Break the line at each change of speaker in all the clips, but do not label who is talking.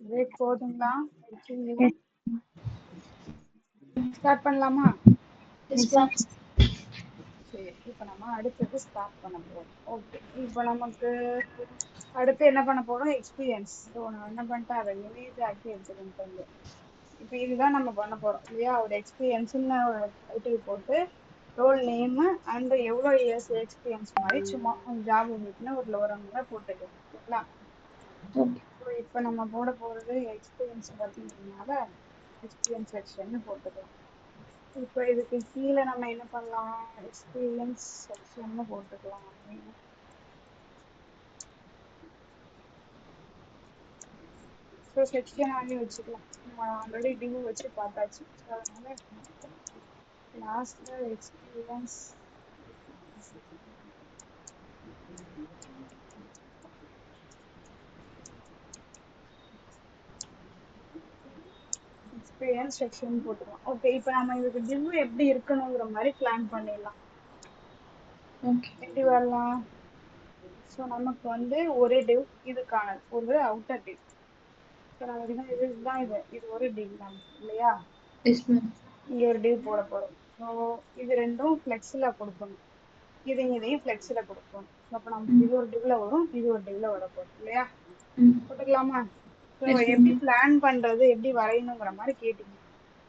Break போதுங்களா?
Yes.
Start பண்ணலாமா?
Yes, ma'am.
சரி, இப்போ நம்ம அடுத்தது ஸ்டார்ட் பண்ண போறோம். ஓகே, இப்போ நமக்கு அடுத்து என்ன பண்ண போறோம்? எக்ஸ்பீரியன்ஸ். ஸோ நான் என்ன பண்ணிட்டேன், அதை இமேஜ் ஆக்கி எடுத்துக்கிட்டு இப்போ இதுதான் நம்ம பண்ண போறோம் இல்லையா? ஒரு எக்ஸ்பீரியன்ஸ்னு ஒரு டைட்டில் போட்டு ரோல் நேமு அண்ட் எவ்வளோ இயர்ஸ் எக்ஸ்பீரியன்ஸ் மாதிரி சும்மா ஜாப் உங்களுக்குன்னு ஒரு லோரங்களை போட்டுக்கலாம். ஓகேங்களா?
Okay.
ஸோ இப்போ நம்ம போட போகிறது எக்ஸ்பீரியன்ஸ் பார்த்தீங்கன்னால எக்ஸ்பீரியன்ஸ் செக்ஷன் போட்டுக்கலாம். இப்போ இதுக்கு கீழே நம்ம என்ன பண்ணலாம்? எக்ஸ்பீரியன்ஸ் செக்ஷன் போட்டுக்கலாம். ஸோ செக்ஷன் வாங்கி வச்சுக்கலாம். நம்ம ஆல்ரெடி டிவ் வச்சு பார்த்தாச்சு. ஸோ அதனால லாஸ்ட்ல எக்ஸ்பீரியன்ஸ் எக்ஸ்பீரியன்ஸ் செக்ஷன் போட்டுக்கலாம். ஓகே, இப்போ நம்ம இதுக்கு டிவ் எப்படி இருக்கணுங்கிற மாதிரி பிளான் பண்ணிடலாம்.
Okay.
எப்படி வரலாம்? ஸோ நமக்கு வந்து ஒரு டிவ் இதுக்கான ஒரு அவுட்டர் டிவ். ஸோ நமக்கு இதுதான் இது ஒரு டிவ் தான் இல்லையா?
Yes, ma'am.
இங்க ஒரு டிவ் போட போறோம். ஸோ இது ரெண்டும் ஃப்ளெக்ஸில் கொடுக்கணும். இதையும் ஃப்ளெக்ஸில் கொடுக்கணும். அப்போ நமக்கு இது ஒரு டிவ்ல வரும், இது ஒரு டிவ்ல வர போகும் இல்லையா? போட்டுக்கலாமா? ஸோ
Yes,
எப்படி
ma'am.
பிளான் பண்றது, எப்படி வரையணுங்கிற மாதிரி கேட்டீங்க.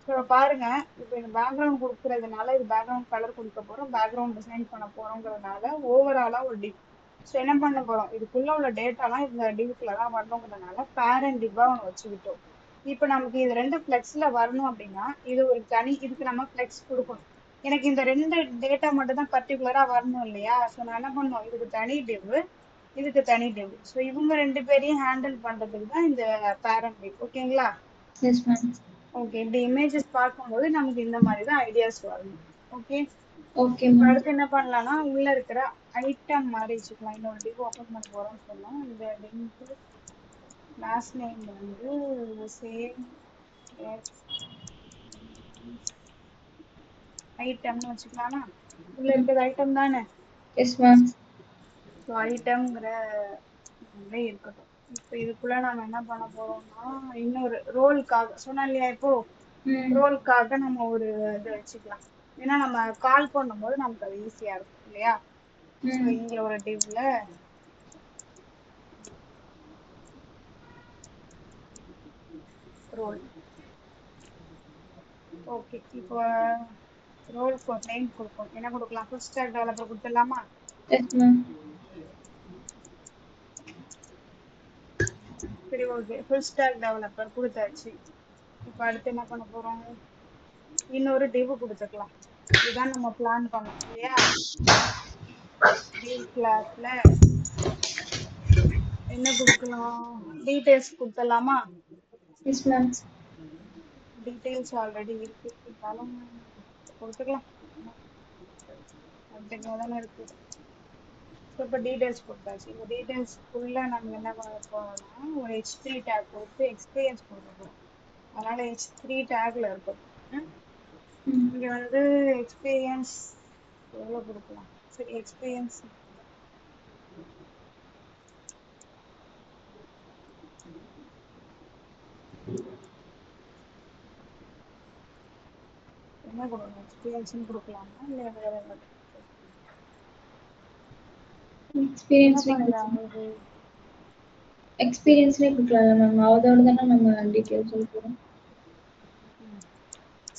ஸோ பாருங்க, இப்போ இந்த பேக்ரவுண்ட் கொடுக்கறதுனால இது பேக்ரவுண்ட் கலர் கொடுக்க போறோம், பேக்ரவுண்ட் டிசைன் பண்ண போறோங்கிறதுனால ஓவராலா ஒரு டிவ். ஸோ என்ன பண்ண போறோம், இதுக்குள்ள உள்ள டேட்டாலாம் இந்த டிவ்க்குள்ள தான் வரணுங்கிறதுனால பேரண்ட் டிவ்வா ஒன்று வச்சுக்கிட்டோம். இப்போ நமக்கு இது ரெண்டு ஃப்ளெக்ஸ்ல வரணும் அப்படின்னா இது ஒரு தனி, இதுக்கு நம்ம ஃப்ளெக்ஸ் கொடுக்கணும். எனக்கு இந்த ரெண்டு டேட்டா மட்டும் தான் பர்டிகுலரா வரணும் இல்லையா? ஸோ நான் என்ன பண்ணோம், இதுக்கு தனி டிவ், இதுக்கு தனி டிவ். ஸோ இவங்க ரெண்டு பேரையும் ஹேண்டில் பண்றதுக்கு தான் இந்த பேரண்ட் டிவ். ஓகேங்களா?
Yes, ma'am.
ஓகே, இப்படி இமேஜஸ் பார்க்கும்போது நமக்கு இந்த மாதிரி தான் ஐடியாஸ் வரணும். ஓகே,
Okay,
இப்போ
ma'am.
அடுத்து என்ன பண்ணலாம்னா உள்ள இருக்கிற ஐட்டம் மாதிரி வச்சுக்கலாம். இன்னொரு டிவ் ஓப்பன் பண்ண போறோம்னு சொன்னோம். இந்த டிவ்க்கு கிளாஸ் நேம் வந்து சேம் ஐட்டம்னு வச்சுக்கலாமா? உள்ள இருக்கிறது ஐட்டம் தானே?
Yes, ma'am.
ஸோ ஐட்டம்ங்கிற இருக்கட்டும். இப்போ இதுக்குள்ள நம்ம என்ன பண்ண போறோம்னா இன்னொரு ரோலுக்காக சொன்னா இல்லையா, இப்போ ரோலுக்காக நம்ம ஒரு இதை வச்சுக்கலாம். ஏன்னா நம்ம கால் பண்ணும்போது நமக்கு அது ஈஸியா இருக்கும் இல்லையா? ஸோ இங்க ஒரு டிவ்ல ரோல். ஓகே, இப்போ ரோலுக்கு ஒரு நேம் கொடுப்போம். என்ன கொடுக்கலாம்? ஃபுல் ஸ்டாக் டெவலப்பர் கொடுத்துடலாமா?
Yes, ma'am.
சரி, ஓகே, ஃபுல் ஸ்டாக் டெவலப்பர் கொடுத்தாச்சு. இப்போ அடுத்து என்ன பண்ண போறோம், இன்னொரு டிவ் கொடுத்துக்கலாம். இதுதான் நம்ம பிளான் பண்ணோம் இல்லையா? டிவ் கிளாஸ்ல என்ன கொடுக்கலாம்? டீடைல்ஸ் கொடுத்துடலாமா?
Yes, ma'am.
டீடைல்ஸ் ஆல்ரெடி இருக்கு, இருந்தாலும் கொடுத்துக்கலாம். தானே இருக்கு. ஸோ இப்போ டீடைல்ஸ் கொடுத்தாச்சு. இந்த டீடைல்ஸ்க்குள்ள நம்ம என்ன பண்ண போறோம்னா ஒரு H3 டேக் கொடுத்து எக்ஸ்பீரியன்ஸ் கொடுக்க போறோம். அதனால H3 டேக்ல இருக்கும். இங்க வந்து எக்ஸ்பீரியன்ஸ் எவ்வளோ கொடுக்கலாம்? சரி, எக்ஸ்பீரியன்ஸ் என்ன கொடுக்கணும்? எக்ஸ்பீரியன்ஸ்னு கொடுக்கலாமா இல்லை வேற ஏதாவது? என்ன
Experience
பண்ணலாம் இது?
experience கொடுக்கலாம்ல மேம், அதோட தானே நம்ம டீட்டெயில்ஸ் சொல்ல போறோம்.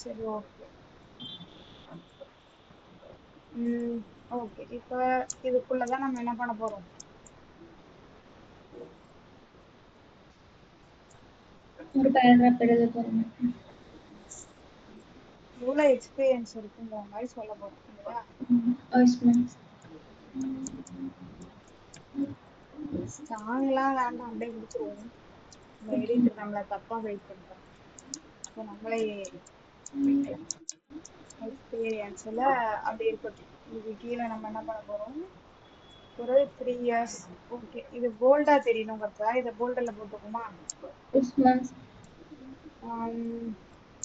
சரி, ஓகே. ஓகே, இப்போ இதுக்குள்ளதான் நம்ம என்ன பண்ண போறோம்?
ஒரு பேராகிராஃப் எழுத போறோம்.
எவ்வளோ எக்ஸ்பீரியன்ஸ் இருக்குங்கிற மாதிரி சொல்ல போறோம் இல்லையா?
Yes, ma'am.
ஸ்ட்ராங்லாம் வேண்டாம், அப்படியே கொடுத்துருவோம். நம்ம எடிட்டர் நம்மளை தப்பா கைட் பண்றோம். ஸோ நம்மளே வைக்கலாம். எக்ஸ்பீரியன்ஸ்ல அப்படி இருக்கட்டும். இதுக்கு கீழே நம்ம என்ன பண்ண போறோம், ஒரு 3 இயர்ஸ். ஓகே, இது போல்டா தெரியணுங்கிறதா இதை போல்டில் போட்டுக்குமா?
Yes, ma'am.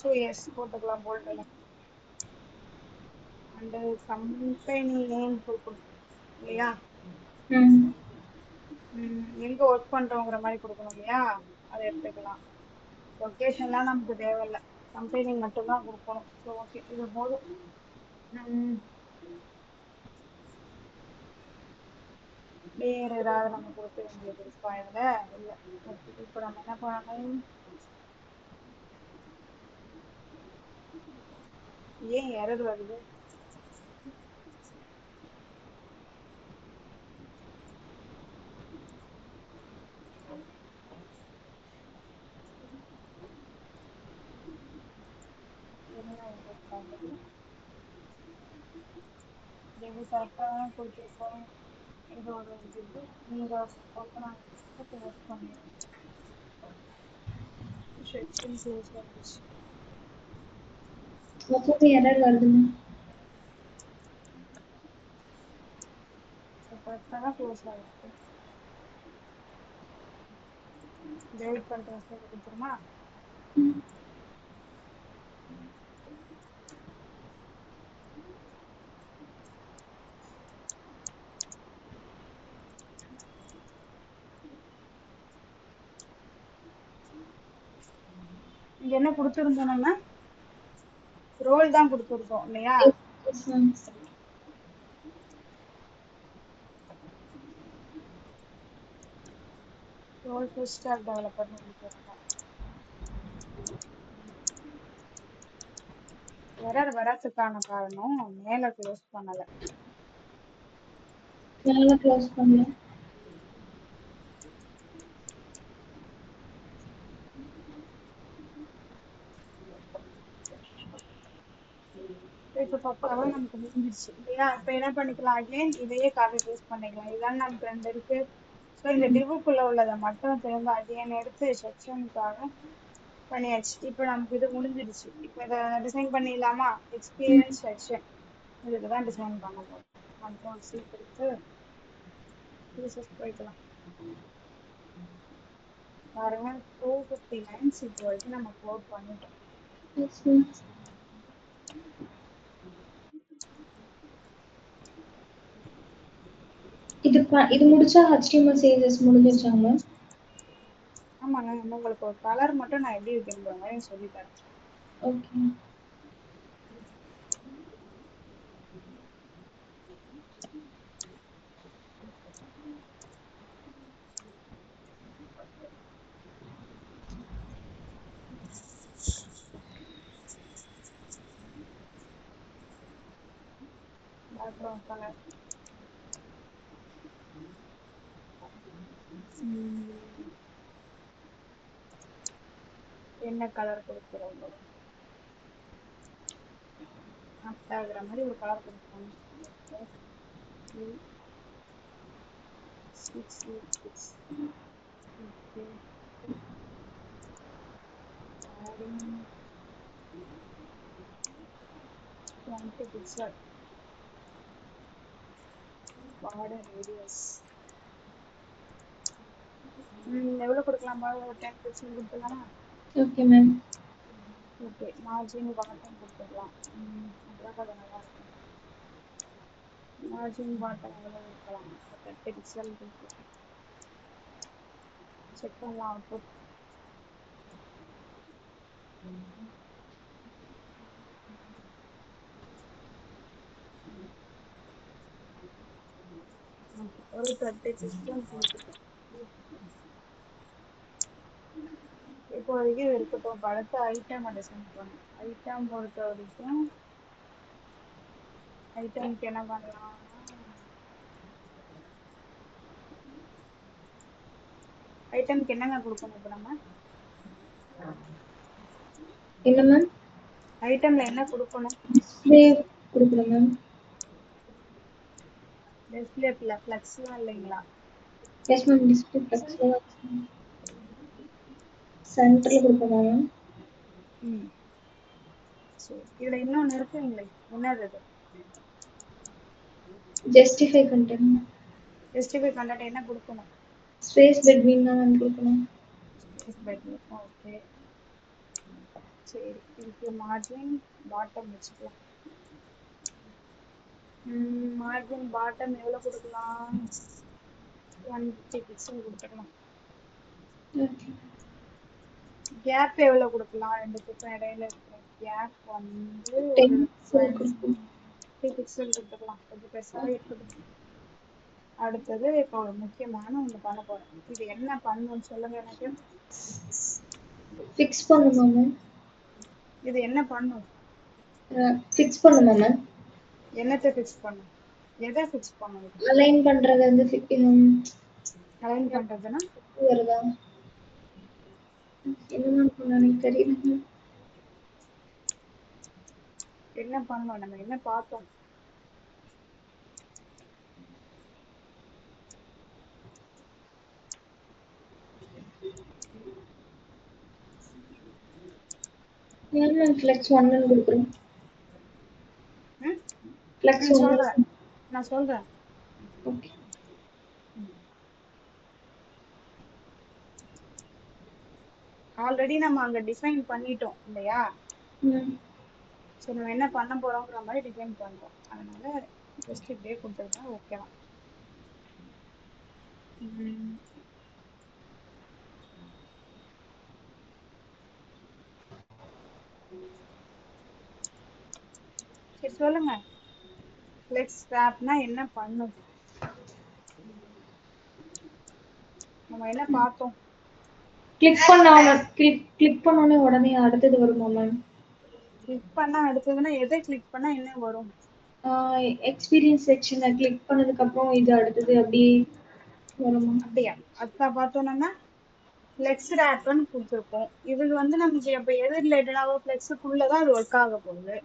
2 இயர்ஸ் போட்டுக்கலாம் போல்டில். அண்ட் கம்பெனி நேம் கொடுக்கணும் இல்லையா? எங்க ஒர்க் பண்றோங்கிற மாதிரி கொடுக்கணும் இல்லையா, அதை எடுத்துக்கலாம். லொக்கேஷன்லாம் நமக்கு தேவையில்லை, கம்பெனி மட்டும்தான் கொடுக்கணும். ஸோ ஓகே, இது போதும். வேற ஏதாவது நம்ம கொடுக்க வேண்டியது இருக்கா இதுல? இல்லை. ஓகே, இப்போ நம்ம என்ன பண்ணணும்? ஏன் எரர் வருது? என்ன error காட்டுது? இது கரெக்டாக தான் கொடுத்துருக்கோம். இது ஒரு இது நீங்க ஓப்பன் ஆகிட்டு க்ளோஸ் பண்ணிடுங்க. செக்ஷன் க்ளோஸ் ஆகிடுச்சு.
அப்போ எரர் வருது மேம்.
கரெக்டாக தான் க்ளோஸ் ஆகிருக்கு. டெலிட் பண்ணுற வசதி கொடுத்துருமா? இங்க என்ன கொடுத்துருந்தோம்? நம்ம ரோல் தான் கொடுத்துருக்கோம் இல்லையா?
Yes ma'am.
Role full stack டெவலப்பர்னு கொடுத்துருக்கோம். எரர் வரதுக்கான காரணம் மேலே க்ளோஸ் பண்ணலை.
மேலே க்ளோஸ் பண்ணல.
இப்போ பக்காவா நமக்கு முடிஞ்சிருச்சு இல்லையா? இப்போ என்ன பண்ணிக்கலாம், அகைன் இதையே காப்பி பேஸ்ட் பண்ணிக்கலாம். இதான் நமக்கு 2 இருக்கு. ஸோ இந்த டிவுக்குள்ள உள்ளதை மட்டும் திரும்ப அகைன் எடுத்து செக்ஷனுக்காக பண்ணியாச்சு. இப்போ நமக்கு இது முடிஞ்சிருச்சு. இப்போ இதை டிசைன் பண்ணிடலாமா? எக்ஸ்பீரியன்ஸ் செக்ஷன் இதுக்கு தான் டிசைன் பண்ண போகிறோம். கண்ட்ரோல் சி கொடுத்து யூசஸ் போய்க்கலாம். பாருங்க, 250 லைன்ஸ் இப்போ வரைக்கும் நம்ம கோட் பண்ணிட்டோம்.
Yes ma'am. இது முடிச்சா HTML CSS முடிஞ்சிருச்சாங்க மேம்?
ஆமாங்க, உங்களுக்கு ஒரு கலர் மட்டும் நான் எப்படி வைக்கணுங்கிற மாதிரி சொல்லி தரேன்.
ஓகே.
பேக்ரவுண்ட் கலர் என்ன கலர் கொடுக்குறோம்? ஆகிற மாதிரி ஒரு கலர் கொடுக்கணும். Okay, adding 20 pixel border radius. எவ்வளோ கொடுக்கலாமா? ஒரு 10 pixel கொடுத்துடலாமா?
Okay ma'am.
Okay, margin bottom கொடுத்துடலாம். அப்புறம் கொஞ்சம் நல்லா இருக்கும். மார்ஜின் பாட்டம் எவ்வளோ கொடுக்கலாம்? 30 pixel கொடுக்கலாம். செக் பண்ணலாம் அவுட்புட். ஒரு 30 pixel கொடுத்துட்டோம். இப்போ வரைக்கும் இருக்கட்டும். அடுத்த ஐட்டம் டிசைன் பண்ணணும். ஐட்டம் பொறுத்த வரைக்கும் ஐட்டம்க்கு என்ன பண்ணலாம்? ஐட்டம்க்கு என்னங்க கொடுக்கணும்? இப்போ நம்ம
என்ன மேம்?
ஐட்டம்ல என்ன கொடுக்கணும்?
டிஸ்ப்ளே கொடுக்குறேன் மேம்.
டிஸ்பிளே ஃப்ளெக்ஸ்லாம் இல்லைங்களா?
Yes ma'am. டிஸ்ப்ளே ஃப்ளெக்ஸ்ல சென்டர்ல கொடுக்கணுமா மேம்?
சரி, இதுல இன்னொன்னு இருக்குங்களே, என்னது இது?
Justify content.
ஜஸ்டிஃபை கண்டென்ட் என்ன கொடுக்கணும்?
ஸ்பேஸ் பெட்வீன் தான் மேம் கொடுக்கணும்.
Space between. ஓகே, சரி. இதுக்கு மார்ஜின் பாட்டம் வச்சுக்கலாம். மார்ஜின் பாட்டம் எவ்வளோ கொடுக்கலாம்? 150 பிக்சல் கொடுத்துக்கலாம்.
ஓகே.
கேப் எவ்வளவு கொடுக்கலாம்? ரெண்டுத்துக்கும் இடையில இருக்கிற கேப் வந்து ஒரு
10 பிக்சல்
20
கொடுப்போம்.
பிக்சல் கொடுத்துக்கலாம். கொஞ்சம் பெருசாவே இருக்கட்டும். அடுத்தது இப்போ ஒரு முக்கியமான ஒண்ணு பண்ண போறேன். இது என்ன பண்ணணும்னு சொல்லுங்க எனக்கு.
ஃபிக்ஸ் பண்ணுமா மேம்?
இது என்ன பண்ணும்?
ஃபிக்ஸ் பண்ணுமா மேம்?
என்னத்தை ஃபிக்ஸ் பண்ணும்? எதை ஃபிக்ஸ் பண்ணும்? இது
அலைன் பண்றது வந்து
அலைன் பண்றதுன்னா
வருதா? என்ன மேம் பண்ண எனக்கு தெரியல மேம்.
என்ன பண்ணும்? நம்ம என்ன பார்த்தோம்?
ஏன் மேம் ஃப்ளெக்ஸ் 1 கொடுக்குறோம்?
ம்?
ஃப்ளெக்ஸ் 1.
சொல்றேன், நான் சொல்றேன்.
ஓகே.
ஆல்ரெடி நம்ம அங்க டிஃபைன் பண்ணிட்டோம் இல்லையா?
ம்.
சோ நம்ம என்ன பண்ண போறோம்ங்கிற மாதிரி டிஃபைன் பண்றோம். அதனால ஜஸ்ட் இப்படியே கொடுத்துருந்தா ஓகேவா? சரி சொல்லுங்க. ஃப்ளெக்ஸ் ஸ்வாப்னா என்ன பண்ணும்? நம்ம என்ன பார்த்தோம்?
கிளிக் பண்ணோனே உடனே அடுத்தது வருமா மேம்?
கிளிக் பண்ணா அடுத்ததுன்னா எதை கிளிக் பண்ணா என்ன வரும்?
எக்ஸ்பீரியன்ஸ் செக்ஷனை கிளிக் பண்ணதுக்கு அப்புறம் இது அடுத்தது அப்படியே வருமா?
அப்படியா? அதான் பார்த்தோம் நம்ம ஃப்ளெக்ஸ் ரேப்னு கொடுத்துருக்கோம். இது வந்து நமக்கு இப்ப எது ரிலேட்டடாவோ ஃப்ளெக்ஸுக்குள்ளதான் அது ஒர்க் ஆக போகுது.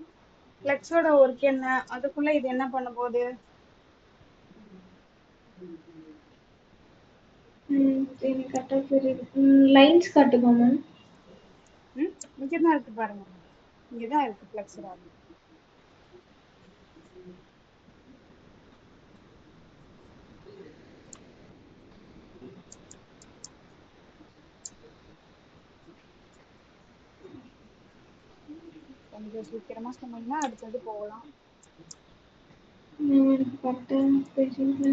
ஃப்ளெக்ஸோட ஒர்க் என்ன? அதுக்குள்ள இது என்ன பண்ண போகுது?
எனக்கு கரெக்டாக தெரியுது. லைன்ஸ் காட்டுமா மேம்?
இங்கதான் இருக்கு பாருங்க. இங்கதான் இருக்கு ஃப்ளெக்ஸ் ரேப். கொஞ்சம் சீக்கிரமா சொன்னீங்கன்னா அடுத்தது போகலாம்.
எனக்கு கரெக்டாக தெரியல.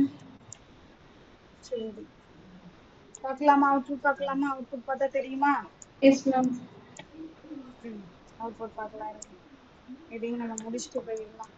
சரி பார்க்கலாமா? அவுட்புட் பார்க்கலாமா? அவுட்புட் பார்த்தா தெரியுமா?
Yes ma'am.
அவுட்புட் பார்க்கலாம். இதையும் நம்ம முடிச்சுட்டு போயிடலாம்.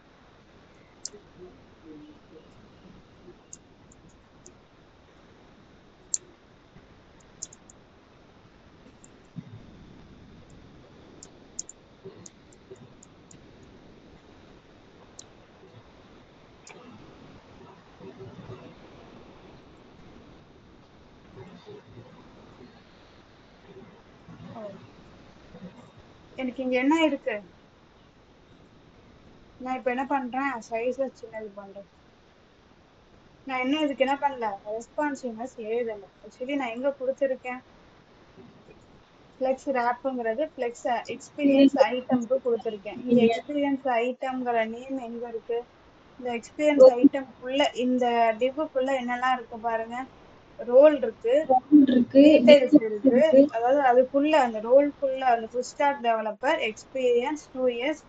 எனக்கு இங்க என்ன இருக்கு? நான் இப்ப என்ன பண்றேன்? சைஸ சின்னது பண்றேன். நான் என்ன இதுக்கு என்ன பண்ணல? ரெஸ்பான்சிவ்னஸ் எழுதல. ஆக்சுவலி நான் எங்க கொடுத்துருக்கேன்? ஃப்ளெக்ஸ் ரேப்புங்கிறது ஃப்ளெக்ஸ் எக்ஸ்பீரியன்ஸ் ஐட்டம்க்கு கொடுத்துருக்கேன். இங்க எக்ஸ்பீரியன்ஸ் ஐட்டம்ங்கிற நேம் எங்க இருக்கு? இந்த எக்ஸ்பீரியன்ஸ் ஐட்டம்க்குள்ள இந்த டிவ்வுக்குள்ள என்னெல்லாம் இருக்கு பாருங்க. ரோல் இருக்கு, டீடைல்ஸ் இருக்கு. அதாவது அதுக்குள்ள அந்த ரோல்குள்ள அந்த full stack developer experience 2 years.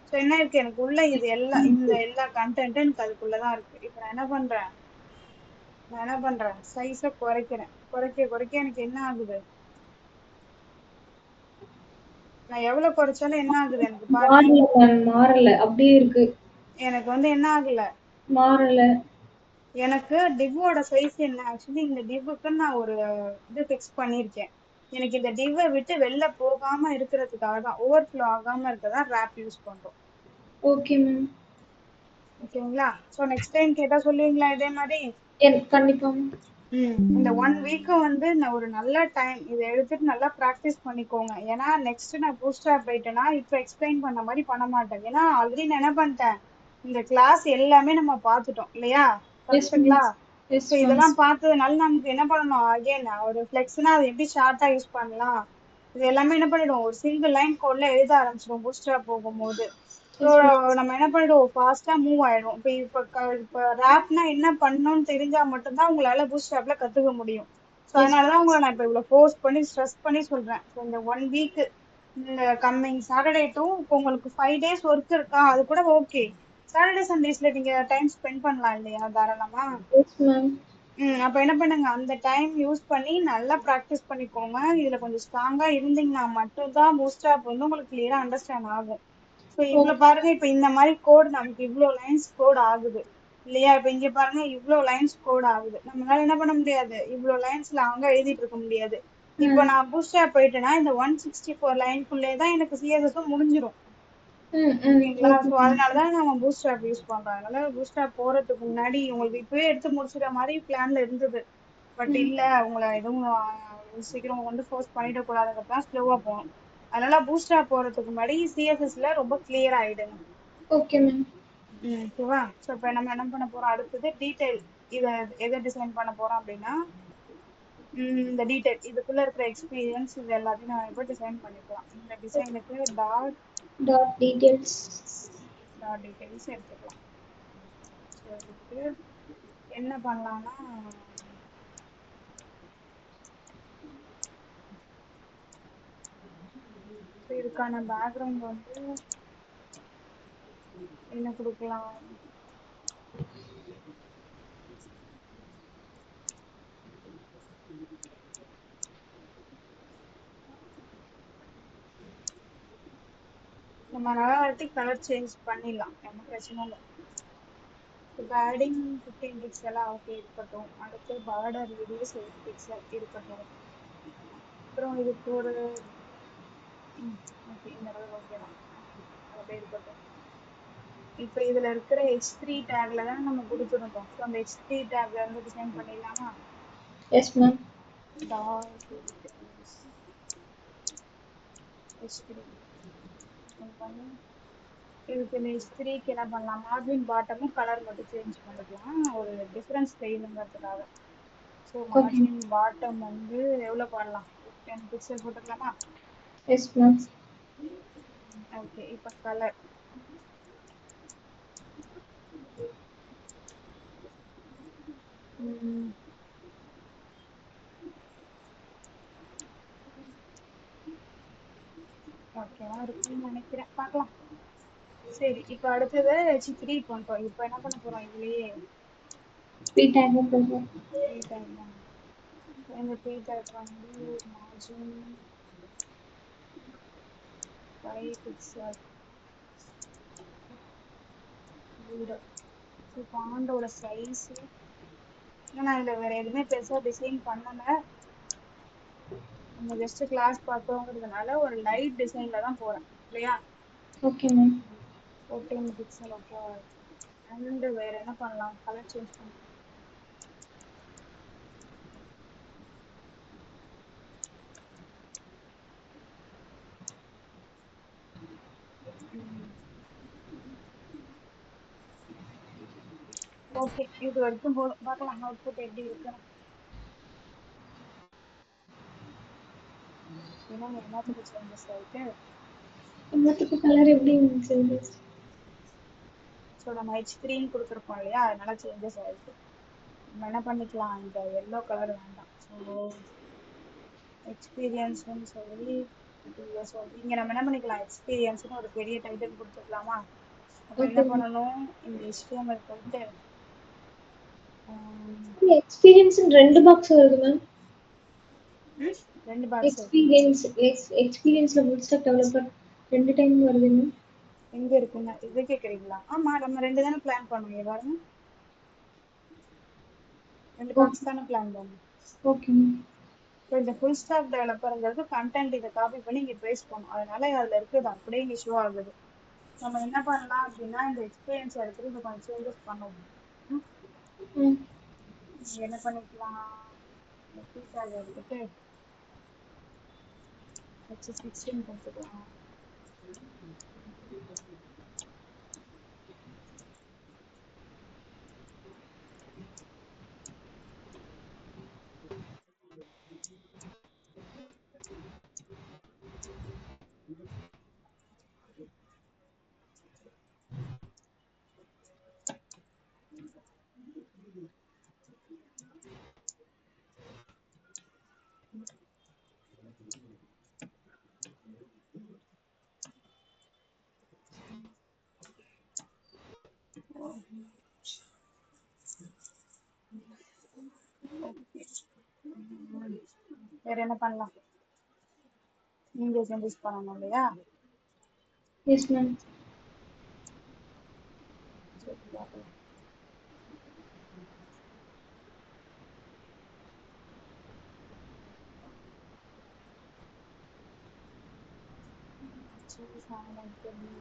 So என்ன இருக்கு எனக்கு உள்ள? இது எல்லாம் இந்த எல்லா கண்டென்ட்டும் எனக்கு அதுக்குள்ளதான் இருக்கு. இப்ப நான் என்ன பண்றேன்? சைஸ குறைக்கிறேன். குறைக்க எனக்கு என்ன ஆகுது? நான் எவ்வளவு குறைச்சாலும் என்ன ஆகுது எனக்கு பாருங்க.
மாறல அப்படியே இருக்கு.
எனக்கு வந்து என்ன ஆகல?
மாறல.
எனக்கு டிவ்வோட சைஸ் என்ன? ஆக்சுவலி இந்த டிவ்வுக்கு நான் ஒரு இது ஃபிக்ஸ் பண்ணிருக்கேன். எனக்கு இந்த டிவ்வை விட்டு வெளில போகாம இருக்கிறதுக்காக தான், ஓவர்ஃப்ளோ ஆகாம இருக்கதான் ரேப் யூஸ் பண்றோம்.
Okay ma'am.
ஓகேங்களா? சோ நெக்ஸ்ட் டைம் கேட்டா சொல்லுவீங்களா இதே மாதிரி?
கண்டிப்பா.
இந்த 1 வீக் வந்து நான் ஒரு நல்ல டைம் இதை எடுத்துட்டு நல்லா ப்ராக்டிஸ் பண்ணிக்கோங்க. ஏன்னா நெக்ஸ்ட் நான் பூஸ்டாப் போயிட்டேன்னா இப்ப எக்ஸ்பிளைன் பண்ண மாதிரி பண்ண மாட்டேன். ஏன்னா ஆல்ரெடி நான் என்ன பண்ணிட்டேன்? இந்த கிளாஸ் எல்லாமே நம்ம பார்த்துட்டோம் இல்லையா? கரெக்ட்டுங்களா? சோ இதெல்லாம் பார்த்ததுனால நமக்கு என்ன பண்ணணும்? அகைன் ஒரு ஃபிளெக்ஸ்னா அது எப்படி ஷார்ட்டா யூஸ் பண்ணலாம், இது எல்லாமே என்ன பண்ணிடும்? ஒரு சிங்கிள் லைன் கோட்ல எழுத ஆரம்பிச்சிடும் பூஸ்டாப் போகும்போது. ஸோ நம்ம என்ன பண்ணிடுவோம்? ஃபாஸ்டா மூவ் ஆயிடும். இப்ப ரேப்னா என்ன பண்ணணும்னு தெரிஞ்சா மட்டும்தான் உங்களால பூஸ்டாப்ல கத்துக்க முடியும். ஸோ அதனாலதான் உங்களை நான் இப்ப இவ்வளவு ஃபோர்ஸ் பண்ணி ஸ்ட்ரெஸ் பண்ணி சொல்றேன். ஸோ இந்த 1 வீக் இந்த கம்மிங் சாட்டர்டே டு இப்போ உங்களுக்கு 5 டேஸ் ஒர்க் இருக்கா? அது கூட ஓகே. சாட்டர்டே சண்டேஸ்ல நீங்க டைம் ஸ்பெண்ட் பண்ணலாம் இல்லையா தாராளமா?
Yes ma'am.
அப்ப என்ன பண்ணுங்க, அந்த டைம் யூஸ் பண்ணி நல்லா ப்ராக்டிஸ் பண்ணிக்கோங்க. இதுல கொஞ்சம் ஸ்ட்ராங்கா இருந்தீங்கன்னா மட்டும்தான் பூட்ஸ்ட்ராப் வந்து உங்களுக்கு கிளியரா அண்டர்ஸ்டாண்ட் ஆகும். ஸோ இவ்வளோ
ஓகே.
பாருங்க, இப்ப இந்த மாதிரி கோட் நமக்கு இவ்வளோ லைன்ஸ் கோட் ஆகுது இல்லையா? இப்ப இங்க பாருங்க, இவ்வளோ லைன்ஸ் கோட் ஆகுது. நம்மளால என்ன பண்ண முடியாது, இவ்வளோ லைன்ஸ்ல அங்க எழுதிட்டு இருக்க முடியாது. இப்போ
ம்.
நான் பூட்ஸ்ட்ராப் போயிட்டேன்னா இந்த 164 லைன்குள்ளே தான் எனக்கு சிஎஸ்எஸும் முடிஞ்சிடும்.
ம். ம்.
ஓகேங்களா?
Okay
so
ma'am.
அதனாலதான் நம்ம பூட்ஸ்ட்ராப் யூஸ் பண்றோம். அதனால பூட்ஸ்ட்ராப் போறதுக்கு முன்னாடி உங்களுக்கு இப்பவே எடுத்து முடிச்சிட மாதிரி பிளான்ல இருந்தது. பட்
ம்.
இல்ல, உங்களை எதுவும் சீக்கிரம் வந்து ஃபோர்ஸ் பண்ணிடக்கூடாதுங்கிறதுதான் ஸ்லோவா போகணும். அதனால பூட்ஸ்ட்ராப் போறதுக்கு முன்னாடி சிஎஸ்எஸ்ல ரொம்ப கிளியர் ஆயிடுங்க.
Okay ma'am.
ஓகேவா? ஸோ இப்போ நம்ம என்ன பண்ண போறோம், அடுத்தது டீடைல். இதை எதை டிசைன் பண்ண போறோம் அப்படின்னா, இந்த டீடைல் இதுக்குள்ள இருக்கிற எக்ஸ்பீரியன்ஸ் இது எல்லாத்தையும் நம்ம இப்போ டிசைன் பண்ணிக்கலாம். இந்த டிசைனுக்கு dot
dot details.
Dot details எடுத்துக்கலாம். ஸோ இதுக்கு என்ன பண்ணலாம்னா, இதுக்கான பேக்ரவுண்ட் வந்து என்ன கொடுக்கலாம், நம்ம நல்லா கலர் சேஞ்ச் பண்ணிடலாம், ஒன்றும் பிரச்சனை இல்லை. பேடிங் 15 பிக்சலா, ஓகே இருக்கட்டும். அடுத்து பார்டர் ரேடியஸ் 8 பிக்சல் இருக்கட்டும். அப்புறம் இதுக்கு ஒரு ஓகே, இந்த கலர் ஓகே தான், அது அப்படியே இருக்கட்டும். இப்போ இதுல இருக்கிற H3 டேக்ல தான் நம்ம கொடுத்துருந்தோம். ஸோ அந்த H3 டேக்ல இருந்து டிசைன் பண்ணிடலாமா?
Yes ma'am.
டாட் H3 பண்ணி இதுக்கு H3க்கு என்ன பண்ணலாம், மார்ஜின் பாட்டமும் கலர் மட்டும் சேஞ்ச் பண்ணிக்கலாம் ஒரு டிஃபரன்ஸ் தெரியணுங்கிறதுக்காக. So
okay.
மார்ஜின் பாட்டம் வந்து எவ்வளோ பண்ணலாம், 10 பிக்சல் போட்டுக்கலாமா?
Yes ma'am.
ஓகே. இப்போ கலர் ஓகேவா இருக்குன்னு நினைக்கிறேன், பார்க்கலாம். சரி, இப்போ அடுத்தது H3 பண்றோம். இப்போ என்ன பண்ண போறோம், இதுலயே
ஃப்ரீ டைமும் போடுறோம்.
ஃப்ரீ டேக் தான். இந்த ஃப்ரீ டேக் வந்து மார்ஜின் 5 பிக்சல் வீடு. ஸோ ஃபாண்டோட சைஸ் நான் இதில் வேற எதுவுமே பெருசாக டிசைன் பண்ணல. நம்ம ஜஸ்ட் கிளாஸ் பார்த்தோங்கிறதுனால ஒரு லைட் டிசைன்ல தான் போறேன் இல்லையா?
Okay ma'am.
14 pixel okay. And வேற என்ன பண்ணலாம், கலர் சேஞ்ச் பண்ணலாம். ஓகே, இது வரைக்கும் போதும், பார்க்கலாம் அவுட்புட் எப்படி இருக்குன்னு. ஏன்னா எல்லாத்துக்கும் சேஞ்சஸ் ஆயிட்டு.
எல்லாத்துக்கும் கலர் எப்படி செய்யுது?
ஸோ நம்ம H3ன்னு கொடுத்துருக்கோம் இல்லையா, அதனால சேஞ்சஸ் ஆயிருக்கு. நம்ம என்ன பண்ணிக்கலாம், இந்த எல்லோ கலர் வேண்டாம். ஸோ எக்ஸ்பீரியன்ஸ்னு சொல்லி இங்க நம்ம என்ன பண்ணிக்கலாம், எக்ஸ்பீரியன்ஸ்னு ஒரு பெரிய டைட்டில் கொடுத்துக்கலாமா? அப்ப என்ன
ஓகே மேம்.
பண்ணணும், இந்த HTML போயிட்டு
எக்ஸ்பீரியன்ஸ் 2 பாக்ஸ் வருது மேம்.
ரெண்டு பாக்ஸ்
எக்ஸ்பீரியன்ஸ்ல ஃபுல் ஸ்டாக் டெவலப்பர் 2 டைம் வருது மேம்.
எங்க இருக்குங்க, இது கேக்குறீங்களா? ஆமா, நம்ம ரெண்டு தானே பிளான் பண்ணோம். இங்க பாருங்க, ரெண்டு
ஓகே.
பாக்ஸ் தானே பிளான் பண்ணோம்.
Okay ma'am.
ஸோ இந்த ஃபுல் ஸ்டாக் டெவலப்பர்ங்கிறது கண்டென்ட் இதை காப்பி பண்ணி இங்க பேஸ்ட் பண்ணும். அதனால அதுல இருக்குது அப்படியே இங்க ஷோ ஆகுது. நம்ம என்ன பண்ணலாம் அப்படின்னா, இந்த எக்ஸ்பீரியன்ஸ் எடுத்துட்டு இங்க கொஞ்சம் சேஞ்சஸ் பண்ணுவோம். ம்,
ம்.
என்ன பண்ணிக்கலாம், ஃபீட்பேக் எடுத்துட்டு H16 கொடுத்துக்கலாம். வேற என்ன பண்ணலாம்? நீங்க சேஞ்சஸ் பண்ணணும் இல்லையா?
Yes ma'am.
சரி பார்க்கலாம். சரி சாமி.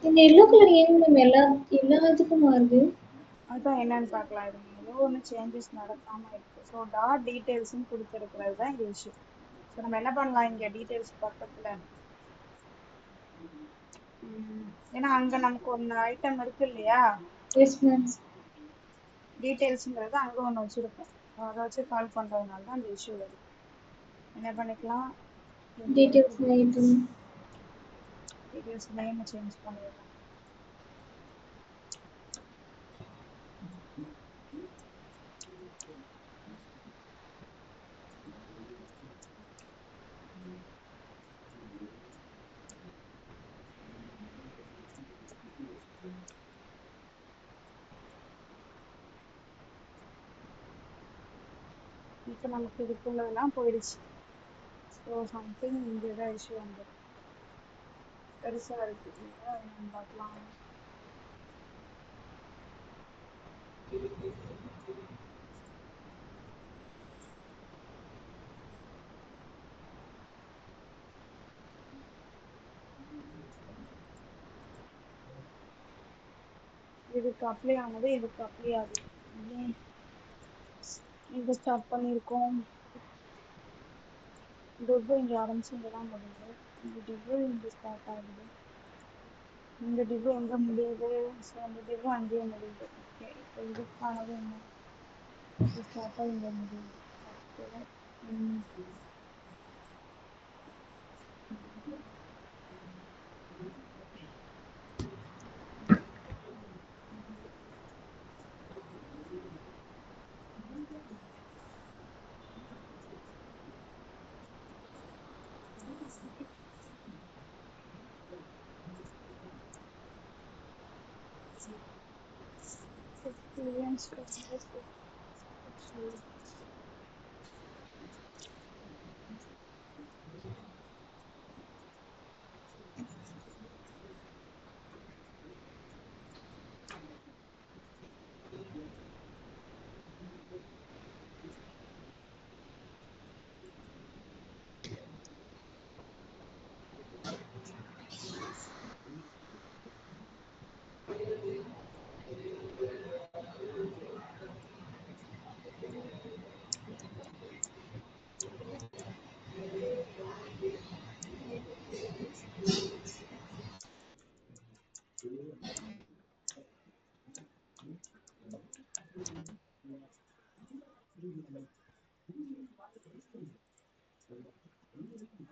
இந்த எல்லோ கலர் ஏன் மேம் எல்லாத்துக்கும் மாறுது?
அதான் என்னன்னு பார்க்கலாம். இருங்க, ஏதோ ஒன்று சேஞ்சஸ் நடக்காம இருக்கு. ஸோ டாட் டீட்டெயில்ஸ்ன்னு கொடுத்துருக்கிறது தான் இந்த இஷ்யூ. ஸோ நம்ம என்ன பண்ணலாம், இங்கே டீட்டெயில்ஸ் பக்கத்தில் ஏன்னா அங்கே நமக்கு ஒன்று ஐட்டம் இருக்கு இல்லையா?
Yes ma'am.
டீட்டெயில்ஸுங்கிறது அங்கே ஒன்று வச்சுருக்கோம். அதை வச்சு கால் பண்ணுறதுனால தான் அந்த இஷ்யூ வருது. என்ன பண்ணிக்கலாம்,
details item.
Details name change பண்ணிடலாம். இப்போ நமக்கு இதுக்குள்ளதெல்லாம் போயிடுச்சு. ஸோ சம்திங் இங்கே தான் இஷ்யூ வந்துடும். பெருசாக இருக்கு இல்லையா? நம்ம பார்க்கலாம். இதுக்கு அப்ளை ஆனது இதுக்கு அப்ளை ஆகுது. இங்கே ஸ்டார்ட் பண்ணியிருக்கோம். டிவ் இங்கே ஆரம்பிச்சு இங்கே தான் முடியுது. இந்த டிவ் இங்கே ஸ்டார்ட் ஆகுது. இந்த டிவ் எங்கே முடியுது? ஸோ அந்த டிவ் அங்கேயே முடியுது. ஓகே, இப்போ இதுக்கானது என்ன? இது ஸ்டார்ட் ஆகி இங்கே முடியுது. ஓகே. Experience.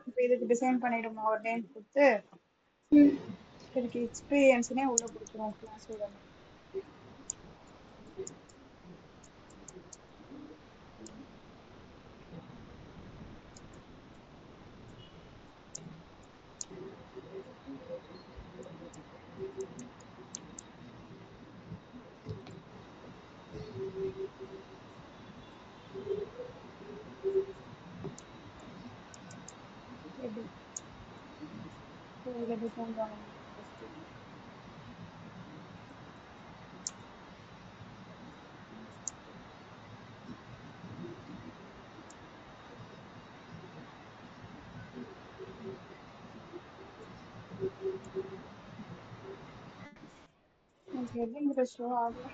இப்போ இதுக்கு டிசைன் பண்ணிடுமா ஒரு நேம் கொடுத்து? இதுக்கு எக்ஸ்பீரியன்ஸ்னே உள்ள கொடுத்துருவோம் கிளாஸோட நேம். எப்படி இதில் டிசைன் பண்ணணும் ஃபஸ்ட்டு. எனக்கு எதுங்கிற ஷோ ஆகல.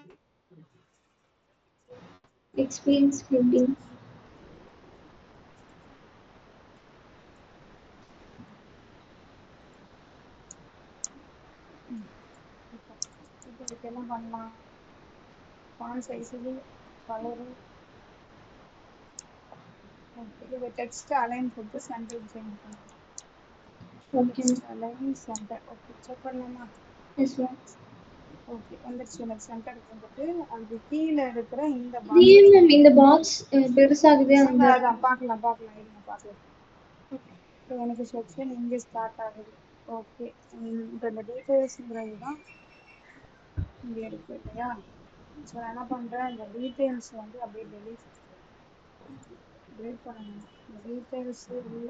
Experience building.
இப்போ இதுக்கு என்ன பண்ணலாம்? Font size, colour. ஓகே, இது டெக்ஸ்ட் அலைன் கொடுத்து சென்டர் சேஞ்ச் பண்ணலாம்.
Okay
text align centre. Okay, check பண்ணலாமா?
Yes ma'am.
ஓகே, வந்துருச்சு. எனக்கு சென்டருக்கு வந்துட்டு அதுக்கு கீழே இருக்கிற இந்த
ஏன்
பாக்ஸ்.
மேம் இந்த பாக்ஸ் பெருசாகுதே அந்த
அதான் பார்க்கலாம் இருங்க பார்க்கலாம். இப்போ எனக்கு செக்ஷன் இங்கே ஸ்டார்ட் ஆகுது. ஓகே, இப்போ இந்த டீட்டெயில்ஸ்ங்கிறது தான் இங்கே இருக்கு இல்லையா? ஸோ என்ன பண்ணுறேன், இந்த டீட்டெயில்ஸ் வந்து அப்படியே டெலீட் பண்ணணும். இந்த டீட்டெயில்ஸ் உள்ள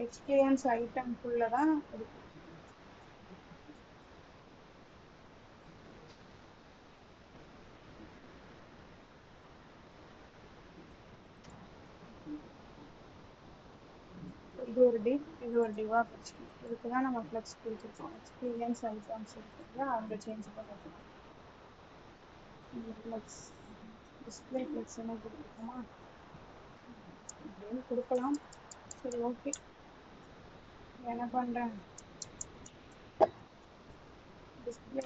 எக்ஸ்பீரியன்ஸ் ஐட்டம்குள்ள தான் இருக்கு. இது ஒரு டிவ், இது ஒரு டிவா பிரிச்சுக்கணும். இதுக்கு தான் நம்ம ஃப்ளெக்ஸ் கொடுத்துருக்கோம். எக்ஸ்பீரியன்ஸ் ஐட்டம்ஸ் இருக்கு இல்லையா, அங்கே சேஞ்ச் பண்ணிக்கலாம். இந்த ஃப்ளெக்ஸ் டிஸ்பிளே ஃப்ளெக்ஸ் என்ன கொடுத்துருக்கோமா, அப்படின்னு கொடுக்கலாம். சரி, ஓகே. என்ன பண்ணுறேன், டிஸ்பிளே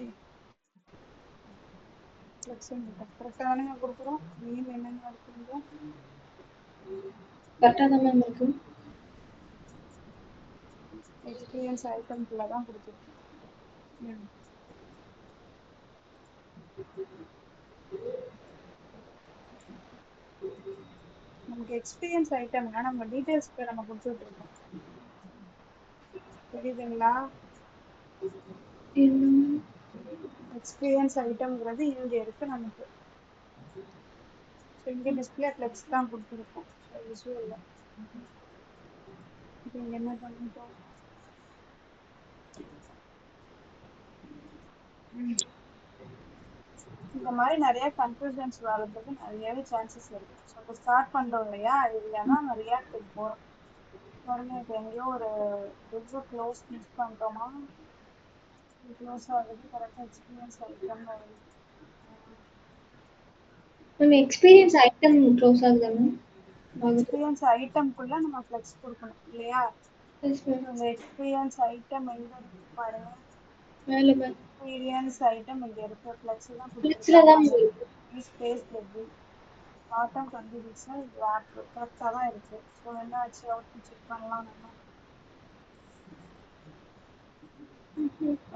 ஃப்ளெக்ஸ் கரெக்டாக தானே கொடுக்குறோம். நேம் என்னென்ன இருக்குங்க,
கரெக்டாக தான் மேம் இருக்கு.
எக்ஸ்பீரியன்ஸ் ஐட்டம்குள்ள தான் கொடுத்துருக்கோம். நமக்கு எக்ஸ்பீரியன்ஸ் ஐட்டம்னா நம்ம டீட்டெயில்ஸ்க்கு நம்ம கொடுத்துட்டு இருக்கோம். தெரியுதுங்களா? எக்ஸ்பீரியன்ஸ் ஐட்டம்ங்கிறது இங்க இருக்கு நமக்கு. ஸோ இங்கே டிஸ்பிளே ஃப்ளெக்ஸ் தான் கொடுத்துருக்கோம். ஸோ விஷுவல்ல இப்போ இங்கே என்ன பண்ணிட்டோம், இந்த மாதிரி நிறைய கன்ஃபியூஷன்ஸ் வர்றதுக்கு நிறையவே சான்சஸ் இருக்கு. ஸோ இப்போ ஸ்டார்ட் பண்றோம் இல்லையா, இதுலன்னா நம்ம ரியாக்டுக்கு போறோம். பாருங்க, இப்போ எங்கேயோ ஒரு டிவ் க்ளோஸ் மிஸ் பண்ணிட்டோமா, க்ளோஸ் ஆகுது. கரெக்டாக எக்ஸ்பீரியன்ஸ் ஐட்டம் வருது.
மேம் எக்ஸ்பீரியன்ஸ் ஐட்டம் க்ளோஸ் ஆகுதா மேம்?
எக்ஸ்பீரியன்ஸ் ஐட்டம்குள்ள நம்ம ஃப்ளெக்ஸ் கொடுக்கணும் இல்லையா?
Yes ma'am.
அந்த எக்ஸ்பீரியன்ஸ் ஐட்டம் எங்க இருக்கு பாருங்க.
மேலே மேம்
எக்ஸ்பீரியன்ஸ் ஐட்டம் இங்க இருக்கு. ஃப்ளெக்ஸ் தான்
ஃப்ளெக்ஸில்
கொடுத்துருக்காங்க.
தான்
அந்த
இருக்கு.
Space level bottom conditional wrap கரெக்டாக தான் இருக்கு. ஸோ என்ன ஆச்சு, அவுட்புட் செக் பண்ணலாம் நம்ம.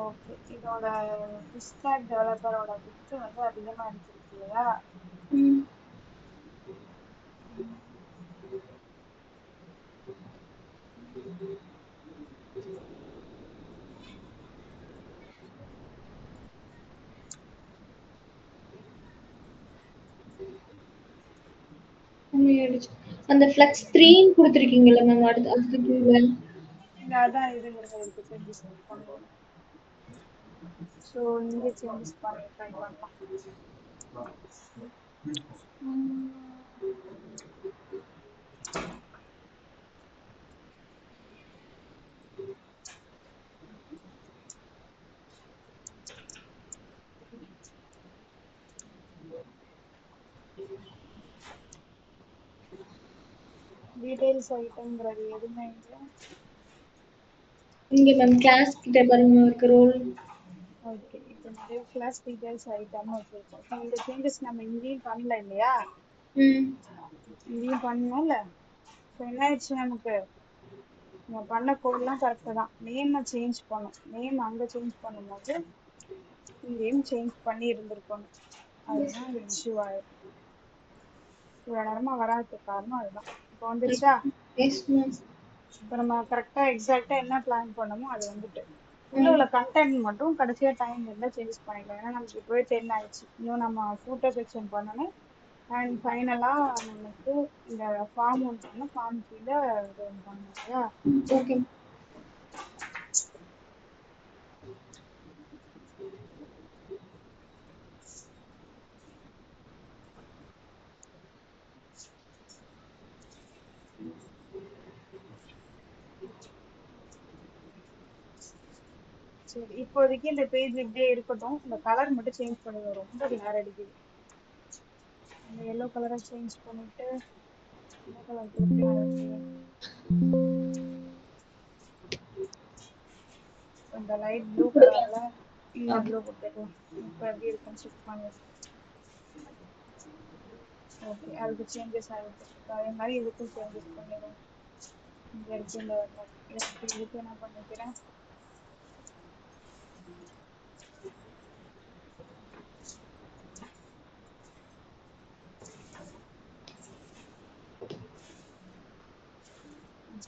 ஓகே, இதோட டிஸ்டாக் டெவலப்பரோட பிட் வந்து அதிகமாக எடுத்துருக்கு இல்லையா?
அந்த ஃப்ளெக்ஸ் 3ன்னு கொடுத்துருக்கீங்கல்ல மேம், அடுத்து அதுக்கு கீழே
இங்கே அதான் இதுங்கிறது சேஞ்சஸ் பண்ணுவோம். ஸோ இங்கே சேஞ்சஸ் பண்ணி ட்ரை பண்ணலாம். டீடைல்ஸ் ஐட்டம்ங்கிறது எதுவுமே இல்லை.
இங்கே மேம் கிளாஸ் கிட்ட பாருங்க இருக்கு ரோல்.
ஓகே, இப்போ நிறைய கிளாஸ் டீடைல்ஸ் ஐட்டம் வச்சிருக்கோம். ஸோ இந்த சேஞ்சஸ் நம்ம இங்கேயும் பண்ணல இல்லையா, இங்கேயும் பண்ணோம்ல. ஸோ என்ன ஆயிடுச்சு, நமக்கு நம்ம பண்ண கோட்லாம் கரெக்டாக தான். நேமை சேஞ்ச் பண்ணோம். நேம் அங்கே சேஞ்ச் பண்ணும்போது இங்கேயும் சேஞ்ச் பண்ணி இருந்திருக்கணும். அதுதான் இது இஷ்யூ ஆயிருக்கு. இவ்வளோ நேரமாக வராதுக்கு காரணம் அதுதான். இப்போ வந்துருச்சா?
Yes ma'am.
இப்போ நம்ம கரெக்டாக எக்ஸாக்டாக என்ன பிளான் பண்ணமோ அது வந்துட்டு உள்ள கண்டென்ட் மட்டும் கடைசியாக டைம் இருந்தால் சேஞ்சஸ் பண்ணிக்கலாம். ஏன்னா நமக்கு இப்போவே 10 ஆயிடுச்சு. இன்னும் நம்ம ஃபூட்டர் செக்ஷன் பண்ணணும். அண்ட் ஃபைனலாக நமக்கு இந்த ஃபார்ம் ஒன்று பண்ணணும். ஃபார்ம் கீழே இது ஒன்று பண்ணணும் இல்லையா?
ஓகே.
சரி, இப்போதைக்கு இந்த பேஜ் இப்படியே இருக்கட்டும். இந்த கலர் மட்டும் சேஞ்ச் பண்ணுவோம், ரொம்ப கிளார் அடிக்குது. அந்த எல்லோ கலரை சேஞ்ச் பண்ணிட்டு என்ன கலர் கொடுக்கலாம் அதுக்கு? லைட் ப்ளூ
குடுக்கலாம்.
கலர்ல இந்த
ஓகே.
ப்ளூ கொடுத்துக்கலாம். இப்போ எப்படி இருக்குன்னு செக் பண்ணு. ஓகே, அதுக்கு சேஞ்சஸ் ஆகிட்டு அதே மாதிரி இதுக்கும் சேஞ்சஸ் பண்ணிடுவோம். இங்க இருக்கு இந்த இதுக்கு என்ன பண்ணிக்கிறேன்,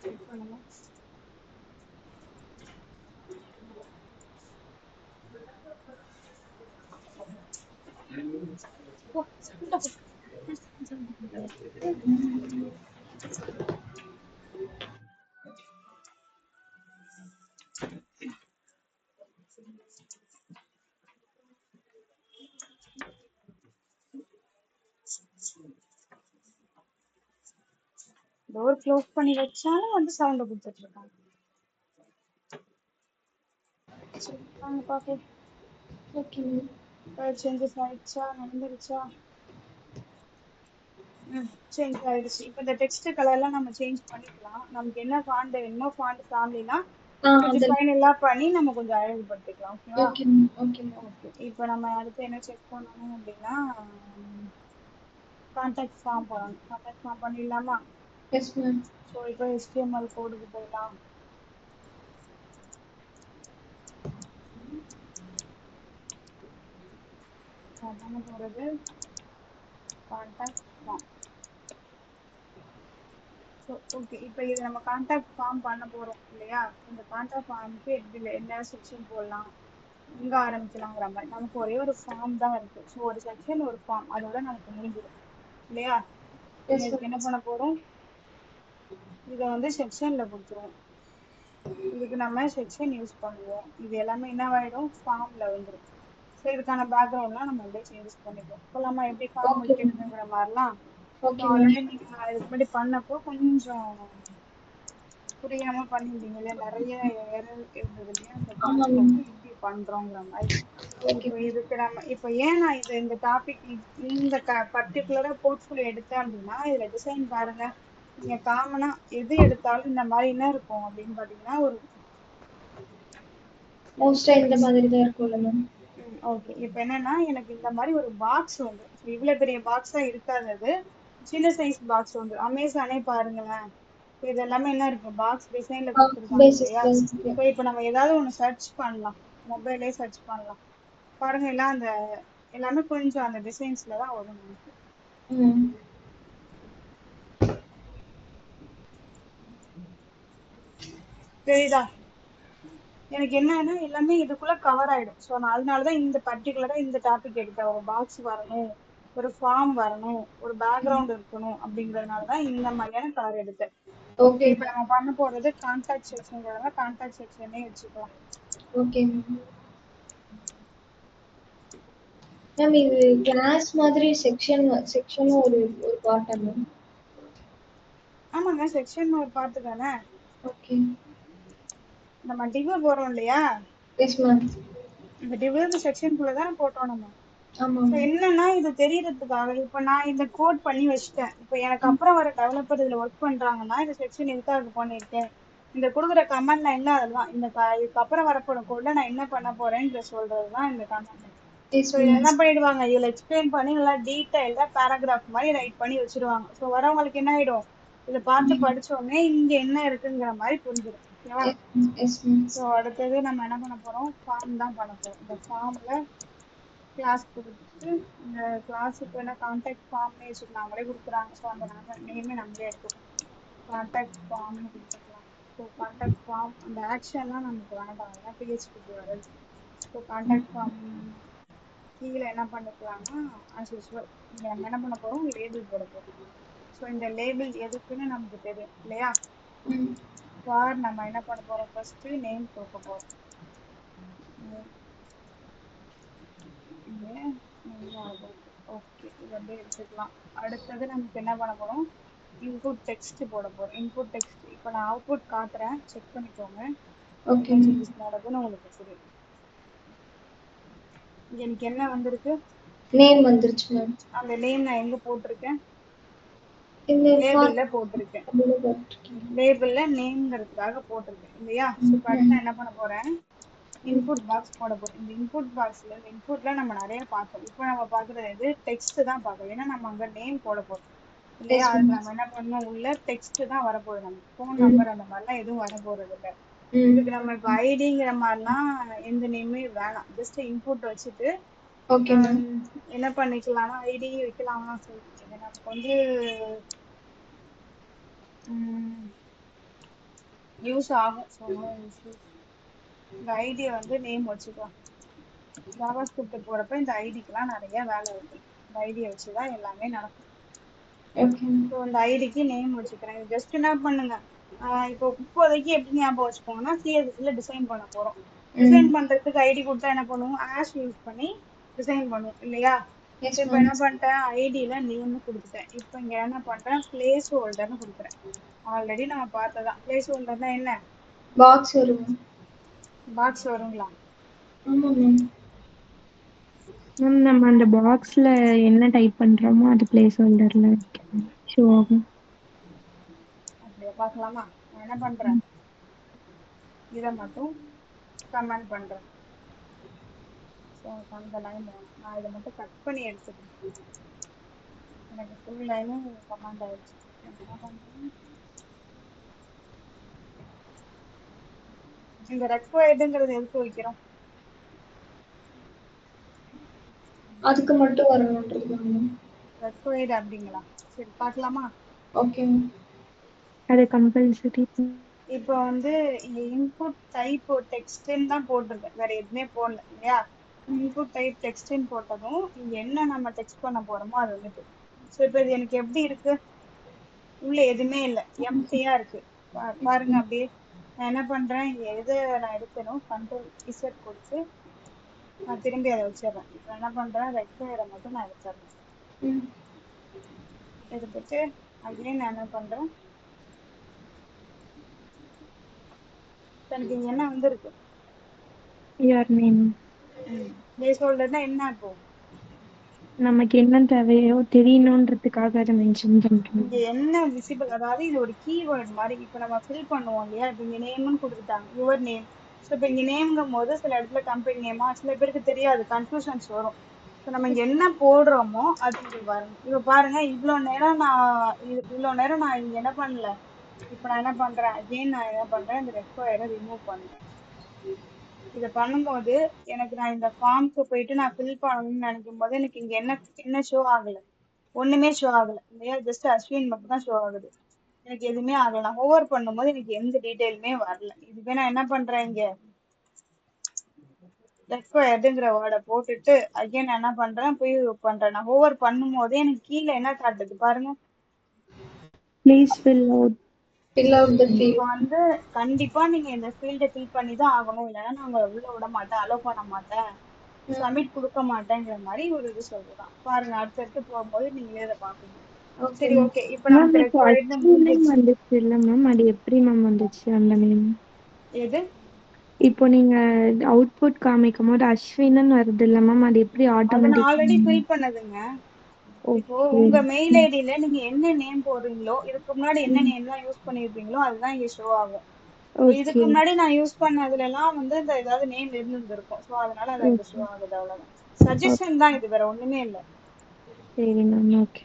செக் பண்ணுங்க. ஓ, சவுண்டா போ. டோர் க்ளோஸ் பண்ணி வச்சாலும் வந்து சவுண்ட் கொடுத்துட்டு இருக்காங்க. சரி வாங்க பாப்போம்.
ஓகே.
சேஞ்சஸ் ஆயிடுச்சா, நடந்துருச்சா? சேஞ்ச் ஆயிடுச்சு. இப்போ இந்த டெக்ஸ்ட் கலர்லாம் நம்ம சேஞ்ச் பண்ணிக்கலாம். நமக்கு என்ன ஃபாண்ட் வேணுமோ ஃபாண்ட் ஃபேமிலினா கொஞ்சம்
அதில்
ஃபைனலா பண்ணி நம்ம கொஞ்சம் அழகுபடுத்திக்கலாம். ஓகேவா?
Okay ma'am. Okay ma'am.
Okay, இப்போ நம்ம அடுத்து என்ன செக் பண்ணணும் அப்படின்னா கான்டாக்ட் ஃபார்ம் பண்ணணும். கான்டாக்ட் ஃபார்ம் பண்ணிடலாமா?
Yes ma'am.
ஸோ இப்போ HTML கோடுக்கு போயிடலாம். பண்ண போகிறது கான்டாக்ட் ஃபார்ம். ஸோ ஓகே, இப்போ இது நம்ம கான்டாக்ட் ஃபார்ம் பண்ண போகிறோம் இல்லையா? இந்த கான்டாக்ட் ஃபார்முக்கு எப்படி என்ன செக்ஷன் போடலாம், எங்கே ஆரம்பிக்கலாங்கிற மாதிரி நமக்கு ஒரே ஒரு ஃபார்ம் தான் இருக்குது. ஸோ ஒரு செக்ஷன் ஒரு ஃபார்ம் அதோட நமக்கு முடிஞ்சிடும் இல்லையா?
எஸ்
இதுக்கு
மேம்.
என்ன பண்ண போகிறோம், இதை வந்து செக்ஷனில் கொடுத்துருவோம். இதுக்கு நம்ம செக்ஷன் யூஸ் பண்ணுவோம். இது எல்லாமே என்னவாயிடும், ஃபார்மில் வந்துடும். ஸோ இதுக்கான பேக்ரவுண்ட்லாம் நம்ம அப்படியே சேஞ்சஸ் பண்ணிப்போம். இப்போ நம்ம எப்படி ஃபார்ம்
ஓகே மேம்.
வைக்கிறதுங்கிற மாதிரிலாம்
ஓகே மேம்.
ஆல்ரெடி நீங்கள் இதுக்கு முன்னாடி பண்ணப்போ கொஞ்சம் புரியாம பண்ணிருந்தீங்க இல்லையா, நிறைய எரர் இருந்தது இல்லையா அந்த
ஆமாம் மேம்.
பண்ணப்போ எப்படி பண்றோங்கிற மாதிரி.
ஓகே
இப்போ
மேம்.
இதுக்கு நம்ம இப்போ ஏன் நான் இந்த டாபிக் இந்த பர்டிகுலரா போர்ட்ஃபோலியோ எடுத்தேன் அப்படின்னா, இதுல டிசைன் பாருங்க, நீங்க காமனா எது எடுத்தாலும் இந்த மாதிரி என்ன இருக்கும் அப்படின்னு பாத்தீங்கன்னா ஒரு
மோஸ்ட்டாக இந்த மாதிரி தான் இருக்கும்ல மேம்.
ஓகே, இப்போ என்னன்னா எனக்கு இந்த மாதிரி ஒரு பாக்ஸ் வந்து இவ்வளவு பெரிய பாக்ஸா இருக்காது, அது சின்ன சைஸ் பாக்ஸ் வந்து அமேசானே பாருங்களேன். இது எல்லாமே என்ன இருக்கு, பாக்ஸ் டிசைன்ல கொடுத்துருக்காங்க இல்லையா?
பேசிஸில் இருக்கு.
ஸோ இப்போ நம்ம ஏதாவது ஒன்று சர்ச் பண்ணலாம், மொபைல்லே சர்ச் பண்ணலாம். பாருங்க எல்லாம் அந்த எல்லாமே கொஞ்சம் அந்த டிசைன்ஸ்ல தான் வரும் நமக்கு.
ம்.
தெரியுதா? எனக்கு என்னன்னா எல்லாமே இதுக்குள்ள கவர் ஆயிடும். ஸோ நான் அதனாலதான் இந்த பர்டிகுலரா இந்த டாபிக் எடுத்தேன். ஒரு பாக்ஸ் வரணும், ஒரு ஃபார்ம் வரணும், ஒரு பேக்ரவுண்ட் இருக்கணும் அப்படிங்கறதுனாலதான் இந்த மாதிரியான கலர் எடுத்தேன். ஓகே,
ஓகே
இப்போ
மேம்.
நம்ம பண்ண போறது கான்டாக்ட் செக்ஷன், கான்டாக்ட் செக்ஷனே வச்சுக்கலாம்.
Okay ma'am. மேம் இது கிளாஸ் மாதிரி செக்ஷனும் ஒரு ஒரு பார்ட்டா மேம்?
ஆமாங்க, செக்ஷன் ஒரு பார்ட்டு தானே.
ஓகே.
நம்ம டிவ் போறோம் இல்லையா,
எஸ் மேம்.
இந்த டிவ் செக்ஷனுக்குள்ள தான் போட்டோம் நம்ம.
ஆமாம்
ஸோ
மேம்.
என்னன்னா இது தெரியறதுக்காக இப்போ நான் இந்த கோட் பண்ணி வச்சுட்டேன். இப்போ எனக்கு அப்புறம் வர டெவலப்பர் இதுல ஒர்க் பண்றாங்கன்னா இந்த செக்ஷன் எதுக்காக பண்ணியிருக்கேன், இந்த கொடுக்குற கமெண்ட் லைன்ல அதெல்லாம் இந்த இதுக்கு அப்புறம் வரப்போற கோட்ல நான் என்ன பண்ண போறேன்னு சொல்றதுதான் இந்த கமெண்ட்.
எஸ்
ஸோ இதை
மேம்.
என்ன பண்ணிடுவாங்க, இதுல எக்ஸ்பிளைன் பண்ணி நல்லா டீடைல்டா பேராகிராஃப் மாதிரி ரைட் பண்ணி வச்சிருவாங்க. ஸோ வரவங்களுக்கு என்ன ஆயிடும், இதை பார்த்து படிச்ச உடனே இங்க என்ன இருக்குங்கிற மாதிரி புரிஞ்சிடும். ஓகேவா?
Yes ma'am.
ஸோ அடுத்தது நம்ம என்ன பண்ண போறோம், ஃபார்ம் தான் பண்ண போறோம். இந்த ஃபார்ம்ல கிளாஸ் கொடுத்துட்டு இந்த கிளாஸுக்கு என்ன கான்டாக்ட் ஃபார்ம்னே வச்சுக்கலாம், அவங்களே கொடுக்குறாங்க. ஸோ அந்த நேமே நம்மளே எடுத்துக்கலாம், கான்டாக்ட் ஃபார்ம்னு கொடுத்துக்கலாம். ஸோ கான்டாக்ட் ஃபார்ம் அந்த ஆக்ஷன்லாம் நமக்கு வேண்டாம், அதெல்லாம் பிஹெச்பிக்கு வருது. ஸோ கான்டாக்ட் ஃபார்ம் கீழே என்ன பண்ணிக்கலாம்னா ஆஸ் யூஸ்வல் இங்கே நம்ம என்ன பண்ண போறோம், லேபிள் போட போறோம். ஸோ இந்த லேபிள் எதுக்குன்னு நமக்கு தெரியும் இல்லையா?
ம்.
ஃபார் நம்ம என்ன பண்ண போறோம், ஃபர்ஸ்ட் நேம் கொடுக்க போறோம். ஓகே, இது அப்படியே எடுத்துக்கலாம். அடுத்தது நமக்கு என்ன பண்ண போறோம், இன்புட் டெக்ஸ்ட் போட போறோம். இன்புட் டெக்ஸ்ட் இப்போ நான் அவுட்புட் காட்டுறேன், செக் பண்ணிக்கோங்க
ஓகே
என்ன
மேம்.
சேஞ்சஸ் நடக்குதுன்னு உங்களுக்கு புரியும். இங்க எனக்கு என்ன வந்திருக்கு,
நேம் வந்துருச்சு மேம்.
அந்த நேம் நான் எங்க போட்டிருக்கேன்,
இந்த
லேபிள்ல
ஃபார்ம்
போட்டிருக்கேன்.
அப்படின்னு போட்டிருக்கீங்க.
லேபிள்ல நேம்ங்கிறதுக்காக போட்டிருக்கேன் இல்லையா? ஸோ இப்போ அடுத்து
ம்.
நான் என்ன பண்ண போறேன், இன்புட் பாக்ஸ் போட போறோம். இந்த இன்புட் பாக்ஸ்ல இந்த இன்புட்ல நம்ம நிறைய பார்த்தோம். இப்போ நம்ம பாக்குறது எது டெக்ஸ்ட் தான் பார்க்கணும். ஏன்னா நம்ம அங்க நேம் போட போறோம் இல்லையா?
Yes ma'am.
அதுக்கு நம்ம என்ன பண்ணணும், உள்ள டெக்ஸ்ட் தான் வரப்போகுது. நம்ம ஃபோன்
ம்.
நம்பர் அந்த மாதிரிலாம் எதுவும் வரப்போறது இல்ல.
ம்.
இதுக்கு நம்ம இப்போ ஐடிங்கிற மாதிரிலாம் எந்த நேமே வேணாம். ஜஸ்ட் இன்புட் வச்சுட்டு
ஓகே மேம்.
என்ன பண்ணிக்கலாம்னா ஐடி வைக்கலாம்னா சரி, இது நமக்கு வந்து யூஸ் ஆகும். So no issues. இந்த ஐடியை வந்து நேம் வச்சுக்கலாம். ஜாவா ஸ்கிரிப்ட் போறப்ப இந்த ஐடிக்கெல்லாம் நிறைய வேலை இருக்கு. இந்த ஐடியை வச்சுதான் எல்லாமே நடக்கும்.
ஓகே.
ஸோ இந்த ஐடிக்கு நேம் வச்சுக்கிறேன். ஜஸ்ட் என்ன பண்ணுங்க, இப்போ இப்போதைக்கு எப்படி ஞாபகம் வச்சுக்கோங்கன்னா சிஎஸ்எஸ்ல டிசைன் பண்ண போறோம்.
ம்.
டிசைன் பண்றதுக்கு ஐடி கொடுத்தா என்ன பண்ணுவோம், ஆஷ் யூஸ் பண்ணி டிசைன் பண்ணுவோம் இல்லையா?
எஸ்
இப்போ
மேம்.
என்ன பண்ணிட்டேன், ஐடியில நேம்னு கொடுத்துட்டேன். இப்போ இங்க என்ன பண்றேன், பிளேஸ் ஹோல்டர்னு கொடுக்குறேன். ஆல்ரெடி நம்ம பார்த்ததான். பிளேஸ் ஹோல்டர்னா என்ன,
பாக்ஸ் வரும்.
பாக்ஸ் வருங்களா?
ஆமா மேம்.
மேம் நம்ம அந்த பாக்ஸ்ல என்ன டைப் பண்றோமோ அது பிளேஸ் ஹோல்டர்ல ஷோ ஆகும்.
அப்படியே பார்க்கலாமா? நான் என்ன பண்றேன், இதை மட்டும் கமெண்ட் பண்றேன். ஸோ அந்த லைன் வேணும். நான் இதை மட்டும் கட் பண்ணி எடுத்துக்கிறேன். எனக்கு ஃபுல் லைனும் கமெண்ட் ஆயிடுச்சு. நான் என்ன பண்றேன், இந்த ரெக்வயர்டுங்கிறது எதுக்கு வைக்கிறோம்,
அதுக்கு மட்டும் வரணுன்றது மேம்.
ரெக்வயர்டு அப்படிங்களா? சரி பார்க்கலாமா?
Okay ma'am.
அது கம்பல்சரி.
இப்போ வந்து இங்க இன்புட் டைப் டெக்ஸ்ட்ன்னு தான் போட்டிருக்கேன், வேற எதுவுமே போடல இல்லையா? இன்புட் டைப் டெக்ஸ்ட்ன்னு போட்டதும் இங்க என்ன நம்ம டெக்ஸ்ட் பண்ண போறோமோ அது வந்துட்டு. ஸோ இப்போ இது எனக்கு எப்படி இருக்கு, உள்ள எதுவுமே இல்லை, எம்டியா இருக்கு. பாருங்க அப்படியே. நான் என்ன பண்றேன், இங்க எது நான் எடுக்கணும், கண்ட்ரோல் இசட் கொடுத்து நான் திரும்பி அதை வச்சிடுறேன். இப்போ என்ன பண்றேன், ரெக்வயரை மட்டும் நான் எடுத்துறேன்.
ம்.
எடுத்துட்டு அகைன் நான் என்ன பண்றேன், எனக்கு இங்க என்ன வந்திருக்கு,
யார் நேம்
பிளேஸ் ஹோல்டர்னா என்ன, இப்போ
நமக்கு என்ன தேவையோ தெரியணுன்றதுக்காக அதை மென்ஷன் பண்றோம்.
இங்க என்ன விசிபிள், அதாவது இது ஒரு கீவேர்ட் மாதிரி. இப்ப நம்ம ஃபில் பண்ணுவோம் இல்லையா, இப்ப இங்க நேம்னு கொடுத்துட்டாங்க, யுவர் நேம். ஸோ இப்ப இங்க நேம்ங்கும் போது சில இடத்துல கம்பெனி நேமா சில பேருக்கு தெரியாது, கன்ஃபியூஷன்ஸ் வரும். ஸோ நம்ம இங்க என்ன போடுறோமோ அது இங்க வரணும். இப்ப பாருங்க, இவ்வளவு நேரம் நான் இங்க என்ன பண்ணல. இப்ப நான் என்ன பண்றேன், அகைன் நான் என்ன பண்றேன், இந்த ரெக்வயரை ரிமூவ் பண்றேன். இதை பண்ணும்போது எனக்கு நான் இந்த ஃபார்முக்கு போயிட்டு நான் ஃபில் பண்ணணும்னு நினைக்கும் போது எனக்கு இங்க என்ன என்ன ஷோ ஆகல, ஒண்ணுமே ஷோ ஆகல இல்லையா? ஜஸ்ட் அஸ்வின் மட்டும் தான் ஷோ ஆகுது, எனக்கு எதுவுமே ஆகல. நான் ஓவர் பண்ணும்போது எனக்கு எந்த டீடைலுமே வரல. இதுவே நான் என்ன பண்றேன், இங்க ரெக்வயர்டுங்கிற வேர்டை போட்டுட்டு அகைன் நான் என்ன பண்றேன், போய் பண்றேன். நான் ஓவர் பண்ணும் போதே எனக்கு கீழே என்ன காட்டுது பாருங்க,
please fill out.
Fill out the
இப்போ
ஃபீல்ட்.
வந்து கண்டிப்பா நீங்க இந்த ஃபீல்டை ஃபில் பண்ணி தான் ஆகணும், இல்லைன்னா நான் உங்களை உள்ள விட மாட்டேன், அலோவ் பண்ண மாட்டேன், சப்மிட் கொடுக்க மாட்டேங்கிற மாதிரி ஒரு இது சொல்லுதான். பாருங்க அடுத்தடுத்து போகும்போது நீங்களே இதை பாப்பீங்க.
ஓகே
சரி
மேம்.
ஓகே, இப்போ
மேம்
நமக்கு
இப்போ
ரெக்வயர்டு
அஸ்வின்
முடிஞ்சிருச்சு.
வந்துச்சு இல்ல மேம், அது எப்படி மேம் வந்துச்சு அந்த நேம்?
எது,
இப்போ நீங்க அவுட்புட் காமிக்கும் போது அஸ்வின்னு வருது இல்ல மேம், அது எப்படி
அதை நான்
ஆட்டோமேட்டிக்?
Already fill பண்ணதுங்க. இப்போ
ஓகே.
உங்க மெயில் ஐடியில நீங்க என்ன நேம் போடுறீங்களோ, இதுக்கு முன்னாடி என்ன நேம் தான் யூஸ் பண்ணிருப்பீங்களோ அதுதான் இங்க ஷோ ஆகும். So இதுக்கு
ஓகே.
முன்னாடி நான் யூஸ் பண்ணதுல எல்லாம் வந்து இந்த ஏதாவது நேம் இருந்திருக்கும். ஸோ அதனால அது அங்க ஷோ
ஓகே.
ஆகுது, அவ்வளவுதான். சஜஷன் தான் இது, வேற ஒண்ணுமே இல்லை.
சரி மேம். ஓகே.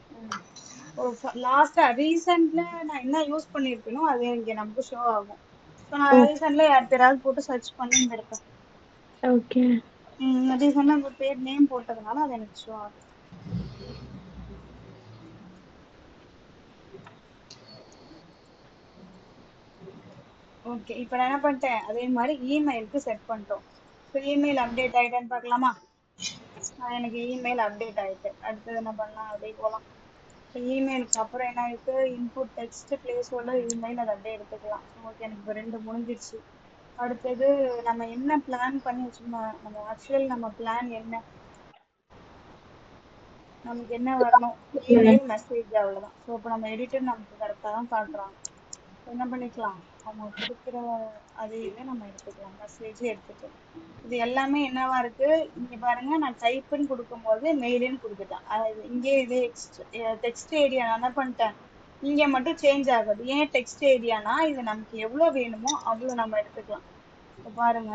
லாஸ்டா ரீசெண்ட்ல நான் என்ன யூஸ் பண்ணிருப்பேனோ அது இங்க நமக்கு ஷோ ஆகும். ஸோ நான் ரீசெண்ட்ல யார் பேராவது போட்டு சர்ச் பண்ணி இருந்திருப்பேன்.
ஓகே.
ரீசெண்டா உங்க பேர் நேம் போட்டதுனால அது எனக்கு ஷோ ஆகும். ஓகே, இப்போ நான் என்ன பண்ணிட்டேன், அதே மாதிரி இமெயிலுக்கு செட் பண்ணிட்டோம். ஸோ இமெயில் அப்டேட் ஆயிட்டேன்னு பார்க்கலாமா? எனக்கு இமெயில் அப்டேட் ஆயிட்டு அடுத்தது என்ன பண்ணலாம், அப்படியே போகலாம். ஸோ இமெயிலுக்கு அப்புறம் என்ன இருக்கு, input text place holder email, அதை அப்படியே எடுத்துக்கலாம். ஓகே, எனக்கு இப்போ ரெண்டு முடிஞ்சிருச்சு. அடுத்தது நம்ம என்ன பிளான் பண்ணி வச்சிருந்தோம், நம்ம ஆக்சுவல் நம்ம பிளான் என்ன, நமக்கு என்ன வரணும், இமெயில் மெசேஜ், அவ்வளவுதான். ஸோ இப்போ நம்ம எடிட்டர் நமக்கு கரெக்டாக தான் காட்டுறாங்க. என்ன பண்ணிக்கலாம், அவங்க கொடுக்குற அதே இதை நம்ம எடுத்துக்கலாம், மெசேஜ் எடுத்துட்டு. இது எல்லாமே என்னவா இருக்கு, இங்க பாருங்க, நான் டைப்னு கொடுக்கும்போது மெயிலுன்னு கொடுத்துட்டேன். அதாவது இங்கே இது டெக்ஸ்ட் ஏரியா நான் என்ன பண்ணிட்டேன், இங்க மட்டும் சேஞ்ச் ஆகுது. ஏன் டெக்ஸ்ட் ஏரியானா இது நமக்கு எவ்வளவு வேணுமோ அவ்வளவு நம்ம எடுத்துக்கலாம். இப்போ பாருங்க,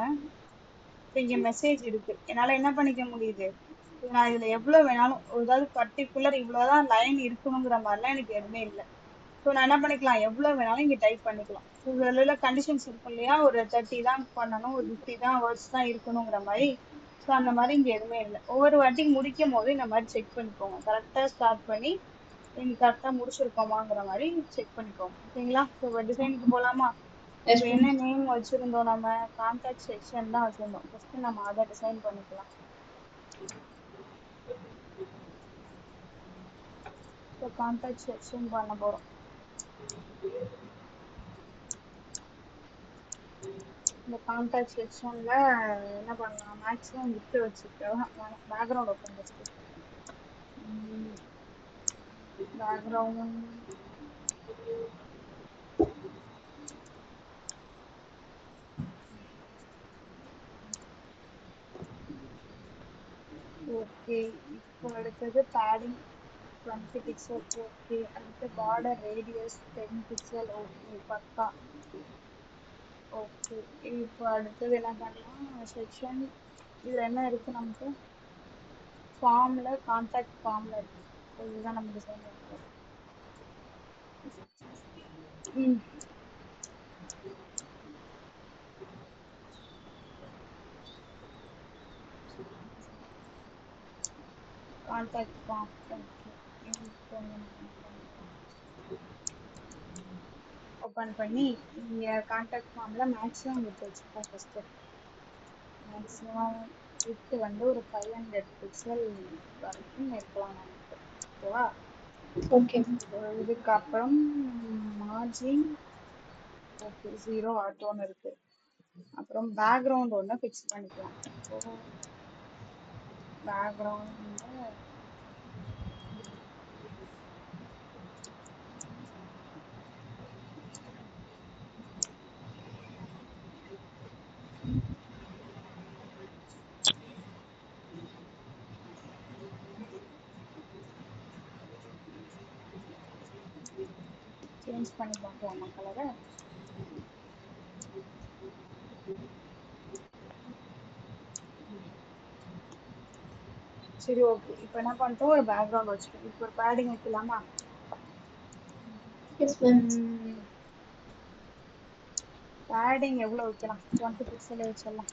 இப்ப இங்க மெசேஜ் இருக்கு, என்னால என்ன பண்ணிக்க முடியுது, இப்ப நான் இதுல எவ்வளவு வேணாலும், அதாவது பர்டிகுலர் இவ்வளவுதான் லைன் இருக்கணுங்கிற மாதிரிலாம் எனக்கு எதுவுமே இல்லை. ஸோ நான் என்ன பண்ணிக்கலாம், எவ்வளவு வேணாலும் இங்க டைப் பண்ணிக்கலாம். இதுல கண்டிஷன்ஸ் இருக்கும் இல்லையா, ஒரு 30 தான் பண்ணணும், ஒரு 50 தான் வேர்ட்ஸ் தான் இருக்கணுங்கிற மாதிரி. ஸோ அந்த மாதிரி இங்க எதுவுமே இல்லை. ஒவ்வொரு வாட்டி முடிக்கும் போது இந்த மாதிரி செக் பண்ணிக்கோங்க, கரெக்டா ஸ்டார்ட் பண்ணி நீங்க கரெக்டா முடிச்சிருக்கோமாங்கிற மாதிரி செக் பண்ணிக்கோங்க. ஓகேங்களா? ஸோ டிசைனுக்கு போலாமா?
எஸ்
இப்போ
மேம்.
என்ன நேம் வச்சிருந்தோம், நம்ம கான்டாக்ட் செக்ஷன் தான் வச்சிருந்தோம். ஃபர்ஸ்ட் நம்ம அதை டிசைன் பண்ணிக்கலாம். ஸோ கான்டாக்ட் செக்ஷன் பண்ண போறோம். இந்த கான்டாக்ட் செக்ஷன்ல என்ன பண்ணலாம், மேக்ஸிமம் விட்டு வச்சுக்கலாம். Background open first. Background okay. இப்போ அடுத்தது பேடிங் 20 பிக்சல். ஓகே. அடுத்து பார்டர் ரேடியஸ் 10 பிக்சல். ஓகே, பக்கா. ஓகே. இப்போ அடுத்தது என்ன பண்ணலாம், செக்ஷன் இதுல என்ன இருக்கு நமக்கு, ஃபார்ம்ல கான்டாக்ட் ஃபார்ம்ல இருக்கு. ஸோ இதுதான் நம்ம டிசைன் பண்ண போறோம். Contact form. ஓகே. இப்போ நம்ம என்ன பண்ணலாம், ஓப்பன் பண்ணி இங்க கான்டாக்ட் ஃபார்ம்ல மேக்ஸிமம் விட்டு வச்சுப்போம். ஃபர்ஸ்ட் மேக்ஸிமம் விட்டு வந்து ஒரு 500 பிக்சல் வரைக்கும் இருக்கலாம் நமக்கு. ஓகேவா?
ஓகே.
இதுக்கப்புறம் மார்ஜின் ஓகே 0 ஆட்டோன்னு இருக்கு. அப்புறம் பேக்ரவுண்ட் ஒன்று ஃபிக்ஸ் பண்ணிக்கலாம். ஸோ பேக்ரவுண்ட்ல சேஞ்ச் பண்ணி பார்க்கலாமா கலரை? சரி, ஓகே. இப்போ என்ன பண்ணிட்டோம், ஒரு பேக்ரவுண்ட் வச்சுட்டோம். இப்போ ஒரு பேடிங் வைக்கலாமா?
Yes ma'am.
பேடிங் எவ்வளவு வைக்கலாம், 20 பிக்சல் வச்சிடலாம்.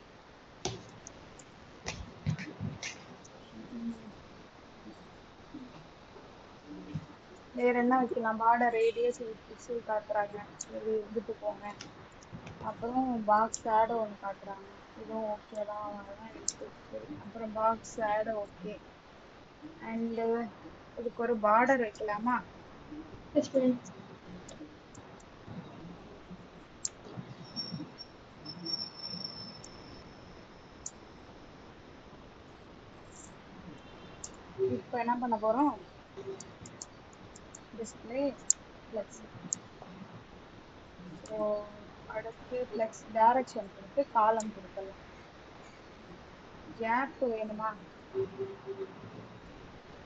வேற என்ன வைக்கலாம், பார்டர் ரேடியஸ் 8 பிக்சல் காட்டுறாங்க, சரி இருந்துட்டு போங்க. அப்புறம் பாக்ஸ் ஆட் ஒன்று காட்டுறாங்க, இதுவும் ஓகே தான், அதெல்லாம் இருக்கு. சரி, அப்புறம் பாக்ஸ் ஆட் ஓகே. அண்ட் இதுக்கு ஒரு பார்டர் வைக்கலாமா?
Yes ma'am.
இப்போ என்ன பண்ண போறோம், டிஸ்பிளே ஃப்ளெக்ஸ். ஸோ அடுத்து ஃப்ளெக்ஸ் டைரக்ஷன் கொடுத்து காலம் கொடுக்கலாம். கேப் வேணுமா,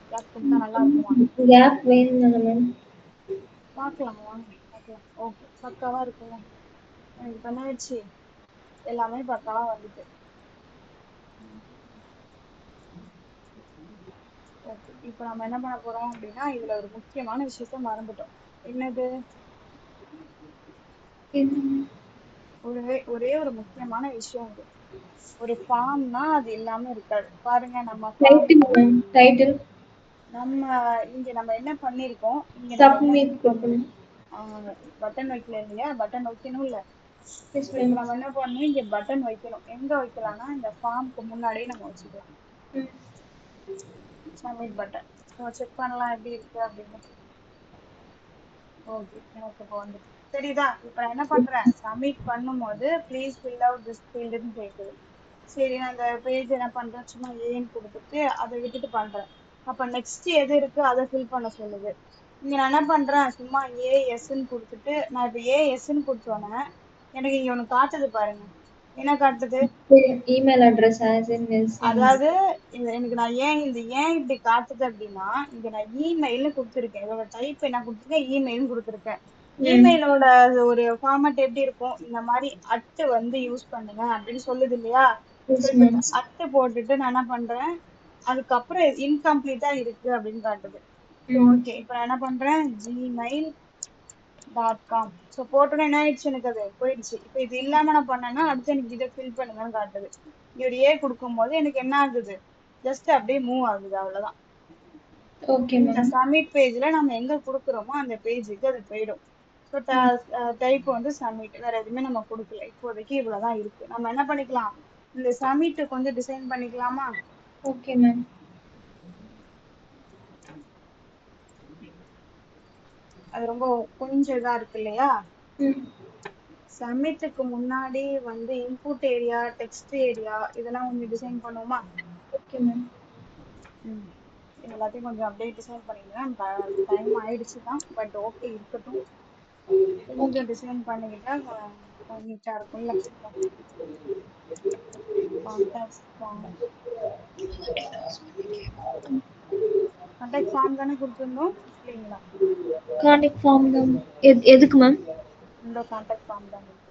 கேப் கொடுத்தா நல்லா இருக்குமா?
கேப் வேணும் தானே மேம்?
பார்க்கலாம் வாங்க பார்க்கலாம். ஓகே, பக்காவா இருக்குல்ல. எனக்கு பண்ணாச்சு, எல்லாமே பக்காவா வந்துட்டு. ஓகே. இப்போ நம்ம என்ன பண்ண போறோம் அப்படின்னா, இதுல ஒரு முக்கியமான விஷயத்த மறந்துட்டோம். என்னது, ஒரே ஒரு முக்கியமான விஷயம் இது. ஒரு ஃபார்ம்னா அது இல்லாம இருக்காது. பாருங்க, நம்ம
டைட்டில்
ஃபார்ம்ல
மேம். டைட்டில்
நம்ம இங்க நம்ம என்ன பண்ணிருக்கோம், இங்க நம்ம என்ன
சப்மிட் கொடுக்கணும்.
பட்டன் வைக்கல இல்லையா, பட்டன் வைக்கணும் இல்ல.
எஸ்
இப்போ
மேம்.
நம்ம என்ன பண்ணணும், இங்க பட்டன் வைக்கணும். எங்க வைக்கலாம்னா இந்த ஃபார்முக்கு முன்னாடியே நம்ம வச்சுக்கலாம், சப்மிட் பட்டன். செக் பண்ணலாம் எப்படி இருக்கு அப்படின்னு. ஓகே, எனக்கு இப்போ வந்துட்டு சரிதா. இப்போ நான் என்ன பண்றேன், சப்மிட் பண்ணும்போது ப்ளீஸ் ஃபில் அவுட் திஸ் ஃபீல்டுன்னு கேக்குது. சரி, நான் அந்த பேஜ் என்ன பண்றேன், சும்மா ஏன்னு கொடுத்துட்டு அதை விட்டுட்டு பண்றேன். அப்ப நெக்ஸ்ட் எது இருக்கு அதை ஃபில் பண்ண சொல்லுது. இங்க நான் என்ன பண்றேன், சும்மா ஏஎஸ்ன்னு கொடுத்துட்டு, நான் இப்போ ஏஎஸ்ன்னு கொடுத்தோன்னே எனக்கு இங்க ஒண்ணு காட்டுது பாருங்க. என்ன காட்டுது,
email address as in missing.
அதாவது எனக்கு நான் ஏன் இப்படி காட்டுது அப்படின்னா, இங்க நான் இமெயில்னு கொடுத்துருக்கேன், இதோட டைப் என்ன கொடுத்துருக்கேன், இமெயில் கொடுத்துருக்கேன். இமெயிலோட ஒரு ஃபார்மட் எப்படி இருக்கும், இந்த மாதிரி அட்டு வந்து யூஸ் பண்ணுங்க அப்படின்னு சொல்லுது இல்லையா.
Yes,
ஸோ இப்போ
ma'am.
அட்டு போட்டுட்டு நான் என்ன பண்றேன், அதுக்கப்புறம் இன்கம்ப்ளீட்டா இருக்கு அப்படின்னு காட்டுது. ஸோ
ம்.
ஓகே, இப்போ நான் என்ன பண்றேன், gmail.com. ஸோ போட்டோன்னே என்ன ஆயிடுச்சு, எனக்கு அது போயிடுச்சு. இப்போ இது இல்லாம நான் பண்ணேன்னா அடுத்து எனக்கு இதை ஃபில் பண்ணுங்கன்னு காட்டுது. ஒரு ஏ கொடுக்கும்போது எனக்கு என்ன ஆகுது, ஜஸ்ட் அப்படியே மூவ் ஆகுது, அவ்வளவுதான்.
Okay,
இந்த
ma'am.
சப்மிட் பேஜ்ல நம்ம எங்க கொடுக்குறோமோ அந்த பேஜுக்கு அது போயிடும். ஸோ
ம்.
டைப் வந்து சப்மிட், வேற எதுவுமே நம்ம கொடுக்கல. இப்போதைக்கு இவ்வளவுதான் இருக்கு. நம்ம என்ன பண்ணிக்கலாம், இந்த சப்மிட் கொஞ்சம் டிசைன் பண்ணிக்கலாமா?
Okay, ma'am.
அது ரொம்ப கொஞ்சம் இதா இருக்கு இல்லையா?
ம்.
சப்மிட்டுக்கு முன்னாடி வந்து இன்புட் ஏரியா, டெக்ஸ்ட் ஏரியா இதெல்லாம் கொஞ்சம் டிசைன் பண்ணுவோமா?
Okay, ma'am.
ம். இது எல்லாத்தையும் கொஞ்சம் அப்படியே டிசைன் பண்ணிக்கிறேன். டைம் ஆயிடுச்சு தான், பட் ஓகே இருக்கட்டும்.
Okay.
கொஞ்சம் டிசைன் பண்ணிக்கிட்டா நீட்டா இருக்கும்ல. கான்டாக்ட் ஃபார்ம், கான்டாக்ட் ஃபார்ம் தானே கொடுத்துருந்தோம் இல்லைங்களா?
Contact form தான். எதுக்கு மேம்?
இந்த கான்டாக்ட் ஃபார்ம் தான் இருக்கு.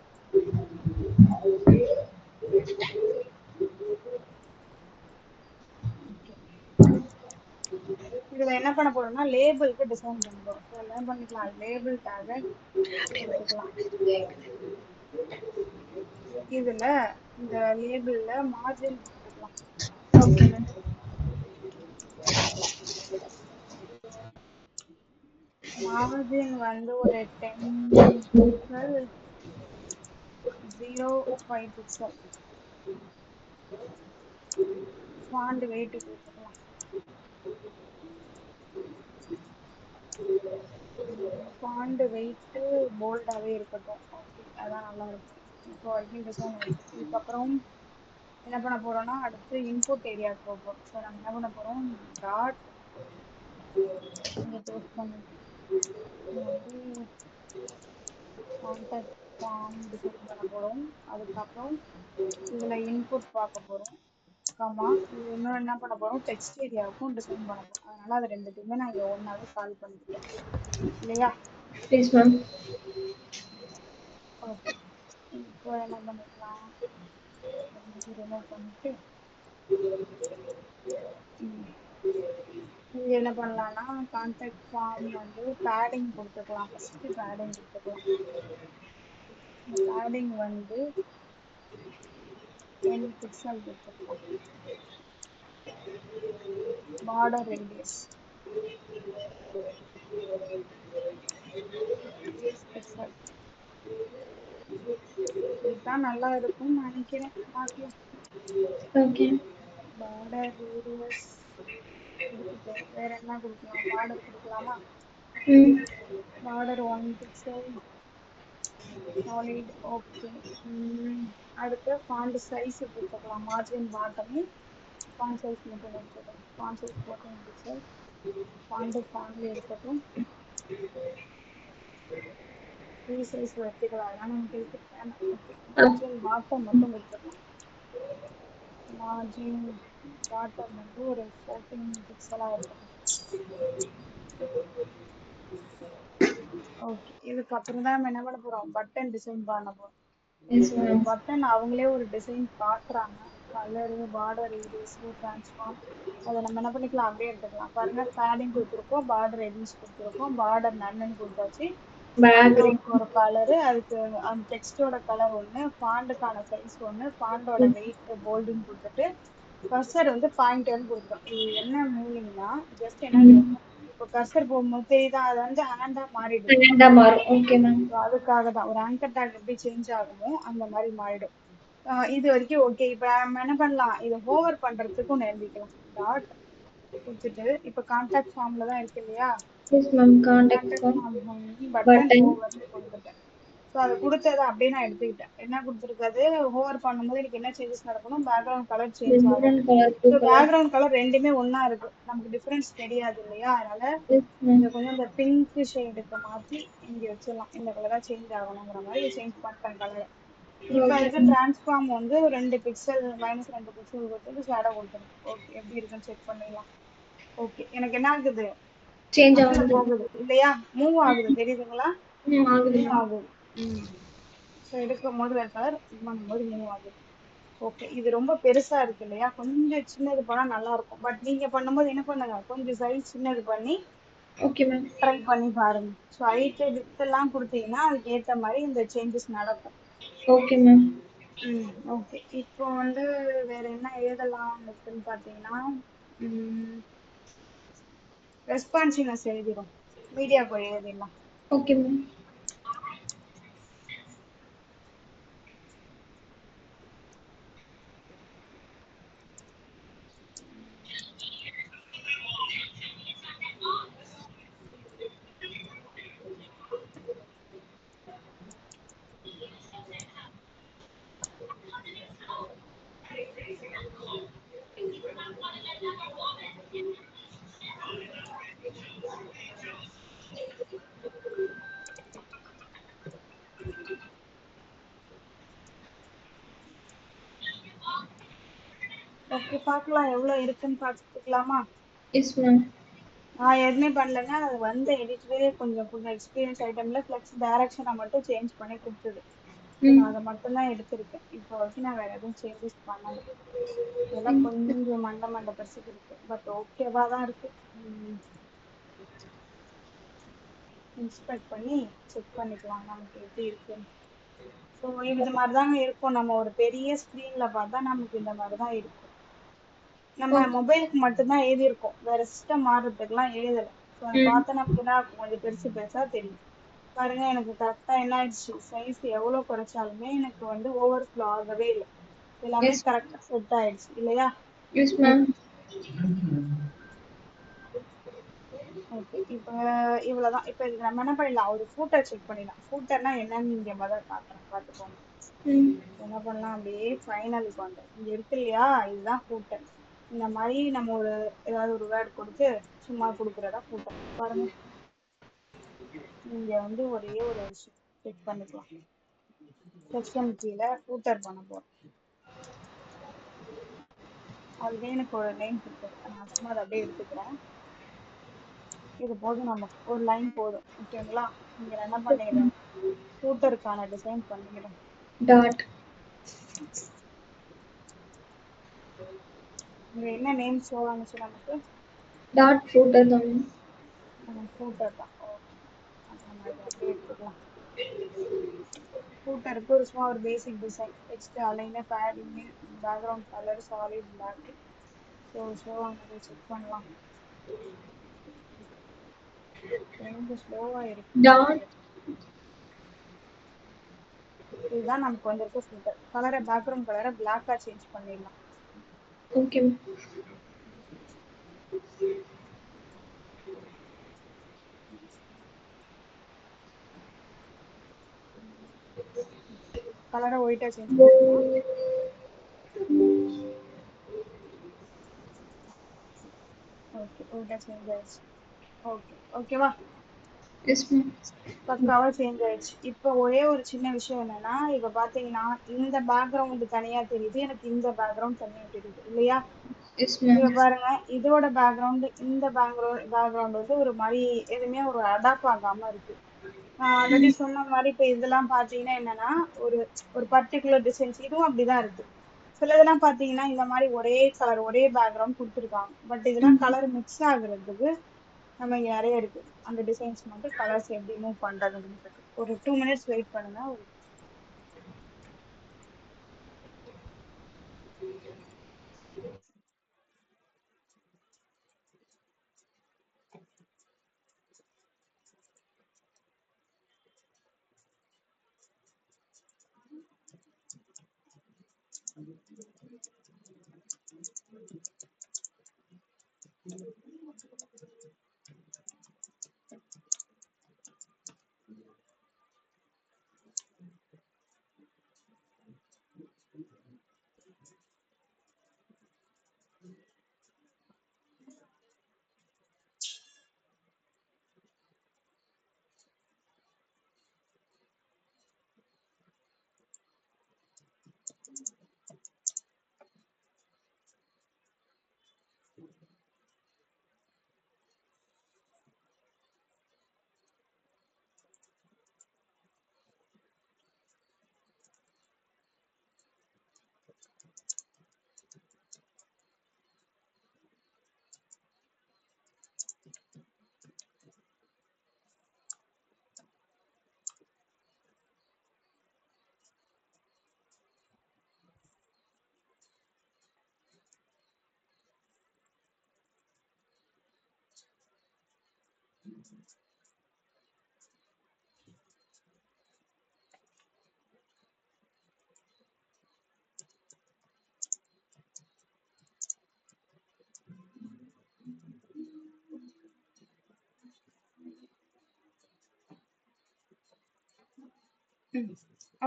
ஓகே, இதுல என்ன பண்ண போறோம்னா லேபிளுக்கு டிசைன் பண்ண போறோம். ஸோ என்ன பண்ணிக்கலாம், லேபிள் டேக எடுத்துக்கலாம். இதுல இந்த லேபிள்ல மார்ஜின் கொடுத்துக்கலாம்.
Okay, ma'am.
மார்ஜின் வந்து ஒரு 10 பிக்சல், 0.5 பிக்சல். ஃபாண்ட் வெயிட் கொடுத்துக்கலாம். ஃபாண்ட் வெயிட் போல்டாவே இருக்கட்டும். ஓகே, அதான் நல்லா இருக்கும். இப்போ வரைக்கும் டிசைன் ஓகே. இதுக்கப்புறம் என்ன பண்ண போறோம்னா அடுத்து இன்புட் ஏரியாவுக்கு போக போறோம். ஸோ நம்ம என்ன பண்ண போறோம், டாட் இங்க பேஸ்ட் பண்ணிட்டு இங்க வந்து கான்டாக்ட் ஃபார்ம் டிசைன் பண்ண போறோம். அதுக்கப்புறம் இதுல இன்புட் பார்க்க போறோம், கமா இது இன்னும் என்ன பண்ண போறோம், டெக்ஸ்ட் ஏரியாவுக்கும் டிசைன் பண்ண போறோம். அதனால அது ரெண்டுத்தையுமே நான் இங்க ஒன்னாவே கால் பண்ணிக்கிட்டேன் இல்லையா?
Yes, ma'am.
ஓகே, இப்போ என்ன பண்ணிக்கலாம், ரிமூவ் பண்ணிட்டு இங்க என்ன பண்ணலாம்னா கான்டாக்ட் ஃபார்ம் வந்து பேடிங் கொடுத்துக்கலாம். ஃபர்ஸ்ட் பேடிங் கொடுத்துக்கலாம். இந்த பேடிங் வந்து 10 பிக்சல் கொடுத்துக்கலாம். Border radius 6 pixel. இதுதான் நல்லா இருக்கும்னு நினைக்கிறேன், பார்க்கலாம்.
Okay.
பார்டர் ரேடியஸ் கொடுத்துட்டேன். வேற என்ன கொடுக்கலாம், பார்டர் கொடுக்கலாமா?
ம்.
Border 1 pixel solid. ஓகே, அடுத்து ஃபாண்ட் சைஸ் கொடுத்துக்கலாம். மார்ஜின் பாட்டம் ஃபாண்ட் சைஸ் மட்டும் எடுத்துக்கலாம். Font size 14 pixel. Font family எடுத்துட்டோம். ஃப்ரீ சைஸ் எடுத்துக்கலாம், அதெல்லாம் நமக்கு இதுக்கு வேணாம். ஓகே, மார்ஜின் பாட்டம் மட்டும் கொடுத்துக்கலாம். மார்ஜின் பாட்டம் வந்து ஒரு 14 பிக்சலா எடுத்துக்கலாம். ஓகே, இதுக்கப்புறம் தான் நம்ம என்ன பண்ண போறோம், பட்டன் டிசைன் பண்ண போறோம்.
Yes,
இந்த
ma'am.
பட்டன் அவங்களே ஒரு டிசைன் காட்டுறாங்க. கலரு, பார்டர் ரேடியஸ், டிரான்ஸ்ஃபார்ம், அதை நம்ம என்ன பண்ணிக்கலாம், அப்படியே எடுத்துக்கலாம். பாருங்க, பேடிங் கொடுத்துருக்கோம், பார்டர் ரேடியஸ் கொடுத்துருக்கோம், பார்டர் நன்னு கொடுத்தாச்சு,
Background.
பேக்ரவுண்ட்க்கு ஒரு கலரு, அதுக்கு அந்த டெக்ஸ்டோட கலர் ஒன்று, ஃபாண்டுக்கான சைஸ் ஒன்று, ஃபாண்டோட வெயிட் போல்டுன்னு கொடுத்துட்டு கர்சர் வந்து பாயிண்டர்னு கொடுத்துரும். இது என்ன மீனிங்னா ஜஸ்ட் என்னது,
ம்.
இப்போ கர்சர் போகும்போது தெரியுதா, அது வந்து ஹேண்டா மாறிடும்.
ரெண்டா மாறும். Okay, ma'am.
So அதுக்காக தான் ஒரு ஆங்கர் டேக் எப்படி சேஞ்ச் ஆகுமோ அந்த மாதிரி மாறிடும். இது வரைக்கும் ஓகே. இப்போ நம்ம என்ன பண்ணலாம், இதை ஹோவர் பண்றதுக்கு ஒன்று எழுதிக்கலாம். டாட் கொடுத்துட்டு இப்போ கான்டாக்ட் ஃபார்ம்ல தான் இருக்கு இல்லையா,
Yes, ma'am. Contact
contact
form.
Form button
Button.
ஹோவர்னு கொடுத்துட்டேன். ஸோ அதை கொடுத்ததை அப்படியே நான் எடுத்துக்கிட்டேன். என்ன கொடுத்துருக்காது, ஹோவர் பண்ணும்போது எனக்கு என்ன சேஞ்சஸ் நடக்கணும், பேக்ரவுண்ட் கலர் சேஞ்ச் ஆகணும்.
Golden color,
so
blue color.
Background colour ரெண்டுமே ஒண்ணா இருக்கு, நமக்கு டிஃபரன்ஸ் தெரியாது இல்லையா? அதனால
Yes, ma'am.
இதை கொஞ்சம் இந்த பிங்க் ஷேடுக்கு மாத்தி இங்க வச்சிடலாம். இந்த கலரா சேஞ்ச் ஆகணுங்கிற மாதிரி சேஞ்ச் பண்ணிட்டேன் கலரை. இப்ப
Okay,
இருக்க
ma'am.
டிரான்ஸ்ஃபார்ம் வந்து 2 பிக்சல் -2 பிக்சல் கொடுத்துட்டு ஷேடோ கொடுத்துரும். ஓகே, எப்படி இருக்குன்னு செக் பண்ணிடலாம். ஓகே, எனக்கு என்ன ஆகுது,
Change
அப்ல
ஆகுது.
போகுது இல்லையா, மூவ் ஆகுது, தெரியுதுங்களா?
ஆகுது
மூவ்
ma'am.
ஆகுது. ஸோ எடுக்கும் போது வேற கலர், இது பண்ணும்போது மூவ் ஆகுது. ஓகே. இது ரொம்ப பெருசா இருக்கு இல்லையா? கொஞ்சம் சின்னது பண்ணா நல்லா இருக்கும். பட் நீங்க பண்ணும்போது என்ன பண்ணுங்க, கொஞ்சம் சைஸ் சின்னது பண்ணி
ஓகே மேம்.
ட்ரை பண்ணி பாருங்க. ஸோ ஹைட்டு விட்த் எல்லாம் கொடுத்தீங்கன்னா அதுக்கு ஏத்த மாதிரி இந்த சேஞ்சஸ் நடக்கும்.
Okay ma'am.
ஓகே. இப்போ வந்து வேற என்ன எழுதலாம் இருக்குன்னு பார்த்தீங்கன்னா, ரெஸ்பான்சிவ்னஸ் எழுதிடும். மீடியா கோட் எழுதிடலாம்.
Okay ma'am.
ஓகே, பார்க்கலாம் எவ்வளோ இருக்குன்னு பார்த்துக்கலாமா?
Yes ma'am.
நான் எதுவுமே பண்ணலங்க. அது வந்து எடிட்டரே கொஞ்சம் கொஞ்சம் எக்ஸ்பீரியன்ஸ் ஐட்டம்ல ஃப்ளெக்ஸ் டைரக்ஷனை மட்டும் சேஞ்ச் பண்ணி கொடுத்தது. ஸோ
ம்.
நான் அதை மட்டும் தான் எடுத்திருக்கேன். இப்போ வரைக்கும் நான் வேற எதுவும் சேஞ்சஸ் பண்ணல. இதெல்லாம் கொஞ்சம் மண்டை பெருசுக்கு இருக்கு. பட் ஓகேவா தான் இருக்கு. இன்ஸ்பெக்ட் பண்ணி செக் பண்ணிக்கலாம் நமக்கு எப்படி இருக்குன்னு. ஸோ இது மாதிரி தாங்க இருக்கும். நம்ம ஒரு பெரிய ஸ்க்ரீன்ல பார்த்தா நமக்கு இந்த மாதிரி தான் இருக்கும். நம்ம மொபைலுக்கு மட்டும்தான் எழுதியிருக்கோம். வேற சிஸ்டம் மாறுறதுக்குலாம் எழுதலை. ஸோ அதை
ம்.
பார்த்தா நமக்கு என்ன இருக்கும், கொஞ்சம் பெருசு பெருசா தெரியும். பாருங்க, எனக்கு கரெக்டா என்ன ஆயிடுச்சு, சைஸ் எவ்வளவு குறைச்சாலுமே எனக்கு வந்து ஓவர்ஃப்ளோ ஆகவே இல்லை. எல்லாமே
எஸ்.
கரெக்டா செட் ஆயிடுச்சு இல்லையா?
Yes ma'am.
ஓகே. இப்போ இவ்வளவுதான். இப்போ இதுக்கு நம்ம என்ன பண்ணிடலாம், ஒரு ஃபூட்டர் செக் பண்ணிடலாம். ஃபூட்டர்னா என்னன்னு நீங்க முதல்ல பார்த்துக்கோங்க.
ம்.
என்ன பண்ணலாம், அப்படியே ஃபைனலுக்கு வந்து இங்க இருக்கு இல்லையா, இதுதான் ஃபூட்டர். இந்த மாதிரி நம்ம ஒரு ஏதாவது ஒரு வேர்ட் கொடுத்து சும்மா கொடுக்குறதா ஃபூட்டர். பாருங்க, நீங்க வந்து ஒரே ஒரு விஷயம் செக் பண்ணிக்கலாம். செக்ஷன் கீழே ஃபூட்டர் பண்ண போறோம். அதுவே எனக்கு ஒரு லைன் கொடுத்தது. நான் சும்மா அதை அப்படியே எடுத்துக்கிறேன். இது போதும், நமக்கு ஒரு லைன் போதும். ஓகேங்களா? நீங்க என்ன பண்ணிடுறேன், ஃபூட்டருக்கான டிசைன் பண்ணிக்கிறேன்.
டாட்.
இங்க என்ன நேம் ஷோ ஆனிச்சு நமக்கு?
டாட் ஃப்ரூட்டர் தான் மேம்.
ஃபூட்டர் தான். ஓகே, அப்போ நம்ம இதை அப்படியே எடுத்துக்கலாம். ஃபூட்டருக்கு ஒரு சும்மா ஒரு basic design, text align, padding, background colour solid black. Show ஆனதை செக் பண்ணலாம். கொஞ்சம் ஸ்லோவா இருக்கு.
டாட்.
இதுதான் நமக்கு வந்திருக்க ஃபூட்டர். கலரை, பேக்ரவுண்ட் கலரை பிளாக்கா சேஞ்ச் பண்ணிடலாம்.
Okay ma'am.
கலரை ஒயிட்டா சேஞ்ச் பண்ணிக்கலாம். ஓகே, ஒயிட்டா சேஞ்ச் ஆயிடுச்சு. ஓகே, ஓகேவா?
Yes ma'am.
பக்காவா சேஞ்ச் ஆயிடுச்சு. இப்போ ஒரே ஒரு சின்ன விஷயம் என்னன்னா, இப்ப பாத்தீங்கன்னா இந்த பேக்ரவுண்ட் தனியா தெரியுது, எனக்கு இந்த பேக்ரவுண்ட் தனியா தெரியுது இல்லையா?
Yes ma'am.
இப்ப பாருங்க, இதோட பேக்ரவுண்ட் இந்த பேக்ரவுண்ட் வந்து ஒரு மாதிரி எதுவுமே ஒரு அடாப்ட் ஆகாம இருக்கு. நான் ஆல்ரெடி சொன்ன மாதிரி இப்ப இதெல்லாம் பாத்தீங்கன்னா என்னன்னா, ஒரு ஒரு பர்டிகுலர் டிசைன்ஸ் இதுவும் அப்படிதான் இருக்கு. சிலதெல்லாம் பாத்தீங்கன்னா இந்த மாதிரி ஒரே கலர் ஒரே பேக்ரவுண்ட் கொடுத்துருக்காங்க. பட் இதெல்லாம் கலர் மிக்ஸ் ஆகுறதுக்கு நம்ம இங்க நிறைய இருக்கு. அந்த டிசைன்ஸ் மட்டும் கலர்ஸ் எப்படி மூவ் பண்றதுன்றது ஒரு 2 மினிட்ஸ் வெயிட் பண்ணுங்க.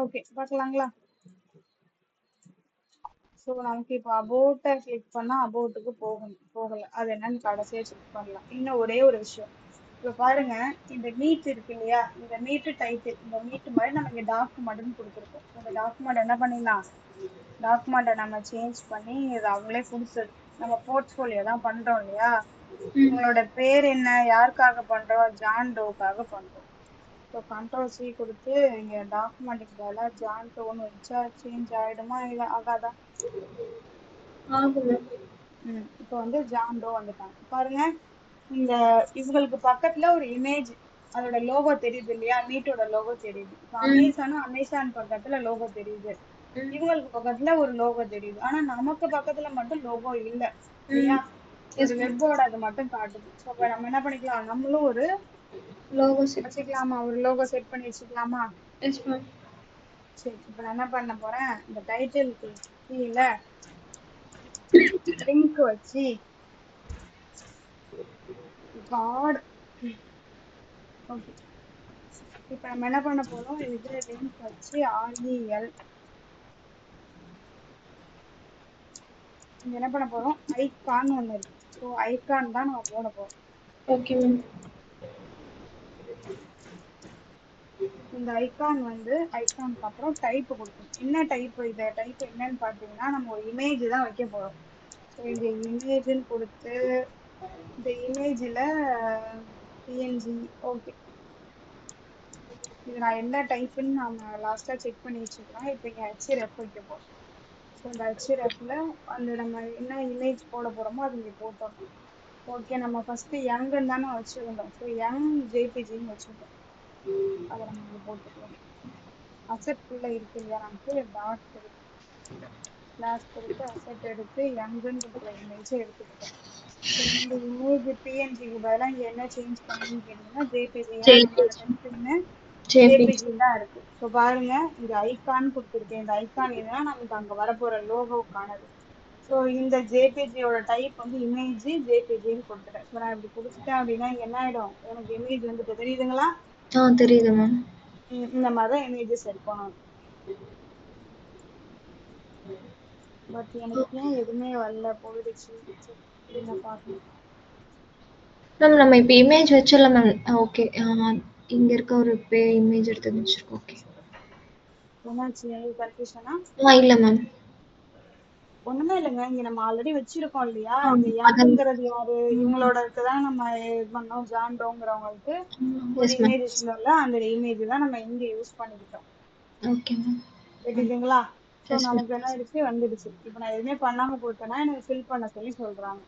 ஓகே பார்க்கலாங்களா? ஸோ நமக்கு இப்போ அபோட்டை கிளிக் பண்ணா அபோட்டுக்கு போகல. அது என்னன்னு கடைசியா செக் பண்ணலாம். இன்னும் ஒரே ஒரு விஷயம். இப்போ பாருங்க, இந்த மீட் இருக்கு இல்லையா, இந்த மீட்டு டைட்டில், இந்த மீட் மாதிரி நம்ம இங்க டாக்குமெண்ட்னு கொடுத்துருக்கோம். இந்த டாக்குமெண்ட் என்ன பண்ணிடலாம், டாக்குமெண்ட்டை நம்ம சேஞ்ச் பண்ணி இது அவங்களே கொடுத்தது. நம்ம போர்ட்ஃபோலியோ தான் பண்றோம் இல்லையா, உங்களோட பேர் என்ன, யாருக்காக பண்றோம், ஜான் டோக்காக பண்றோம். ஸோ கண்ட்ரோல் சி கொடுத்து இங்க டாக்குமெண்ட்டுக்கு பதிலாக ஜான் டோன்னு வச்சா சேஞ்ச் ஆயிடுமா இல்லை ஆகாதா?
ஆகுங்க.
இப்போ வந்து ஜான் டோ வந்துட்டாங்க பாருங்க. இந்த இவங்களுக்கு பக்கத்துல ஒரு இமேஜ், அதோட லோகோ தெரியுது இல்லையா, மீட்டோட லோகோ தெரியுது. இப்போ அமேசான் பக்கத்துல லோகோ தெரியுது, இவங்களுக்கு பக்கத்துல ஒரு லோகோ தெரியுது. ஆனா நமக்கு பக்கத்துல மட்டும் லோகோ இல்ல இல்லையா, ஒரு வெப்போட அது மட்டும் காட்டுது. ஸோ இப்போ நம்ம என்ன பண்ணிக்கலாம், நம்மளும் ஒரு
லோகோ செட்
வச்சுக்கலாமா, ஒரு லோகோ செட் பண்ணி வச்சுக்கலாமா?
Yes ma'am.
சரி, இப்போ நான் என்ன பண்ண போறேன், இந்த டைட்டிலுக்கு கீழே லிங்க் வச்சு காட், ஓகே, இப்போ நம்ம என்ன பண்ண போறோம், இதுல லிங்க் வச்சு REL இங்க என்ன பண்ண போறோம், ஐகான் ஒண்ணு இருக்கு. ஸோ ஐகான் தான் நம்ம போட போறோம்.
Okay ma'am.
இந்த ஐகான் வந்து ஐகானுக்கு அப்புறம் டைப் கொடுக்கணும். என்ன டைப், இதை டைப் என்னன்னு பார்த்தீங்கன்னா நம்ம ஒரு இமேஜ் தான் வைக்க போறோம். ஸோ இங்க இமேஜ்னு கொடுத்து இந்த இமேஜ்ல பிஎன்ஜி, ஓகே, இது நான் என்ன டைப்புன்னு நாம லாஸ்டா செக் பண்ணி வச்சுக்கலாம். இப்போ இங்க HRF வைக்க போறோம். ஸோ இந்த HRFல அந்த நம்ம என்ன இமேஜ் போட போறோமோ அது இங்க போட்டோம். ஓகே, நம்ம ஃபர்ஸ்ட் யங்னு தானே வச்சிருந்தோம். ஸோ யங் ஜேபிஜின்னு வச்சிருந்தோம், அதை நம்ம இங்க போட்டுக்கலாம். அசெட்குள்ள இருக்கு இல்லையா, நமக்கு டாட் கிளாஸ் கொடுத்து அசெட் எடுத்து யங்குன்னு இருக்கிற இமேஜை எடுத்துக்கிட்டோம். ஸோ இந்த இமேஜ் பிஎன்ஜிக்கு பதிலாக இங்க என்ன சேஞ்ச் பண்ணணும்னு கேட்டீங்கன்னா ஜேபிஜி, ஏன்னா நம்மளோட டெஸ்ட் ஜேபிஜி தான் இருக்கு. ஸோ பாருங்க, இது ஐகான் கொடுத்துருக்கேன். இந்த ஐகான் இதுனா நமக்கு அங்க வரப்போற லோகோக்கானது. ஸோ இந்த ஜேபிஜியோட டைப் வந்து இமேஜ் ஜேபிஜின்னு கொடுத்துட்டேன். ஸோ நான் இப்படி கொடுத்துட்டேன் அப்படின்னா இங்க என்ன ஆயிடும், எனக்கு இமேஜ் வந்துட்டு தெரியுதுங்களா?
தெரியுது மேம்.
இந்த மாதிரி தான் இமேஜஸ் எடுக்கணும். பட் எனக்கு ஏன் எதுவுமே வரல, போயிடுச்சு. இருங்க பார்க்கணும்.
மேம் நம்ம இப்போ இமேஜ் வச்சிடலாம் மேம். ஓகே, இங்க இருக்க ஒரு இமேஜ் எடுத்து வச்சிருக்கோம். ஓகே.
என்னாச்சு, கன்ஃபியூஷனா?
இல்ல மேம்.
ஒண்ணுமே இல்லைங்க, இங்க நம்ம ஆல்ரெடி வச்சிருக்கோம் இல்லையா,
ஆ,
இந்த
அதான்.
யங்குங்கிறது யாரு, இவங்களோட இருக்குதான் நம்ம இது பண்ணோம். ஜான்டோங்கிறவங்களுக்கு ஒரு
எஸ் மேம்.
இமேஜ் இல்ல, அந்த இமேஜ் தான் நம்ம இங்க யூஸ் பண்ணிக்கிட்டோம்.
Okay ma'am.
தெரியுதுங்களா? So
yes ma'am.
நமக்கு என்ன ஆயிடுச்சு, வந்துடுச்சு. இப்போ நான் எதுவுமே பண்ணாம போட்டேன்னா எனக்கு ஃபில் பண்ண சொல்லி சொல்றாங்க.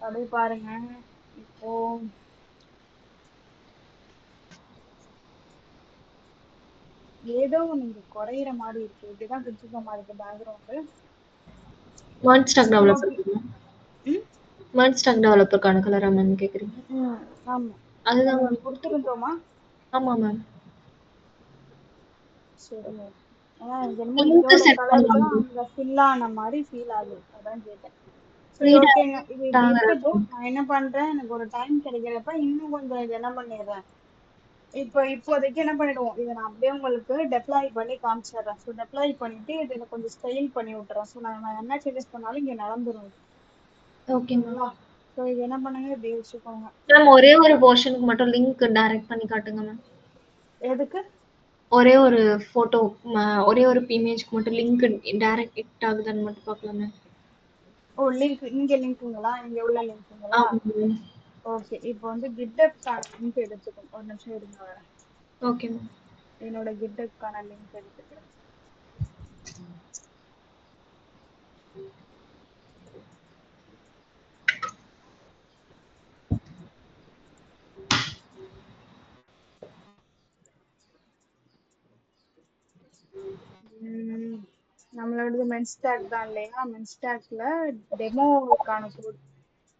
அப்படியே பாருங்க. இப்போ ஏதோ நீங்க குறையிற மாதிரி இருக்கு, இப்படிதான் கொடுத்துக்க மாதிரி இருக்கு பேக்ரவுண்டு.
வேர்ட் ஸ்டாக்
சரி, ஓகே.
டெவலப்பர். வேர்ட் ஸ்டாக் டெவலப்பருக்கான கலரா மேம் கேக்குறீங்க?
ஆமா,
அதுதான்
நம்ம
மேம்.
கொடுத்துருந்தோமா?
ஆமா மேம்.
சரி, ஓகே. ஏன்னா எனக்கு என்னமோ
லிங்க்
இதோட
செட்
கலர் தான்
பண்ணலாம்.
அங்க ஃபில் ஆன மாதிரி ஃபீல் ஆகுது, அதான் கேட்டேன். சரி,
ரீட்
ஓகேங்க, இது இப்படி இருக்கட்டும்.
ஆகுறது.
நான் என்ன பண்றேன், எனக்கு ஒரு டைம் கிடைக்கிறப்ப இன்னும் கொஞ்சம் இது என்ன பண்ணிடுறேன், இப்போதைக்கு என்ன பண்ணிடுவோம், இதை நான் அப்படியே உங்களுக்கு டெப்ளாய் பண்ணி காமிச்சிடுறேன். ஸோ டெப்ளாய் பண்ணிட்டு இதை கொஞ்சம் ஸ்டைல் பண்ணி விட்டுறேன். ஸோ நான் என்ன சேஞ்சஸ் பண்ணாலும் இங்க நடந்துரும்.
Okay ma'am.
ஓகேங்களா? ஸோ இது என்ன பண்ணுங்க, இப்படி வச்சுக்கோங்க.
மேம் ஒரே ஒரு போர்ஷனுக்கு மட்டும் லிங்க் டைரக்ட் பண்ணி காட்டுங்க மேம்.
எதுக்கு?
ஒரே ஒரு போட்டோ, ஒரே ஒரு இமேஜ்க்கு மட்டும் லிங்க் டைரக்ட் ஹிட் ஆகுதான்னு மட்டும் பார்க்கலாம் மேம்.
ஓ, லிங்க், இங்க லிங்க்குங்களா, இங்க உள்ள லிங்க்குங்களா?
ஆமா மேம்.
ஓகே, இப்போ வந்து கிட்டப்கான லிங்க் எடுத்துக்கோங்க. ஒரு நிமிஷம் இருங்க வரேன்.
Okay ma'am.
என்னோட கிட்டப்கான லிங்க் எடுத்துக்கிறேன். நம்மளோடது மென்ஸ்டாக் தான் இல்லையா, மென்ஸ்டாக்ல டெமோவுக்கான கோட்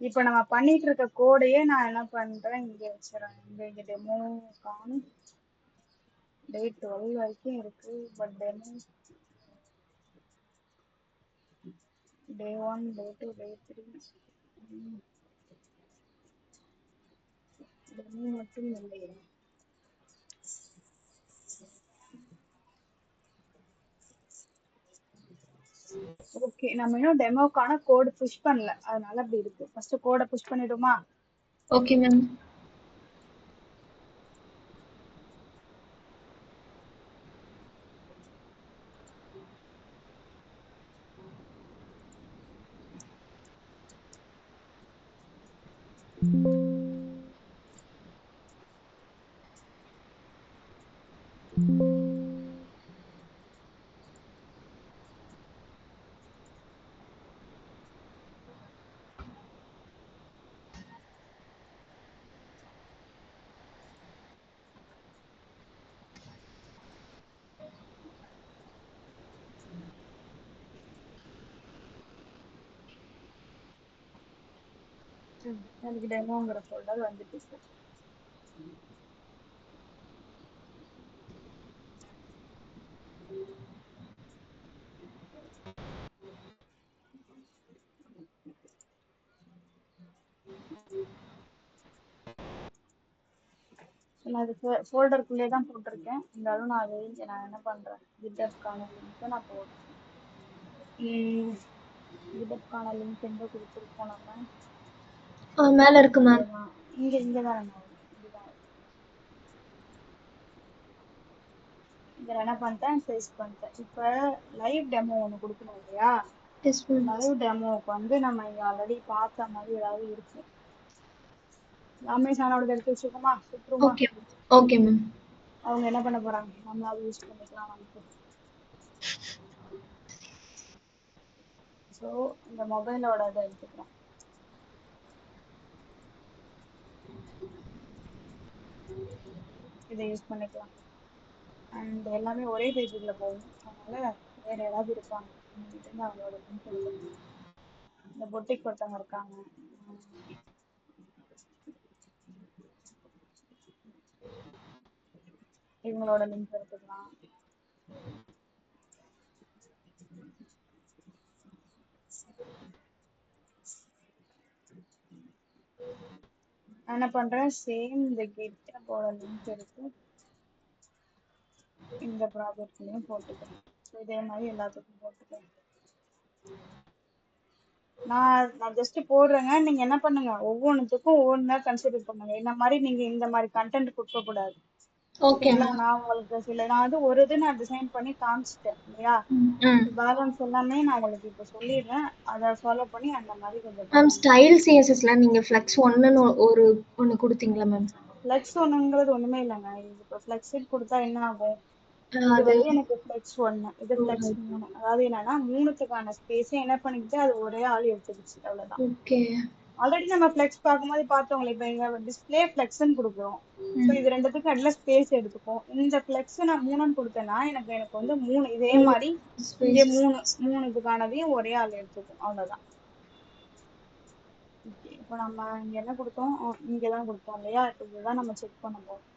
இப்ப நம்ம பண்ணிட்டு இருக்க கோடையே நான் என்ன பண்றேன் இங்க வச்சிடறேன். இங்க டெமோ காணும். டே 12 வரைக்கும் இருக்கு. But demo day 1, day 2, day 3 demo மட்டும் இல்லையே. ஓகே, நம்ம இன்னும் டெமோக்கான கோட் புஷ் பண்ணல, அதனால அப்படி இருக்கு. ஃபர்ஸ்ட் கோட புஷ் பண்ணிடுமா?
Okay ma'am.
எனக்கு டெமோங்கிற ஃபோல்டர் வந்துட்டு இருக்கு. நான் அது ஃபோல்டருக்குள்ளே தான் போட்டிருக்கேன். இருந்தாலும் நான் அதை நான் என்ன பண்றேன், கிட்டப்கான லிங்க்கை நான் போடுறேன். கிட்டப்கான லிங்க் எங்க கொடுத்துருக்கோம் நம்ம?
மேல இருக்கு மேம்.
இங்கதான் நம்ம இங்கதான் இங்க என்ன பண்ணிட்டேன், பேஸ்ட் பண்ணிட்டேன். இப்ப லைவ் டெமோ ஒண்ணு கொடுக்கணும் இல்லையா?
Yes ma'am.
லைவ் டெமோவுக்கு வந்து நம்ம இங்க ஆல்ரெடி பார்த்த மாதிரி ஏதாவது இருக்கு. அமேசானோட எடுத்து வச்சுக்கோமா, சுற்றுமா?
Okay okay ma'am.
அவங்க என்ன பண்ண போறாங்க, நம்மளால யூஸ் பண்ணிக்கலாம் நமக்கு. ஸோ இந்த மொபைலோட இதை எடுத்துக்கிறேன். இதை யூஸ் பண்ணிக்கலாம். அண்ட் எல்லாமே ஒரே பேஜ்ல போகணும், அதனால வேற யாராவது இருப்பாங்க இருந்து அவங்களோட லிங்க் எடுத்துக்கலாம். இந்த பொட்டிக் ஒருத்தவங்க இருக்காங்க, இவங்களோட லிங்க் எடுத்துக்கலாம். நான் என்ன பண்றேன், சேம் இந்த கிட்டப்போட லிங்க் எடுத்து இந்த ப்ராஜெக்ட்லயும் போட்டுக்கிறேன். இதே மாதிரி எல்லாத்துக்கும் போட்டுக்கிறேன். நான் ஜஸ்ட் போடுறேங்க, நீங்க என்ன பண்ணுங்க, ஒவ்வொன்றுத்துக்கும் ஒவ்வொன்றா கன்சிடர் பண்ணுங்க. இந்த மாதிரி நீங்க இந்த மாதிரி கண்டென்ட் கொடுக்க கூடாது.
ஓகே
ஓகேங்களா?
மேம்.
நான் உங்களுக்கு நான் வந்து ஒரு இது நான் டிசைன் பண்ணி காமிச்சிட்டேன் இல்லையா? பேலன்ஸ் எல்லாமே நான் உங்களுக்கு இப்ப சொல்லிடுறேன், அதை ஃபாலோ பண்ணி அந்த மாதிரி கொஞ்சம்
மேம்
பண்ணுங்க.
ஸ்டைல் சிஎஸ்எஸ்ல நீங்க ஃப்ளெக்ஸ் ஒன்னுன்னு ஒன்னு கொடுத்தீங்களா மேம்?
ஃப்ளெக்ஸ் ஒண்ணுங்கிறது ஒண்ணுமே இல்லைங்க. இப்போ ஃப்ளெக்ஸ் கொடுத்தா என்ன ஆகும், இது
அது
வந்து எனக்கு ஃப்ளெக்ஸ் 1, இது ஃப்ளெக்ஸ் 3. அதாவது என்னன்னா 3த்துக்கான ஸ்பேஸை என்ன பண்ணிக்கிட்டு அது ஒரே ஆள் எடுத்துக்கிச்சு, அவ்வளவுதான்.
ஓகே.
ஆல்ரெடி நம்ம ஃப்ளெக்ஸ் பார்க்கும்போது பார்த்தோங்களே, இப்போ எங்க டிஸ்பிளே ஃப்ளெக்ஸ்ன்னு கொடுக்குறோம். ஸோ இது ரெண்டுத்துக்கும் அடியில ஸ்பேஸ் எடுத்துக்கும். இந்த ஃப்ளெக்ஸ் நான் 3ன்னு கொடுத்தேன்னா எனக்கு வந்து 3 இதே மாதிரி இங்க 3 இதுக்கானதையும் ஒரே ஆள் எடுத்துக்கும், அவ்வளவுதான். இப்போ நம்ம இங்க என்ன கொடுத்தோம், இங்கதான் கொடுத்தோம் இல்லையா? இப்போ இதுதான் நம்ம செக் பண்ண போறோம்.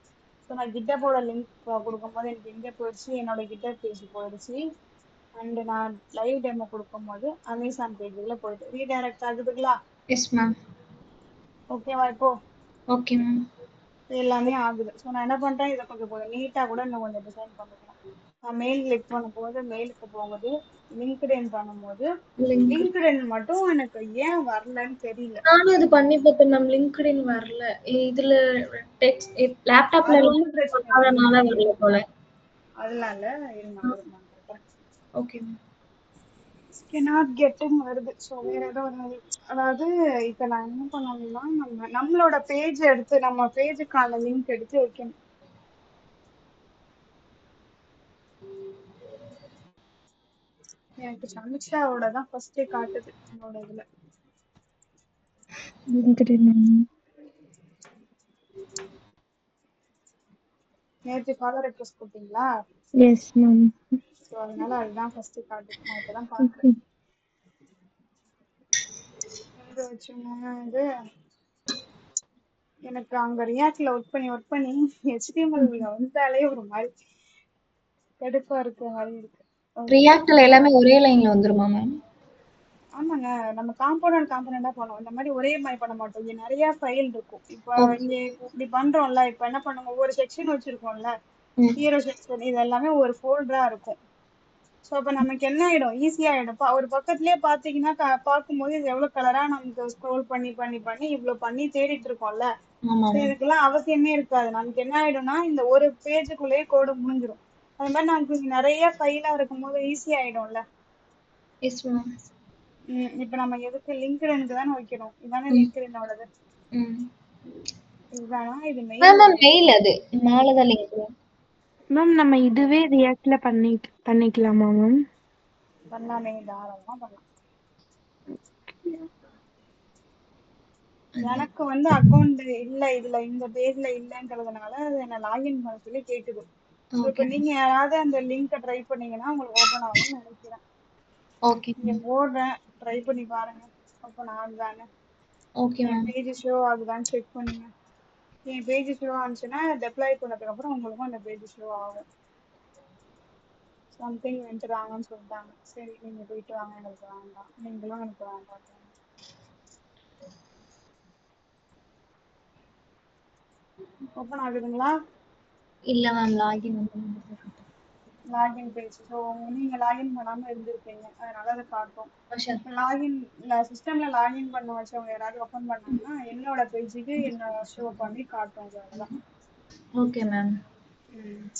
ஸோ நான் கிட்டப்போட லிங்க் கொடுக்கும்போது எனக்கு எங்க போயிடுச்சு, என்னோட கிட்டப் பேஜ் போயிடுச்சு. அண்ட் நான் லைவ் டெமோ கொடுக்கும்போது அமேசான் பேஜ்ல போயிட்டு ரீடைரக்ட் ஆகுதுங்களா?
Yes ma'am.
ஓகேவா? இப்போ
ஓகே மேம்.
எல்லாமே ஆகுது. ஸோ நான் என்ன பண்றேன், இதை கொஞ்சம் நீட்டா கூட இன்னும் கொஞ்சம் டிசைன் பண்ணிக்கலாம். நான் மெயில் கிளிக் பண்ணும்போது மெயிலுக்கு போகுது, லிங்க்டின் பண்ணும்போது லிங்க்டின் மட்டும் எனக்கு ஏன் வரலன்னு தெரியல.
நானும் இது பண்ணி பார்த்தேன் மேம், லிங்க்டின் வரல. இதுல டெக்ஸ்ட் லேப்டாப்ல
அது ஒன்றும் பிரச்சனை இல்லைங்க,
அதனால வரல போல.
அதனால இருங்க உங்களுக்கு நான் காட்டுறேன்.
Okay ma'am.
cannot getன்னு வருது. ஸோ வேற ஏதோ ஒரு, அதாவது இப்ப நான் என்ன பண்ணணும்னா, நம்மளோட பேஜ் எடுத்து நம்ம பேஜுக்கான லிங்க் எடுத்து வைக்கணும். எனக்கு சமிக்ஷாவோட தான் ஃபர்ஸ்ட் காட்டுது என்னோட இதுல. நேற்று ஃபாலோ ரெக்வஸ்ட் கொடுத்தீங்களா?
Yes ma'am.
ஸோ அதனால அதுதான் ஃபர்ஸ்ட் காட்டுது. நான் இப்பதான் பாக்குறேன். வச்சோம்னா இது எனக்கு அங்க ரியாக்ட்ல ஒர்க் பண்ணி HTML வந்தாலே ஒரு மாதிரி கடுப்பா இருக்க மாதிரி இருக்கு.
ரியாக்ட்ல எல்லாமே ஒரே லைன்ல வந்துருமா மேம்?
ஆமாங்க, நம்ம காம்போனண்டா பண்ணுவோம். இந்த மாதிரி ஒரே மாதிரி பண்ண மாட்டோம். இங்க நிறைய ஃபைல் இருக்கும். இப்போ
ஓகே.
இங்க இப்படி பண்றோம்ல, இப்ப என்ன பண்ணுவோம், ஒவ்வொரு செக்ஷன் வச்சிருக்கோம்ல,
ம்.
ஹீரோ செக்ஷன், இது எல்லாமே ஒரு ஃபோல்டரா இருக்கும். ஸோ அப்ப நமக்கு என்ன ஆயிடும், ஈஸியா ஆயிடும். ஒரு பக்கத்துலயே பாத்தீங்கன்னா பார்க்கும்போது இது எவ்வளவு கலரா நமக்கு ஸ்க்ரோல் பண்ணி பண்ணி பண்ணி இவ்வளவு பண்ணி தேடிட்டு இருக்கோம்ல.
ஆமா
ஸோ
மேம்.
இதுக்கெல்லாம் அவசியமே இருக்காது. நமக்கு என்ன ஆயிடும்னா இந்த ஒரு பேஜுக்குள்ளேயே கோடு முடிஞ்சிடும். அது மாதிரி நமக்கு நிறைய ஃபைலா இருக்கும்போது ஈஸி ஆயிடும்ல.
Yes ma'am.
இப்ப நம்ம எதுக்கு லிங்க்டினுக்கு தானே வைக்கிறோம். இதானே
ம்.
லிங்க்டினோடது.
ம்.
இதுதானா இது
மேம்
மெயிலோட
மெயில் அது. மேல தான் லிங்க்.
மேம் நம்ம இதுவே ரியாக்ட்ல பண்ணிக்கலாமா மேம்?
பண்ணலாமே, தாராளமா பண்ணலாம். எனக்கு அக்கௌண்ட் இல்ல, இதுல இந்த பேஜ்ல இல்லங்கிறதுனால அது என்ன லாகின் பண்ண சொல்லி கேக்குது. So
okay.
இப்ப நீங்க யாராவது அந்த லிங்கை ட்ரை பண்ணீங்கன்னா உங்களுக்கு ஓபன் ஆகும்னு நினைக்கிறேன்.
ஓகே
நீங்க
மேம்.
போடுறேன், ட்ரை பண்ணி பாருங்க. ஓபன் ஆகுதான்னு,
ஓகே
என்
மேம்.
பேஜ் ஷோ ஆகுதான்னு செக் பண்ணுங்க. என் பேஜ் ஷோ ஆனிச்சுன்னா டெப்ளாய் பண்ணதுக்கு அப்புறம் உங்களுக்கும் அந்த பேஜ் ஷோ ஆகும். சம்திங் வந்துடுறாங்கன்னு சொல்லிட்டாங்க. சரி நீங்க போயிட்டு வாங்க, எனக்கு வேண்டாம், நீங்களும் எனக்கு வேண்டாம். ஓபன் ஆகுதுங்களா?
இல்ல மேம் லாகின் வந்து
லாகின் பேஜ். ஸோ நீங்க லாகின் பண்ணாம இருந்திருப்பீங்க, அதனால அதை காட்டும்.
ஷூர்.
லாகின் சிஸ்டம்ல லாகின் பண்ண வச்சவங்க யாராவது ஓபன் பண்ணாங்கன்னா என்னோட பேஜுக்கு என்ன ஷோ பண்ணி காட்டும். அவ்வளவுதான்.
Okay ma'am.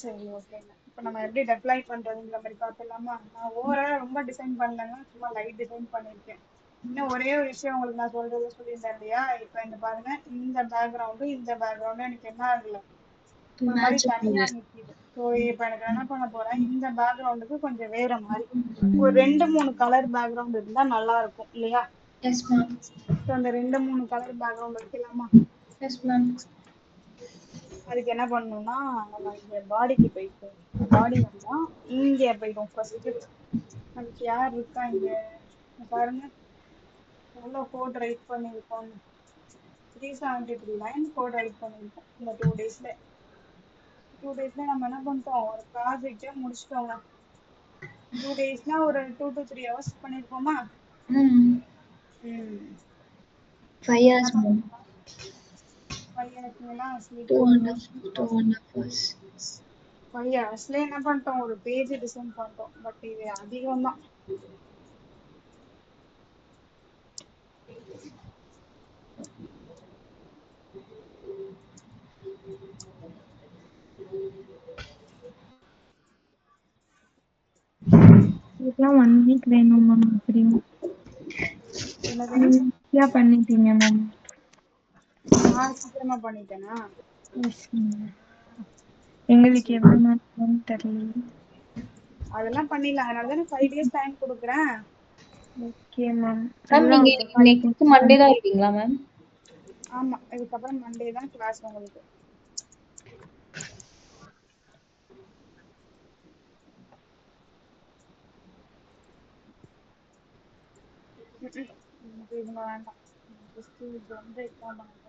சரி ஓகேங்க. இப்போ நம்ம எப்படி டெப்ளாய் பண்றதுங்கிற மாதிரி பார்த்துலாமா? நான் ஓவரா ரொம்ப டிசைன் பண்ணலங்க, சும்மா லைட் டிசைன் பண்ணியிருக்கேன். இன்னும் ஒரே ஒரு விஷயம் உங்களுக்கு நான் சொல்லியிருந்தேன் இல்லையா, இப்போ இந்த பாருங்க, இந்த பேக்ரவுண்டு எனக்கு என்ன ஆகல, ஒரு மாதிரி
மேட்ச்
தனியா
ஆகுது.
நிக்குது. ஸோ இப்போ எனக்கு என்ன பண்ண போறேன், இந்த பேக்ரவுண்டுக்கு கொஞ்சம் வேற மாதிரி ஒரு 2 3 கலர் பேக்ரவுண்ட் இருந்தா நல்லா இருக்கும் இல்லையா?
Yes ma'am.
ஸோ அந்த 2 3 கலர் பேக்ரவுண்ட் வைக்கலாமா?
Yes ma'am.
அதுக்கு என்ன பண்ணணும்னா, நம்ம இங்க பாடிக்கு போயிட்டு, பாடி வந்தா இங்க போயிடும் ஃபர்ஸ்ட். அதுக்கு யார் இருக்கா இங்க, இங்க பாருங்க எவ்வளோ கோட் ரைட் பண்ணியிருக்கோம். 373 லைன் கோட் ரைட் பண்ணியிருக்கோம் இந்த 2 டேஸ்ல. 2 டேஸ்ல நம்ம என்ன பண்ணிட்டோம், ஒரு ப்ராஜெக்டே முடிச்சிட்டோங்க. 2 டேஸ்னா ஒரு 2 to 3 hours பண்ணியிருப்போமா?
ம்.
ம்
5
என்ன
இயர்ஸ் மேம்.
பண்ணிருக்கோம், 5 hours2 சீக்கிரம்
and
முடிச்சு
half 2.5 hours.
5 hours என்ன பண்ணிட்டோம், ஒரு பேஜ் டிசைன் பண்ணிட்டோம். பட் இது அதிகம் தான்.
இதுக்கெல்லாம் 1 வீக் வேணும் மேம். அப்படியும்
என்னதுங்க?
ஈஸியா பண்ணிட்டீங்க மேம்.
நான் சீக்கிரமா பண்ணிட்டேனா?
Yes ma'am. எங்களுக்கு
சரி,
எவ்வளவு நாள் தெரியல.
அதெல்லாம் பண்ணிடலாம். அதனால தானே 5 days டைம் கொடுக்குறேன்.
Okay ma'am.
மேம்
அதுதான்
நீங்க
ஒரு 5
நெக்ஸ்ட் மண்டே தான் இருக்கீங்களா மேம்?
ஆமா, இதுக்கப்புறம் மண்டே தான் கிளாஸ் உங்களுக்கு. எனக்கு இவங்க வேண்டாம். ஜஸ்ட் இது எக்ஸாம் பண்ணுங்க.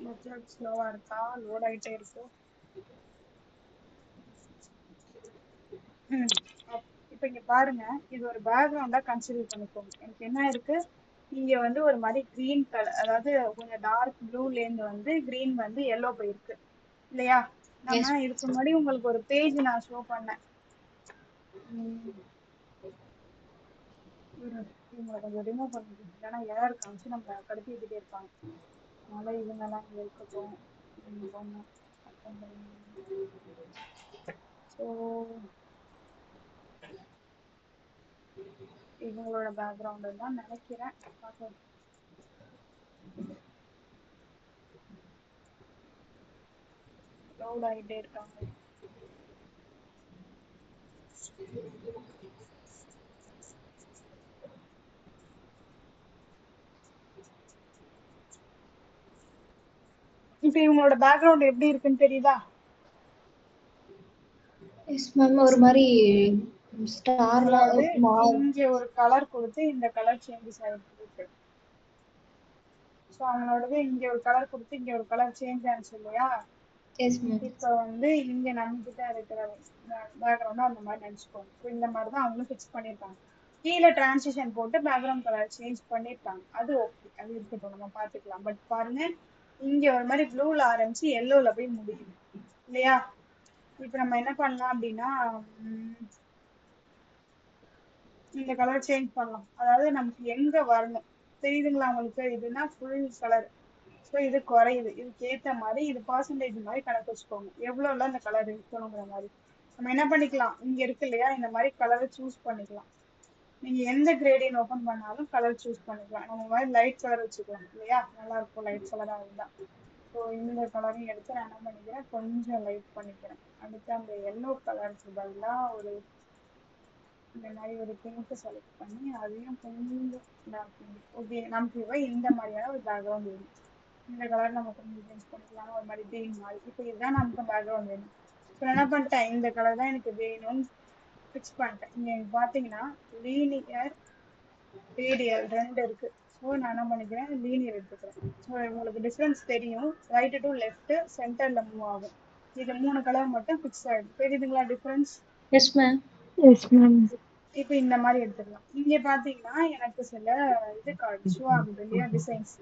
நெட்வொர்க் ஸ்லோவா இருக்கா, லோட் ஆயிட்டே இருக்கு. ம் இப்போ இங்க பாருங்க, இது ஒரு பேக்ரவுண்டா கன்சிடர் பண்ணிக்கோங்க. எனக்கு என்ன இருக்கு, இங்க ஒரு மாதிரி கிரீன் கலர், அதாவது கொஞ்சம் டார்க் ப்ளூல இருந்து கிரீன் எல்லோ போயிருக்கு இல்லையா?
எஸ்.
நம்ம இதுக்கு முன்னாடி உங்களுக்கு ஒரு பேஜ் நான் ஷோ பண்ணேன். இவங்களை கொஞ்சம் ரிமூவ் பண்ணிட்டு, ஏன்னா எரர் காமிச்சு நம்ம கடத்திக்கிட்டே இருப்பாங்க. அதனால இவங்கெல்லாம் இங்க இருக்கட்டும். ஸோ இவங்களோட பேக்ரவுண்டு தான் நினைக்கிறேன். பார்க்கலாம். லோட் ஆகிட்டே இருக்காங்க. இப்ப இவங்களோட பேக்ரவுண்ட் எப்படி இருக்குன்னு தெரியுதா?
Yes ma'am. ஒரு மாரி ஸ்டார்லாம்
அதாவது இங்க ஒரு கலர் கொடுத்து இந்த கலர் சேஞ்சஸ் ஆயிருக்கு. ஸோ அவங்களோடது இங்க ஒரு கலர் கொடுத்து இங்க ஒரு கலர் சேஞ்ச் ஆனிச்சு இல்லையா?
Yes ma'am.
இப்போ வந்து இங்க நம்ம கிட்ட இருக்கிற பேக்ரவுண்ட் அந்த மாதிரி நினைச்சுக்கோங்க. ஸோ இந்த மாதிரி தான் அவங்களும் ஃபிக்ஸ் பண்ணியிருக்காங்க. கீழே டிரான்சிஷன் போட்டு பேக்ரவுண்ட் கலர் சேஞ்ச் பண்ணியிருக்காங்க. அது ஓகே, அது இருக்கட்டும், நம்ம பார்த்துக்கலாம். பட் பாருங்க, இங்க ஒரு மாதிரி ப்ளூல ஆரம்பிச்சு எல்லோல போய் முடியுது இல்லையா? இப்போ நம்ம என்ன பண்ணலாம் அப்படின்னா, இந்த கலர் சேஞ்ச் பண்ணலாம். அதாவது நமக்கு எங்க வரணும் தெரியுதுங்களா உங்களுக்கு? இதுனா ஃபுல் கலர். ஸோ இது குறையுது. இதுக்கு ஏற்ற மாதிரி இது பர்சன்டேஜ் மாதிரி கணக்கு வச்சுக்கோங்க, எவ்வளோலாம் இந்த கலர் இருக்கணுங்கிற மாதிரி. நம்ம என்ன பண்ணிக்கலாம், இங்க இருக்கு இல்லையா, இந்த மாதிரி கலரை சூஸ் பண்ணிக்கலாம். நீங்க எந்த கிரேடியன் ஓபன் பண்ணாலும் கலர் சூஸ் பண்ணிக்கலாம். நம்ம மாதிரி லைட் கலர் வச்சுக்கலாம் இல்லையா, நல்லா இருக்கும் லைட் கலரா இருந்தா. ஸோ இந்த கலரையும் எடுத்து நான் என்ன பண்ணிக்கிறேன், கொஞ்சம் லைட் பண்ணிக்கிறேன். அடுத்து அந்த எல்லோ கலருக்கு பதிலாக ஒரு இந்த மாதிரி ஒரு பிங்க் செலக்ட் பண்ணி அதையும் கொஞ்சம் டார்க் பண்ணி, ஓகே நமக்கு இந்த மாதிரியான ஒரு பேக்ரவுண்ட் வேணும். இந்த கலர் நம்ம கொஞ்சம் சேஞ்ச் பண்ணிக்கலாம், ஒரு மாதிரி கிரீன் மாதிரி. இப்போ இதுதான் நமக்கு பேக்ரவுண்ட் வேணும். இப்போ என்ன பண்ணிட்டேன், இந்த கலர் தான் எனக்கு வேணும்னு ஃபிக்ஸ் பண்ணிட்டேன். இங்க பாத்தீங்கன்னா லீனியர் ரேடியல் ரெண்டு இருக்கு. ஸோ நான் என்ன பண்ணிக்கிறேன், லீனியர் எடுத்துக்கிறேன். ஸோ உங்களுக்கு டிஃபரன்ஸ் தெரியும், ரைட் டு லெஃப்ட் சென்டர்ல மூவ் ஆகும். இது 3 கலர் மட்டும் ஃபிக்ஸ் ஆயிடும். தெரியுதுங்களா difference?
Yes ma'am.
Yes ma'am.
இப்போ இந்த மாதிரி எடுத்துக்கலாம். இங்க பாத்தீங்கன்னா எனக்கு சில இது கார்டு ஷோ ஆகுது இல்லையா, டிசைன்ஸ்.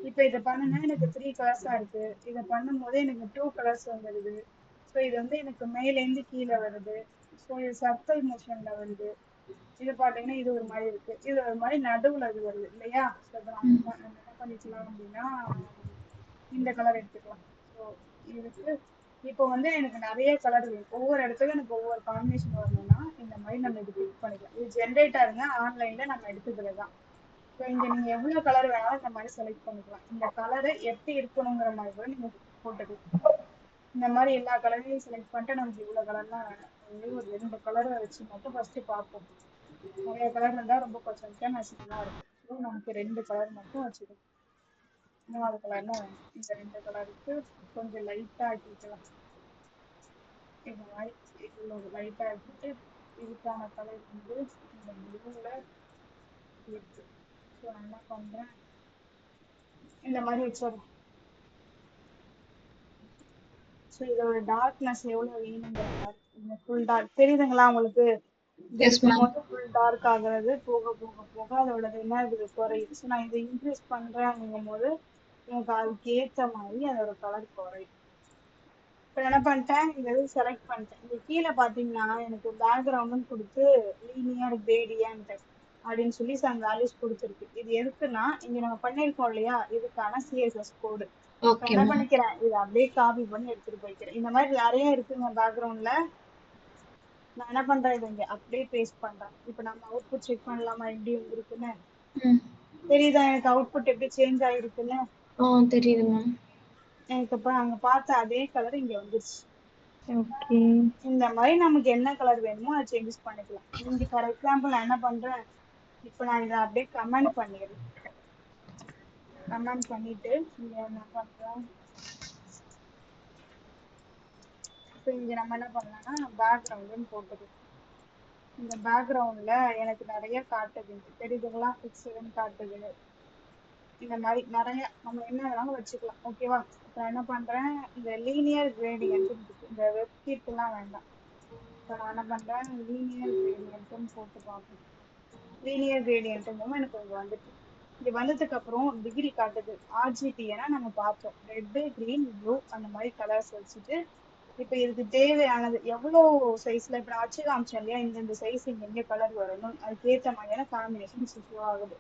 இப்போ இதை பண்ணுனா எனக்கு 3 கலர்ஸா இருக்கு. இதை பண்ணும் போது எனக்கு 2 கலர்ஸ் வந்துடுது. ஸோ இது வந்து எனக்கு மேலேருந்து கீழே வருது. ஸோ இது சர்க்கிள் மோஷன்ல வருது. இது பாத்தீங்கன்னா இது ஒரு மாதிரி இருக்கு, இது ஒரு மாதிரி நடுவுல இது வருது இல்லையா? ஸோ இப்போ நம்ம என்ன பண்ணிக்கலாம் அப்படின்னா, இந்த கலர் எடுத்துக்கலாம். ஸோ இதுக்கு இப்போ வந்து எனக்கு நிறைய கலர் வேணும், ஒவ்வொரு இடத்துக்கும் எனக்கு ஒவ்வொரு காம்பினேஷன் வரணும்னா இந்த மாதிரி நம்ம இது பிக் பண்ணிக்கலாம். இது ஜென்ரேட்டருங்க, ஆன்லைன்ல நம்ம எடுத்துக்கிறது தான். ஸோ இங்க நீங்க எவ்வளவு கலர் வேணாலும் இந்த மாதிரி செலக்ட் பண்ணிக்கலாம். இந்த கலரை எப்படி இருக்கணுங்கிற மாதிரி கூட நீங்க போட்டுக்கலாம். இந்த மாதிரி எல்லா கலரையும் செலக்ட் பண்ணிட்டு நமக்கு இவ்வளவு கலர்லாம் வேணும், ஒரு 2 கலரை வச்சு மட்டும் ஃபர்ஸ்ட் பார்ப்போம். நிறைய கலர் இருந்தா ரொம்ப கொஞ்சம் இன்டர்நேஷனலா இருக்கும். ஸோ நமக்கு 2 கலர் மட்டும் வச்சுக்கணும். 3வது கலர்லாம் வேணும். இந்த 2 கலருக்கு கொஞ்சம் லைட்டா ஆக்கிக்கலாம். இந்த மாதிரி இவ்வளவு லைட்டா ஆக்கிட்டு இதுக்கான கலர் வந்து இந்த ப்ளூல இருக்கு. ஸோ நான் என்ன பண்றேன், இந்த மாதிரி வச்சிடறேன். ஸோ இதோட டார்க்னஸ் எவ்வளவு வேணுங்கிற மாதிரி, இந்த ஃபுல் டார்க் தெரியுதுங்களா உங்களுக்கு? இது
எஸ்
இருக்கும்
மேம்.
போது ஃபுல் டார்க் ஆகுறது, போக போக போக அதோட என்ன இது குறையுது. ஸோ நான் இதை இன்க்ரீஸ் பண்றேன் அப்படிங்கும் போது எனக்கு அதுக்கு ஏற்ற மாதிரி அதோட கலர் குறையும். இப்போ என்ன பண்ணிட்டேன், இந்த இது செலக்ட் பண்ணிட்டேன். இங்க கீழே பாத்தீங்கன்னா எனக்கு பேக்ரவுண்டும் கொடுத்து லீனியர் கிரேடியன்ட் அப்படின்னு சொல்லி சம் வேல்யூஸ் கொடுத்துருக்கு. இது எதுக்குன்னா இங்க நம்ம பண்ணிருக்கோம் இல்லையா, இதுக்கான சிஎஸ்எஸ் கோடு.
ஓகே
என்ன
மேம்.
பண்ணிக்கிறேன், இதை அப்படியே காப்பி பண்ணி எடுத்துட்டு போய்க்கிறேன். இந்த மாதிரி நிறைய இருக்குங்க பேக்ரவுண்ட்ல. நான் என்ன பண்றேன், இதை இங்க அப்படியே பேஸ்ட் பண்றேன். இப்போ நம்ம அவுட்புட் செக் பண்ணலாமா எப்படி வந்திருக்குன்னு?
ம்.
தெரியுதா எனக்கு அவுட்புட் எப்படி சேஞ்ச் ஆயிருக்குன்னு?
தெரியுது மேம்.
எனக்கு இப்போ அங்க பார்த்த அதே கலர் இங்க வந்துருச்சு.
ஓகே.
இந்த மாதிரி நமக்கு என்ன கலர் வேணுமோ அதை சேஞ்சஸ் பண்ணிக்கலாம். இங்க ஃபார் எக்ஸாம்பிள் நான் என்ன பண்றேன், இப்போ நான் இதை அப்படியே கமெண்ட் பண்ணிடுறேன். கமெண்ட் பண்ணிட்டு இங்க என்ன பண்றேன், இப்போ இங்க நம்ம என்ன பண்ணலாம்னா பேக்ரவுண்டுன்னு போட்டுக்கலாம். இந்த பேக்ரவுண்ட்ல எனக்கு நிறைய காட்டுது, தெரியுதுங்களா? பிக்சல்னு காட்டுது. இந்த மாதிரி நிறைய நம்ம என்ன வேணாலும் வச்சுக்கலாம். ஓகேவா? இப்போ என்ன பண்றேன், இந்த லீனியர் கிரேடியன்ட் இந்த வெப்கிட் எல்லாம் வேண்டாம். இப்போ நான் என்ன பண்றேன், லீனியர் கிரேடியன்ட்னு போட்டு பார்ப்போம். லீனியர் கிரேடியன்ட்ங்கும் எனக்கு இங்க வந்துட்டு, இங்க வந்ததுக்கு அப்புறம் டிகிரி காட்டுது. ஆர்ஜிபி ஏன்னா நம்ம பார்த்தோம், ரெட்டு கிரீன் ப்ளூ அந்த மாதிரி கலர்ஸ் வச்சுட்டு இப்ப இதுக்கு தேவையானது எவ்வளவு சைஸ்ல இப்ப நான் வச்சு காமிச்சேன் இல்லையா, இந்த சைஸ் இங்க எங்க கலர் வரணும் அதுக்கு ஏத்த மாதிரியான காம்பினேஷன் ஷோ ஆகுது.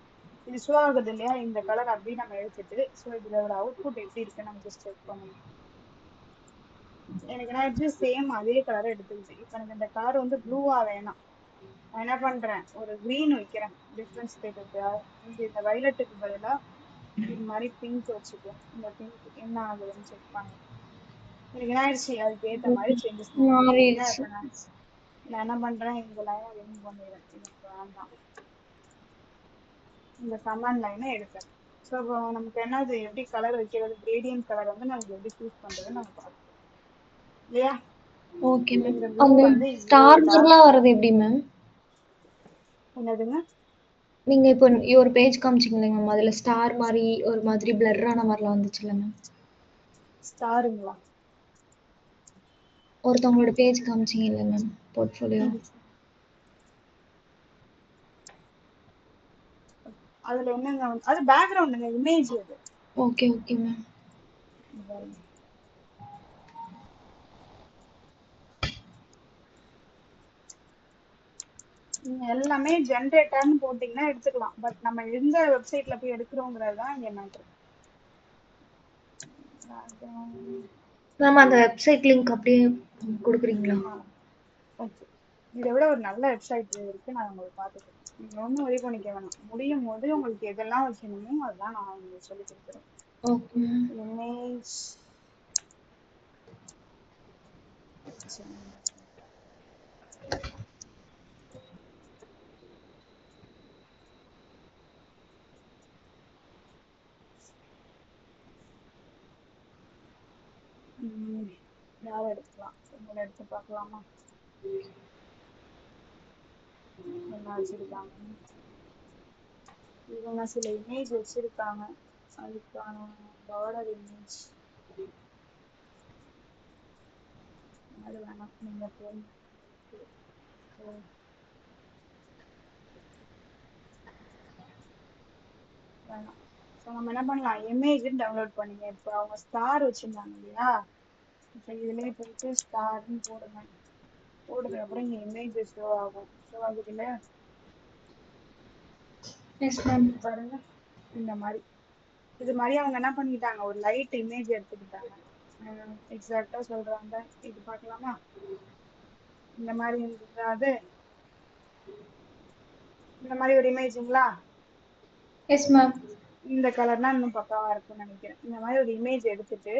இது ஷோ ஆகுது இல்லையா, இந்த கலர் அப்படியே நம்ம எடுத்துட்டு ஸோ இதுல ஒரு அவுட்புட் எப்படி இருக்குன்னு நம்ம ஜஸ்ட் செக் பண்ணணும். எனக்கு நான் சேம் அதே கலர் எடுத்துக்கிட்டு இப்ப எனக்கு இந்த கலர் வந்து ப்ளூவா வேணாம். நான் என்ன பண்றேன், ஒரு கிரீன் வைக்கிறேன் டிஃபரன்ஸ் தெரியுது. இந்த வயலட்டுக்கு பதிலா இது மாதிரி பிங்க் வச்சுக்குவோம். இந்த பிங்க் என்ன ஆகுதுன்னு செக் பண்ணலாம். எனக்கு என்ன ஆயிடுச்சு, அதுக்கு ஏத்த மாதிரி சேஞ்சஸ் நடக்குது இல்லையா?
மாறிடுச்சு.
இப்ப நான் நான் என்ன பண்றேன், இந்த லைனை ரிமூவ் பண்ணிடுறேன், எனக்கு வேண்டாம். இந்த கமாண்ட் லைனை எடுக்கிறேன். ஸோ இப்போ நமக்கு என்னது, எப்படி கலர் வைக்கிறது, கிரேடியன்ட் கலர் வந்து நமக்கு எப்படி சூஸ் பண்றதுன்னு நம்ம பார்த்துக்கலாம் இல்லையா.
Okay ma'am.
இந்த ப்ளூ
அந்த
வந்து இவ்வளோ
ஸ்டார்
டார்க்.
மாரிலாம் வர்றது எப்படி மேம்?
என்னதுங்க?
நீங்க இப்போ ஒரு பேஜ் காமிச்சீங்க இல்லைங்க மேம், அதுல ஸ்டார் மாரி ஒரு மாதிரி பிளர் ஆன மாரிலாம் வந்துச்சுல்ல மேம்?
ஸ்டாருங்களா?
ஒருத்தவங்களோட பேஜ் காமிச்சீங்க இல்ல மேம், போர்ட்ஃபோலியோ.
அதுல என்னங்க அது பேக்ரவுண்டுங்க, இமேஜ் அது.
Okay okay ma'am.
நீங்க எல்லாமே ஜென்ரேட்டர்னு போட்டீங்கன்னா எடுத்துக்கலாம். பட் நம்ம எந்த வெப்சைட்ல போய் எடுக்கிறோங்கிறது தான் இங்க மேட்ரு.
மேம் அந்த வெப்சைட் லிங்க் அப்படியே குடுக்குறீங்களா?
ஓகே, இதை விட ஒரு நல்ல வெப்சைட் இருக்கு, நான் உங்களுக்கு பார்த்துக்கிறேன். நீங்க ஒன்றும் உதவி பண்ணிக்க வேணாம். முடியும் போது உங்களுக்கு எதெல்லாம் வைக்கணுமோ அதெல்லாம் நான் உங்களுக்கு சொல்லி கொடுக்குறேன்.
Okay ma'am.
இமேஜ் யாரை எடுக்கலாம், உங்களை எடுத்து பார்க்கலாமா என்ன வச்சிருக்காங்க. இவங்க சில இமேஜ் வச்சிருக்காங்க, அதுக்கான பார்டர் இமேஜ் அது வேணாம், நீங்க போங்க. வேணாம். ஸோ நம்ம என்ன பண்ணலாம், இமேஜ் டவுன்லோட் பண்ணிங்க. இப்போ அவங்க ஸ்டார் வச்சிருந்தாங்க இல்லையா, இப்போ இதுலேயே போயிட்டு ஸ்டார்னு போடுங்க. போடுறதுக்கு அப்புறம் இங்கே இமேஜ் ஷோ ஆகும். ஷோ ஆகுது இல்லையா,
எஸ் மேம்.
பாருங்க இந்த மாதிரி. இது மாதிரி அவங்க என்ன பண்ணிட்டாங்க, ஒரு லைட் இமேஜ் எடுத்துக்கிட்டாங்க. எக்ஸாக்டா சொல்றாங்க, இது பார்க்கலாமா. இந்த மாதிரி இருந்தது அது, இந்த மாதிரி ஒரு இமேஜுங்களா.
Yes ma'am.
இந்த கலர்னா இன்னும் பக்காவா இருக்கும்னு நினைக்கிறேன். இந்த மாதிரி ஒரு இமேஜ் எடுத்துட்டு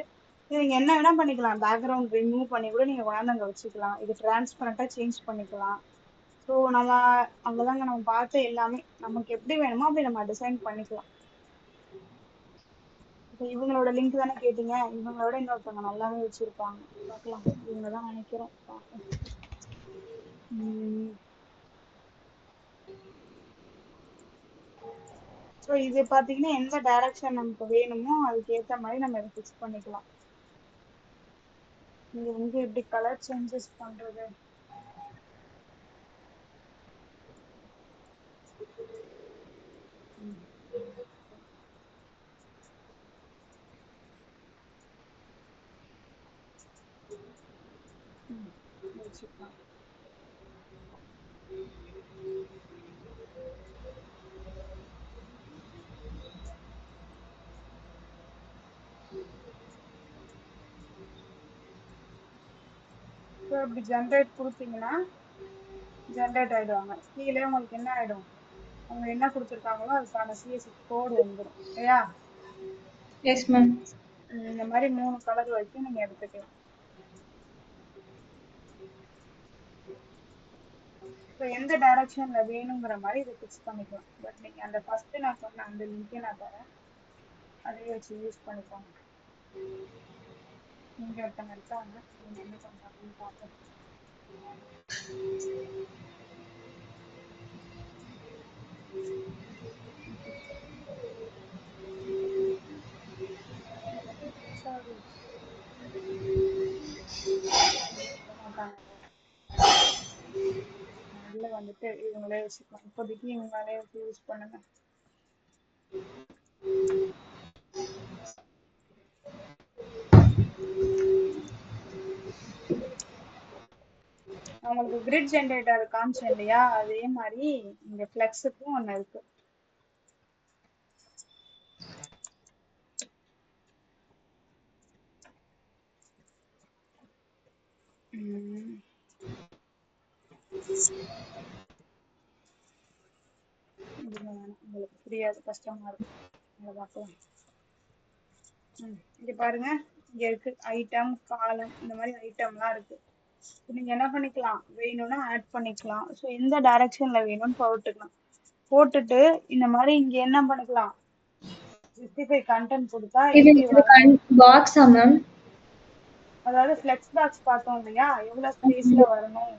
நீங்க என்ன வேணா பண்ணிக்கலாம், பேக்ரவுண்ட் ரிமூவ் பண்ணி கூட நீங்க கொண்டாந்து அங்க வச்சுக்கலாம். இது டிரான்ஸ்பரண்டா சேஞ்ச் பண்ணிக்கலாம். ஸோ நம்ம அவ்வளோதாங்க, நம்ம பார்த்து எல்லாமே நமக்கு எப்படி வேணுமோ அப்படி நம்ம டிசைன் பண்ணிக்கலாம். இப்போ இவங்களோட லிங்க் தானே கேட்டீங்க, இவங்களோட இன்னொருத்தவங்க நல்லாவே வச்சிருப்பாங்க, பார்க்கலாம். இவங்க தான் நினைக்கிறேன், பார்ப்போம். ஸோ இது பார்த்தீங்கன்னா எந்த டைரக்ஷன் நமக்கு வேணுமோ அதுக்கு ஏற்ற மாதிரி நம்ம இதை ஃபிக்ஸ் பண்ணிக்கலாம். இங்க வந்து எப்படி கலர் சேஞ்சஸ் பண்றது, வச்சுக்கலாம். ஸோ இப்படி ஜென்ரேட் கொடுத்தீங்கன்னா ஜென்ரேட் ஆயிடுவாங்க. கீழே உங்களுக்கு என்ன ஆயிடும், அவங்க என்ன கொடுத்துருக்காங்களோ அதுக்கான சிஎஸ்சி கோடு வந்துடும் இல்லையா.
Yes ma'am.
இந்த மாதிரி 3 கலர் வரைக்கும் நீங்க எடுத்துக்கலாம். ஸோ எந்த டைரக்ஷன்ல வேணுங்கிற மாதிரி இதை ஃபிக்ஸ் பண்ணிக்கலாம். பட் நீங்க அந்த ஃபர்ஸ்ட் நான் சொன்ன அந்த லிங்கே நான் தரேன், அதையே வச்சு யூஸ் பண்ணிக்கோங்க. இங்க ஒருத்தவங்க இருக்காங்க, அவங்க என்ன பண்றாங்கன்னு பார்ப்போம். சாரி மாட்டாங்க, உள்ள வந்துட்டு இவங்களே வச்சுக்கலாம். இப்போதைக்கு இவங்களே வச்சு யூஸ் பண்ணுங்க. உங்களுக்கு கிரிட் ஜென்ரேட்டர் காமிச்சேன் இல்லையா, அதே மாதிரி இங்க ஃபிளெக்ஸுக்கும் ஒன்று இருக்கு. உங்களுக்கு புரியாது, கஷ்டமா இருக்கும், இங்க பார்க்கலாம். இங்க பாருங்க, இங்க இருக்கு ஐட்டம் காலம், இந்த மாதிரி ஐட்டம்லாம் இருக்கு. நீங்க என்ன பண்ணிக்கலாம், வேணும்னா ஆட் பண்ணிக்கலாம். ஸோ எந்த டைரக்ஷன்ல வேணும்னு போட்டுக்கலாம். போட்டுட்டு இந்த மாதிரி இங்க என்ன பண்ணிக்கலாம், 65 கண்டென்ட் கொடுத்தா
இது
எப்படி
இது
வரணும்.
பாக்ஸா மேம்?
அதாவது ஃபிளெக்ஸ் பாக்ஸ் பார்த்தோம் இல்லையா, எவ்வளவு ஸ்பேஸ்ல வரணும்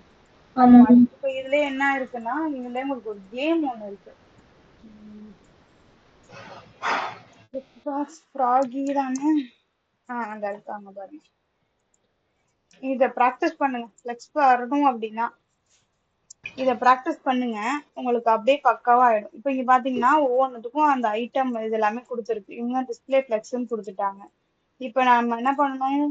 அந்த
ஆமாம்.
மாதிரி. இப்போ இதுல என்ன இருக்குன்னா, இதுல உங்களுக்கு ஒரு கேம் ஒண்ணு இருக்கு. ஃபிளெக்ஸ் பாக்ஸ் ஃப்ராகி தானே, அங்க இருக்காங்க பாருங்க. இத ப்ராக்டிஸ் பண்ணுங்க, ஃபிளெக்ஸ் வரணும் அப்படின்னா இத ப்ராக்டிஸ் பண்ணுங்க, உங்களுக்கு அப்படியே பக்காவா ஆயிடும். இப்போ இங்க பாத்தீங்கன்னா ஒவ்வொன்றுத்துக்கும் அந்த ஐட்டம் இது எல்லாமே கொடுத்துருக்கு. இவங்க டிஸ்பிளே ஃபிளெக்ஸ்ன்னு கொடுத்துட்டாங்க. இப்போ நம்ம என்ன பண்ணணும்,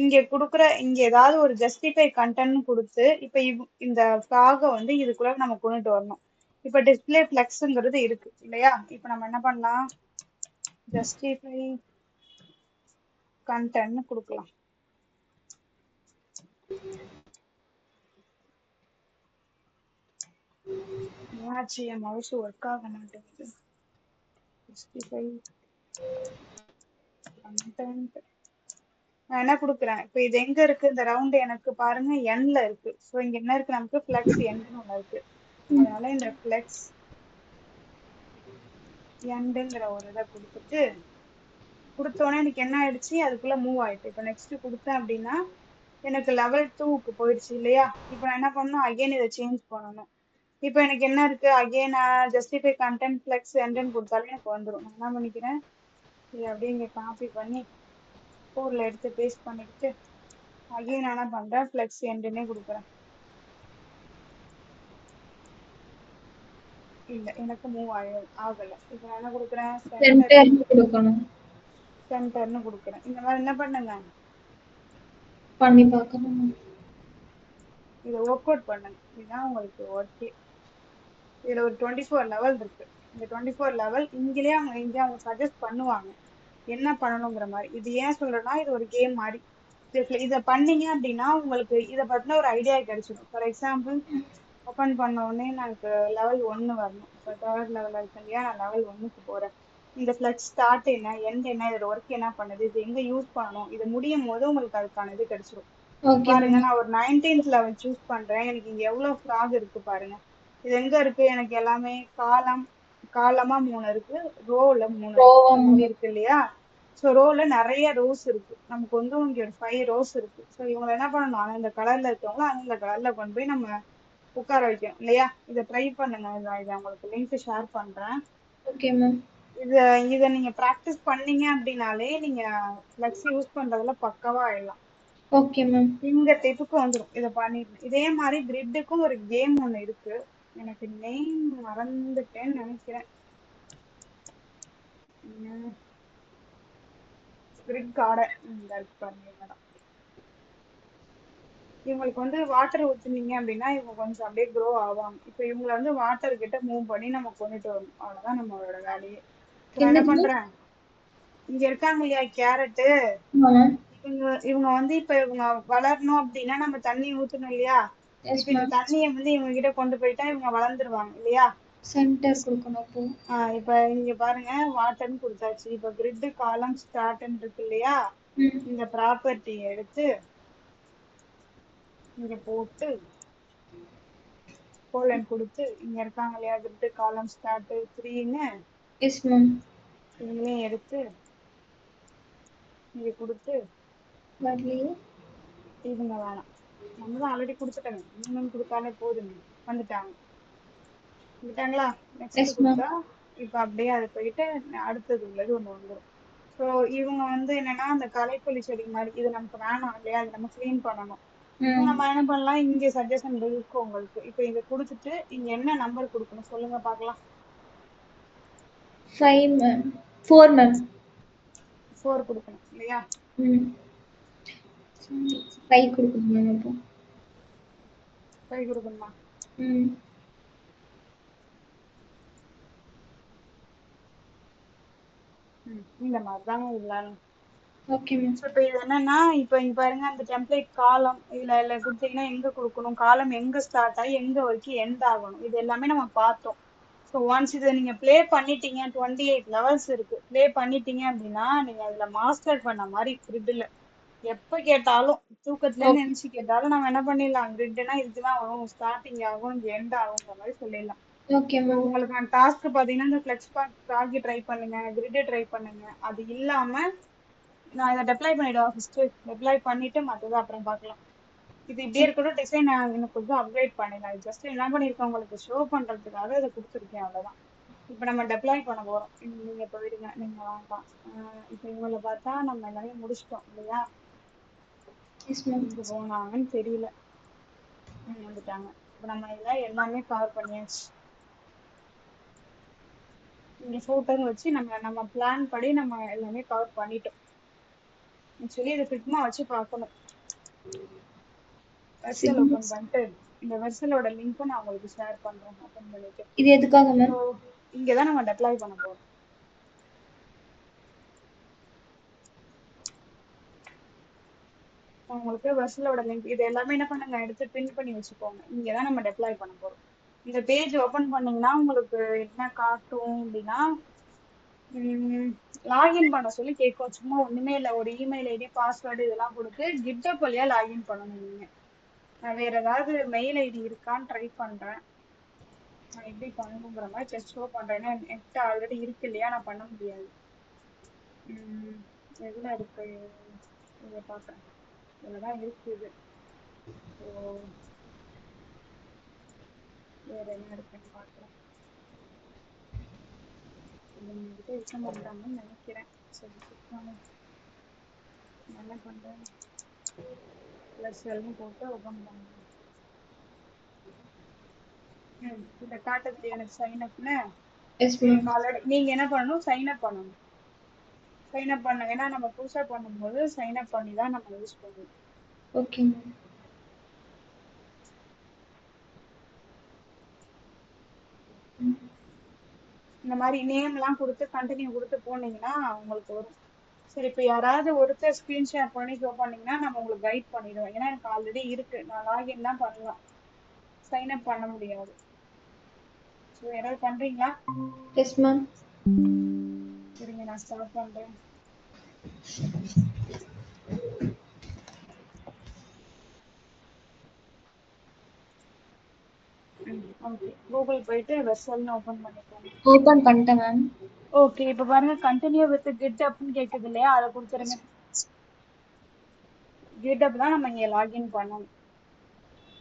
இங்க குடுக்குற இங்க ஏதாவது ஒரு ஜஸ்டிஃபை கண்டென்ட் கொடுத்து இப்போ இந்த ஃபிளாக வந்து இதுக்குள்ள நம்ம கொண்டுட்டு வரணும். இப்போ டிஸ்பிளே ஃபிளெக்ஸ்ங்கிறது இருக்கு இல்லையா, இப்போ நம்ம என்ன பண்ணலாம், ஜஸ்டிஃபை கண்டென்ட் கொடுக்கலாம். ஏன்னாச்சு என் மவுஸ் ஒர்க் ஆக மாட்டேங்குது. ஜஸ்டிஃபை கண்டென்ட் நான் என்ன கொடுக்குறேன், இப்போ இது எங்க இருக்கு இந்த ரவுண்ட், எனக்கு பாருங்க எண்ட்ல இருக்கு. ஸோ இங்க என்ன இருக்கு, நமக்கு ஃபிளெக்ஸ் எண்ட்னு ஒண்ணு இருக்கு. அதனால இந்த ஃபிளெக்ஸ் எண்டுங்கிற ஒரு இதை கொடுத்துட்டு, கொடுத்தோன்னே எனக்கு என்ன ஆயிடுச்சு, அதுக்குள்ள மூவ் ஆயிட்டு. இப்போ நெக்ஸ்ட் கொடுத்தேன் அப்படின்னா எனக்கு லெவல் 2க்கு போயிடுச்சு இல்லையா. இப்போ நான் என்ன பண்ணணும், அகைன் இதை சேஞ்ச் பண்ணணும். இப்போ எனக்கு என்ன இருக்கு, அகைன் ஜஸ்டிஃபை கண்டென்ட் ஃபிளெக்ஸ் எண்டுன்னு கொடுத்தாலே எனக்கு வந்துடும். நான் என்ன பண்ணிக்கிறேன், இதை அப்படியே இங்க காப்பி பண்ணி கோட்ல எடுத்து பேஸ்ட் பண்ணிக்கிட்டு அகைன் என்ன பண்றேன், ஃபிளெக்ஸ் எண்டுன்னே கொடுக்குறேன். இல்ல எனக்கு மூவ் ஆகல. இப்போ நான் என்ன கொடுக்குறேன்,
சென்டர்னு கொடுக்கணும்.
சென்டர்னு கொடுக்குறேன். இந்த மாதிரி என்ன பண்ணுங்க,
பண்ணி பார்க்கணும்.
இதை ஒர்க் அவுட் பண்ணுங்க. இதுதான் உங்களுக்கு ஒர்க்கே. இதுல ஒரு 24 லெவல் இருக்கு. இந்த 24 லெவல் இங்கிலே அவங்க சஜஸ்ட் பண்ணுவாங்க என்ன பண்ணணுங்கிற மாதிரி. இது ஏன் சொல்றேன்னா, இது ஒரு கேம் மாதிரி. இதை பண்ணீங்க அப்படின்னா உங்களுக்கு இதை பத்தின ஒரு ஐடியா கிடைச்சிடும். ஃபார் எக்ஸாம்பிள் ஓப்பன் பண்ண உடனே எனக்கு லெவல் 1 வரணும். இப்போ தேர்ட் லெவல் இருக்கு இல்லையா, நான் லெவல் 1க்கு போறேன். இந்த ஃபிளெக்ஸ் ஸ்டார்ட் என்ன, எண்ட் என்ன, இதோட ஒர்க் என்ன பண்ணுது, இது எங்க யூஸ் பண்ணணும், இது முடியும் போது உங்களுக்கு அதுக்கான இது கிடைச்சிடும்.
ஓகே
பாருங்க,
மேம்.
நான் ஒரு 19th லெவல் சூஸ் பண்றேன். எனக்கு இங்க எவ்வளவு ஃபிராக் இருக்கு பாருங்க. இது எங்க இருக்கு, எனக்கு எல்லாமே காலமா 3 இருக்கு, ரோல 3 இருக்கு. இந்த மாதிரி இருக்கு இல்லையா. ஸோ ரோல நிறைய ரோஸ் இருக்கு. நமக்கு வந்து இங்க ஒரு 5 ரோஸ் இருக்கு. ஸோ இவங்க என்ன பண்ணணும், அந்த கலர்ல இருக்கவங்க அந்த கலர்ல கொண்டு போய் நம்ம உட்கார வைக்கணும் இல்லையா. இதை ட்ரை பண்ணுங்க, இதை உங்களுக்கு லிங்க் ஷேர் பண்றேன்.
Okay ma'am.
இதை நீங்க ப்ராக்டிஸ் பண்ணீங்க அப்படின்னாலே நீங்க ஃபிளெக்ஸ் யூஸ் பண்றதுல பக்கவா ஆயிடலாம்.
Okay ma'am.
இந்த டைப்புக்கு வந்துடும். இதை பண்ணிடணும். இதே மாதிரி கிரிட்டுக்கும் ஒரு கேம் ஒண்ணு இருக்கு, எனக்கு நேம் மறந்துட்டேன்னு நினைக்கிறேன். கிரிட் கார்டன் இந்த இருக்கு பாருங்க. இவங்களுக்கு வந்து வாட்டர் ஊத்துனீங்க அப்படின்னா இவங்க கொஞ்சம் அப்படியே க்ரோ ஆவாங்க. இப்போ இவங்களை வந்து வாட்டர் கிட்ட மூவ் பண்ணி நம்ம கொண்டுட்டு வரணும். அவ்வளவுதான் நம்மளோட வேலையே. நான் என்ன பண்றேன், இங்க இருக்காங்க இல்லையா கேரட்டு, இவங்க வந்து இப்ப இவங்க வளரணும் அப்படின்னா நம்ம தண்ணி ஊத்தணும் இல்லையா. இப்ப இந்த தண்ணியை வந்து இவங்க கிட்ட கொண்டு போயிட்டா இவங்க வளர்ந்துருவாங்க இல்லையா.
சென்டர் கொடுக்கணும்.
இப்ப இங்க பாருங்க வாட்டர்னு கொடுத்தாச்சு. இப்ப கிரிட் காலம் ஸ்டார்ட்னு இருக்கு இல்லையா, இந்த ப்ராப்பர்ட்டி எடுத்து இங்க போட்டு கோலன் கொடுத்து, இங்க இருக்காங்க இல்லையா கிரிட் காலம் ஸ்டார்ட் 3ன்னு இவங்களையும் எடுத்து இங்க கொடுத்து, இவங்க வேணாம், நம்ம தான் ஆல்ரெடி கொடுத்துட்டாங்க, இன்னும் கொடுத்தாலே போதுங்க. வந்துட்டாங்க வந்துட்டாங்களா. நெக்ஸ்ட் கொடுத்தா இப்ப அப்படியே அது போயிட்டு அடுத்தது உள்ளது ஒண்ணு வந்துடும். ஸோ இவங்க வந்து என்னன்னா அந்த களைக்கொல்லி செடி மாதிரி, இது நமக்கு வேணாம் இல்லையா, அது நம்ம கிளீன் பண்ணணும். நம்ம என்ன பண்ணலாம், இங்க சஜஷன் இருக்கு உங்களுக்கு. இப்ப இதை கொடுத்துட்டு இங்க என்ன நம்பர் கொடுக்கணும் சொல்லுங்க பாக்கலாம்.
4 மேம்.
4 கொடுக்கணும் இல்லையா.
5 கொடுக்கணும் அப்போ.
5 கொடுக்கணுமா. இந்த மாதிரிதாங்க உள்ளாலும்.
Okay ma'am.
இப்போ இது என்னன்னா, இப்போ இங்க பாருங்க அந்த டெம்ப்ளேட் காலம் இதுல கொடுத்தீங்கன்னா எங்க கொடுக்கணும், காலம் எங்க ஸ்டார்ட் ஆகி எங்க வரைக்கும் எண்ட் ஆகணும், இது எல்லாமே நம்ம பார்த்தோம். ஸோ ஒன்ஸ் இதை நீங்க ப்ளே பண்ணிட்டீங்க, 28 லெவல்ஸ் இருக்கு, ப்ளே பண்ணிட்டீங்க அப்படின்னா நீங்க அதுல மாஸ்டர் பண்ண மாதிரி கிரிட்ல எப்ப கேட்டாலும் தூக்கத்துல இருந்து
ஓகே.
எந்திரிச்சு கேட்டாலும் நம்ம என்ன பண்ணிடலாம், கிரிட்னா இதுக்குதான் வரும், ஸ்டார்டிங் ஆகும், எண்ட் ஆகுங்கிற மாதிரி சொல்லிடலாம்.
ஓகே
இப்போ
மேம்.
உங்களுக்கான டாஸ்க் பாத்தீங்கன்னா இந்த ஃபிளெக்ஸ் ப்ராக்கி ட்ரை பண்ணுங்க, கிரிட் ட்ரை பண்ணுங்க. அது இல்லாம நான் இதை டெப்ளாய் பண்ணிடுவா ஃபர்ஸ்ட். டெப்ளாய் பண்ணிட்டு மத்ததை அப்புறம் பார்க்கலாம். இது இப்படியே இருக்கட்டும். டிசைன் நான் எனக்கு கொஞ்சம் அப்கிரேட் பண்ணிடலாம். ஜஸ்ட் என்ன பண்ணிருக்கேன், உங்களுக்கு ஷோ பண்றதுக்காக இதை கொடுத்துருக்கேன், அவ்வளவுதான். இப்ப நம்ம டெப்ளாய் பண்ண போறோம். நீங்க போயிடுங்க, நீங்க வேண்டாம். இப்ப இவங்களை பார்த்தா நம்ம எல்லாமே முடிச்சிட்டோம் இல்லையா?
Yes ma'am.
இங்க போனாங்கன்னு தெரியல. வந்துட்டாங்க. இப்ப நம்ம இதெல்லாம் எல்லாமே கவர் பண்ணியாச்சு. இங்க ஃபோட்டோன்னு வச்சு நம்ம நம்ம பிளான் படி நம்ம எல்லாமே கவர் பண்ணிட்டோம். ஆக்சுவலி இதை ஃபிட்மா வச்சு பார்க்கணும். வெர்சல்
சிக்னல்ஸ்.
ஓபன் பண்ணிட்டு இந்த வெர்சலோட லிங்க்கும் நான் உங்களுக்கு ஷேர் பண்றேன். ஓபன் பண்ணிட்டு
இது எதுக்காக
ஸோ
மேம்?
இங்கதான் நம்ம டெப்ளாய் பண்ண போறோம். உங்களுக்கு வெர்சலோட லிங்க் இது எல்லாமே என்ன பண்ணுங்க, எடுத்து பின் பண்ணி வச்சுக்கோங்க. இங்கதான் நம்ம டெப்ளாய் பண்ண போறோம். இந்த பேஜ் ஓபன் பண்ணீங்கன்னா உங்களுக்கு என்ன காட்டும் அப்படின்னா, லாகின் பண்ண சொல்லி கேட்கும். சும்மா ஒண்ணுமே இல்லை, ஒரு இமெயில் ஐடி பாஸ்வேர்டு இதெல்லாம் கொடுத்து கிட்டப் வழியா லாகின் பண்ணணும் நீங்க. நான் வேற ஏதாவது மெயில் ஐடி இருக்கான்னு ட்ரை பண்றேன். நான் எப்படி பண்ணணுங்கிற மாதிரி ஜஸ்ட் ஷோ பண்றேன். ஏன்னா என்கிட்ட ஆல்ரெடி இருக்கு இல்லையா, நான் பண்ண முடியாது. எதுல இருக்கு, இதை பாக்குறேன். இதுலதான் இருக்கு இது. ஸோ வேற என்ன இருக்குன்னு பாக்குறேன். இது உங்ககிட்ட இருக்க மாட்டாங்கன்னு நினைக்கிறேன். சரி சுத்தம் என்ன பண்றேன், பிளஸ் எல்லாம் போட்டு ஓபன் பண்ணுறேன். இதை காட்டுறது எனக்கு சைன் அப்னு.
Yes ma'am.
எனக்கு ஆல்ரெடி நீங்க என்ன பண்ணணும், சைன் அப் பண்ணணும். சைன் அப் பண்ணுங்க. ஏன்னா நம்ம புதுசா பண்ணும்போது சைன் அப் பண்ணி தான் நம்ம யூஸ் பண்ணுவோம்.
Okay ma'am.
இந்த மாதிரி நேம் எல்லாம் கொடுத்து கண்டினியூ கொடுத்து போனீங்கன்னா உங்களுக்கு வரும். சரி, இப்ப யாராவது ஒருத்தர் ஸ்கிரீன் ஷேர் பண்ணி ஷோ பண்ணீங்கன்னா நம்ம உங்களுக்கு கைட் பண்ணிடுவோம். ஏன்னா எனக்கு ஆல்ரெடி இருக்கு, நான் லாகின் தான் பண்ணலாம், சைன் அப் பண்ண முடியாது. ஸோ யாராவது பண்றீங்களா?
Yes ma'am.
இருங்க நான் ஸ்டார்ட் பண்றேன். ஓகே, கூகுள் போயிட்டு வெர்சல்னு ஓபன் பண்ணிக்கோங்க.
ஓப்பன் பண்ணிட்டேன் மேம்.
ஓகே, இப்ப பாருங்க கண்டினியூ வித் கிட் அப்னு கேக்குது இல்லையா, அதை கொடுத்துருங்க. கிட் அப் தான் நம்ம இங்க லாகின் பண்ணணும்.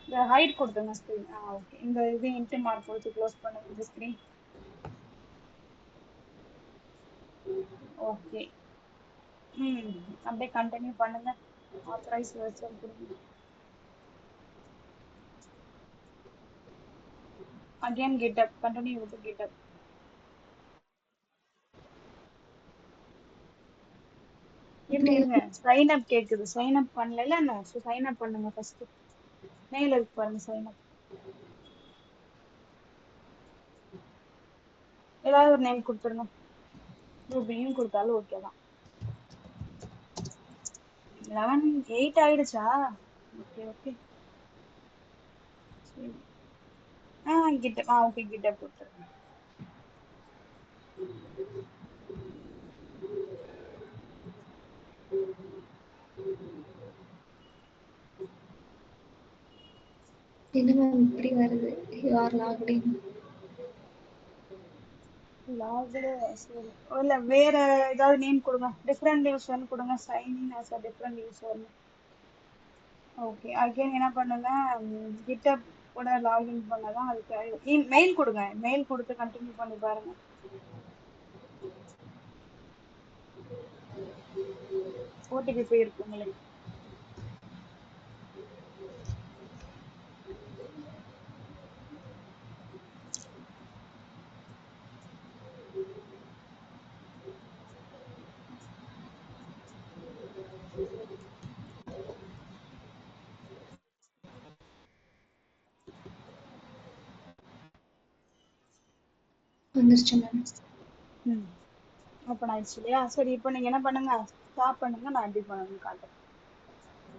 இந்த ஹைட் கொடுத்துருங்க ஸ்கிரீன். ஓகே, இந்த இது இன்ட்டு மார்க் கொடுத்து க்ளோஸ் பண்ணுங்க இந்த ஸ்கிரீன். ஓகே. அப்படியே கண்டினியூ பண்ணுங்க. ஆத்தரைஸ் வெர்சல் கொடுங்க. Again GitHub, continue with GitHub. இருங்க
புரியல.
இருங்க, சைன் அப் கேக்குது. சைன் அப் பண்ணல என்ன, சைன் அப் பண்ணுங்க ஃபர்ஸ்ட். மேல இருக்கு பாருங்க சைன் அப். ஏதாவது ஒரு நேம் கொடுத்துருங்க. ரூபியும் கொடுத்தாலும் ஓகே தான். 11:08 ஆயிடுச்சா? ஓகே ஓகே சரி. கிட்ட ஓகே கிட்ட கொடுத்துருங்க.
என்ன மேம் இப்படி வருது? You are locked in.
Locked. சரி, இல்ல வேற ஏதாவது நேம் கொடுங்க, டிஃப்ரெண்ட் யூசர்னு கொடுங்க. Sign in as a different யூசர்னு. ஓகே, அகைன் என்ன பண்ணுங்க, கிட்டப் கூட லாகின் பண்ணதான் அதுக்கு மெயில் கொடுங்க. மெயில் கொடுத்து கண்டினியூ பண்ணி பாருங்க. ஓடிபி போயிருக்கு உங்களுக்கு.
வந்துருச்சு மேம்.
ஓப்பன் ஆயிடுச்சு இல்லையா? சரி, இப்போ நீங்க என்ன பண்ணுங்க, ஸ்டாப் பண்ணுங்க. நான் எப்படி பண்ணணும்னு காட்டுறேன்.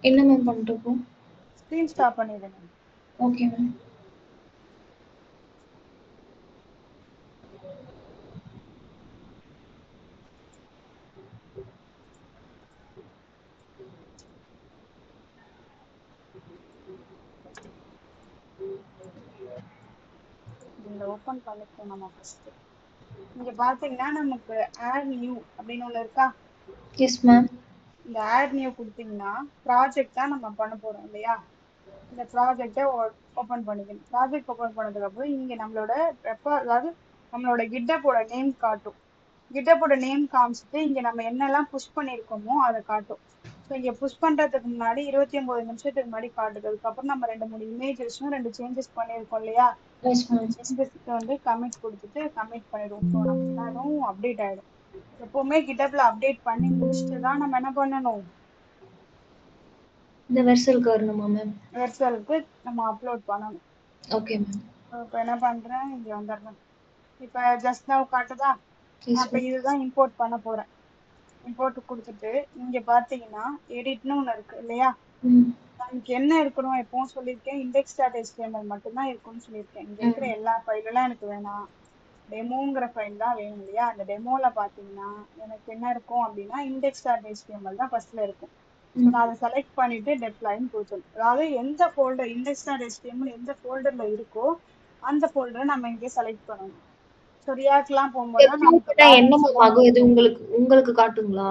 என்ன மேம் பண்ணிருக்கோம்?
ஸ்க்ரீன் ஸ்டாப் பண்ணிடுங்க.
Okay ma'am.
ஓபன் பண்ணிப்போம் நம்ம ஃபர்ஸ்ட். இங்க பாத்தீங்கன்னா நமக்கு ஆட் நியூ அப்படின்னு ஒண்ணு இருக்கா?
Yes ma'am.
இந்த ஆட் நியூ கொடுத்தீங்கன்னா ப்ராஜெக்ட் தான் நம்ம பண்ண போறோம் இல்லையா? இந்த ப்ராஜெக்டை ஓபன் பண்ணிக்கணும். ப்ராஜெக்ட் ஓபன் பண்ணதுக்கு அப்புறம் இங்க நம்மளோட அதாவது நம்மளோட கிட்டப்போட நேம் காட்டும். கிட்டப்போட நேம் காமிச்சிட்டு இங்க நம்ம என்னெல்லாம் புஷ் பண்ணிருக்கோமோ அதை காட்டும். ஸோ இங்க புஷ் பண்றதுக்கு முன்னாடி 29 நிமிஷத்துக்கு முன்னாடி காட்டுது. அதுக்கப்புறம் நம்ம 2-3 இமேஜஸும் 2 சேஞ்சஸ் பண்ணிருக்கோம் இல்லையா?
எஸ்
அந்த
மேம்.
சேஞ்சஸ்க்கு வந்து கமிட் கொடுத்துட்டு கமிட் பண்ணிடுவோம். ஸோ நமக்கு என்ன ஆகும், அப்டேட் ஆயிடும். எப்பவுமே கிட்டப்ல அப்டேட் பண்ணி முடிச்சுட்டு தான் நம்ம என்ன பண்ணணும்,
இந்த வெர்சலுக்கு வரணுமா மேம்?
வெர்சலுக்கு நம்ம அப்லோட் பண்ணணும்.
Okay ma'am.
இப்போ என்ன பண்றேன், இங்க வந்துடுறேன். இப்போ ஜஸ்ட் நவ் காட்டுதா?
எஸ்
அப்ப
மேம்.
இதுதான் இம்போர்ட் பண்ண போறேன். இம்போர்ட் கொடுத்துட்டு இங்க பாத்தீங்கன்னா எடிட்னு ஒண்ணு இருக்கு இல்லையா?
ம்.
நமக்கு என்ன இருக்கணும், எப்பவும் சொல்லியிருக்கேன் இண்டெக்ஸ் டாட் HTML மட்டும்தான் இருக்கும்னு சொல்லியிருக்கேன். இங்க இருக்கிற
ம்.
எல்லா ஃபைலெல்லாம் எனக்கு வேணாம், டெமோங்கிற ஃபைல் தான் வேணும் இல்லையா? அந்த டெமோல பாத்தீங்கன்னா எனக்கு என்ன இருக்கும் அப்படின்னா இண்டெக்ஸ் டாட் HTML தான் ஃபர்ஸ்ட்ல இருக்கும். ஸோ
ம்.
நான் அதை செலக்ட் பண்ணிட்டு டெப்ளாய்ன்னு கொடுத்துருவேன். அதாவது எந்த ஃபோல்டர் இண்டெக்ஸ் டாட் HTML எந்த ஃபோல்டர்ல இருக்கோ அந்த ஃபோல்டரை நம்ம இங்கே செலக்ட் பண்ணணும். ஸோ ரியாக்ட்லாம் போகும்போது
டெப்ளாய்
நமக்கு
பண்ணா என்ன
பேலன்ஸ்
மேம்
எல்லாம்
ஆகும்? இது
இருக்கும்.
உங்களுக்கு உங்களுக்கு காட்டுங்களா?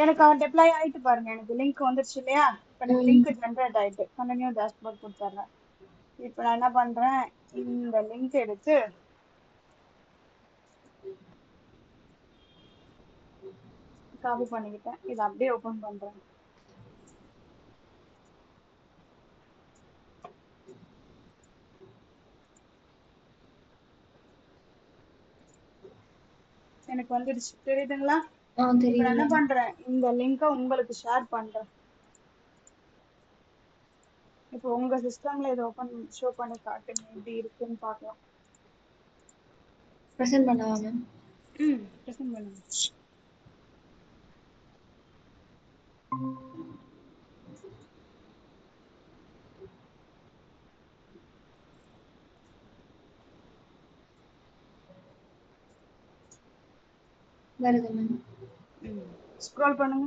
எனக்கு டெப்ளாய் ஆயிட்டு பாருங்க, எனக்கு லிங்க் வந்துருச்சு இல்லையா? இப்போ எனக்கு
ம்.
லிங்க் ஜென்ரேட் ஆயிட்டு கண்டினியூ டேஷ்போர்ட் கொடுத்துட்றேன். இப்போ நான் என்ன பண்றேன், இந்த லிங்க் எடுத்து காப்பி பண்ணிக்கிட்டேன். இதை அப்படியே ஓபன் பண்றேன். எனக்கு வந்துடுச்சு, தெரியுதுங்களா? இப்போ
தெரியுது
நான் என்ன
மேம்.
பண்றேன், இந்த லிங்கை உங்களுக்கு ஷேர் பண்றேன். இப்போ உங்க சிஸ்டம்ல இதை ஓபன் ஷோ பண்ணி காட்டுங்க, எப்படி இருக்குன்னு பார்க்கலாம்.
ப்ரெசென்ட் பண்ணவா மேம்?
பிரசன்ட் பண்ணுங்க.
வருது மேம்.
ஸ்க்ரோல் பண்ணுங்க.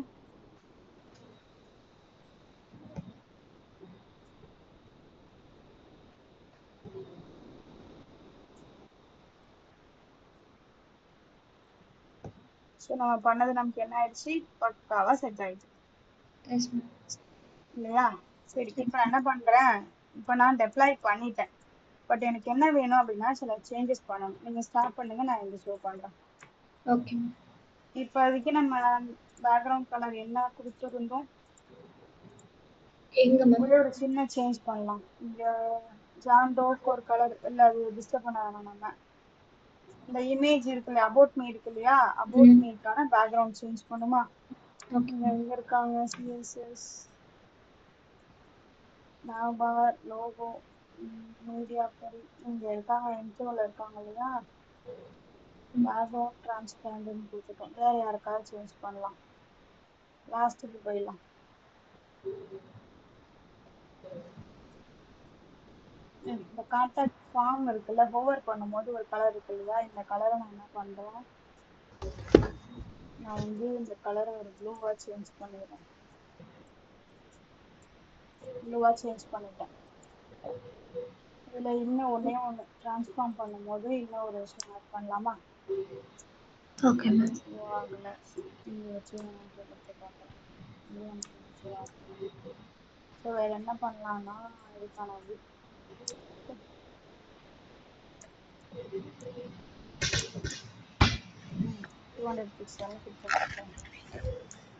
ஸோ நம்ம பண்ணது நமக்கு என்ன ஆயிடுச்சு, பக்காவா செட் ஆயிடுச்சு
எஸ் மேம்.
இல்லையா? சரி, இப்போ நான் என்ன பண்றேன், இப்போ நான் டெப்ளாய் பண்ணிட்டேன். பட் எனக்கு என்ன வேணும் அப்படின்னா சில சேஞ்சஸ் பண்ணணும். நீங்க ஸ்டார்ட் பண்ணுங்க, நான் இங்க ஷோ பண்றேன்.
Okay ma'am.
இப்போதைக்கு நம்ம பேக்ரவுண்ட் கலர் என்ன கொடுத்துருந்தோம்,
எங்க மேம்?
ஒரே ஒரு சின்ன சேஞ்ச் பண்ணலாம். இங்க ஜான்டோக்கு ஒரு கலர் இல்ல, அது டிஸ்டர்ப் பண்ண வேணாம். நம்ம இந்த இமேஜ் இருக்கு இல்லையா, அபவுட் மீ இருக்கு இல்லையா, அபவுட்
ம்.
மீக்கான பேக்ரவுண்ட் சேஞ்ச் பண்ணுமா?
ஓகே
இங்க
மேம்.
எங்க இருக்காங்க, சிஎஸ்எஸ், நாபார், லோகோ, மீடியா ஃபைல் இங்க இருக்காங்க, இன்ட்ரோல இருக்காங்க இல்லையா? பேக்ரவுண்ட் டிரான்ஸ்பரண்ட்னு கொடுத்துட்டோம். வேற யாருக்காவது சேஞ்ச் பண்ணலாம். லாஸ்ட்டுக்கு போயிடலாம். இந்த கான்டாக்ட் ஃபார்ம் இருக்குல்ல, ஹோவர் பண்ணும்போது ஒரு கலர் இருக்கு இல்லையா, இந்த கலரை நான் என்ன பண்றேன், நான் வந்து இந்த கலரை ஒரு ப்ளூவா சேஞ்ச் பண்ணிடுறேன். ப்ளூவா சேஞ்ச் பண்ணிட்டேன். இதுல இன்னும் ஒன்னே ஒன்று டிரான்ஸ்ஃபார்ம் பண்ணும்போது இன்னும் ஒரு விஷயம் ஆட் பண்ணலாமா?
Okay ma'am.
ஷோ ஆகல, இங்க வச்சு நான் கொடுத்து பார்க்குறேன். இது எனக்கு ஷோ ஆகல. ஸோ வேற என்ன பண்ணலாம்னா இதுக்கான width 200 பிக்சல் கொடுத்துருக்கேன்.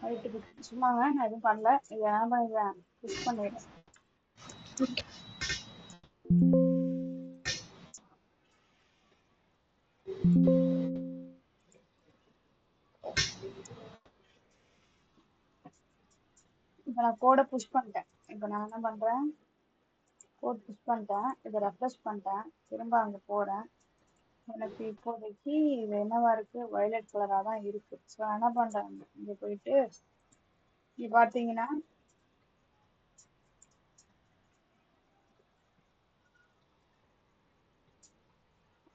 ஹைட்டுக்கு சும்மாங்க, நான் எதுவும் பண்ணல. இதை என்ன பண்ணிடுறேன், புஷ் பண்ணிடுறேன். இப்போ நான் கோடை புஷ் பண்ணிட்டேன். இப்போ நான் என்ன பண்றேன், கோட் புஷ் பண்ணிட்டேன். இதை ரெஃப்ரெஷ் பண்ணிட்டேன். திரும்ப அங்க போறேன். எனக்கு இப்போதைக்கு இது என்னவா இருக்கு, வயலட் கலரா தான் இருக்கு. ஸோ நான் என்ன பண்றேன், இங்க போயிட்டு இங்க பாத்தீங்கன்னா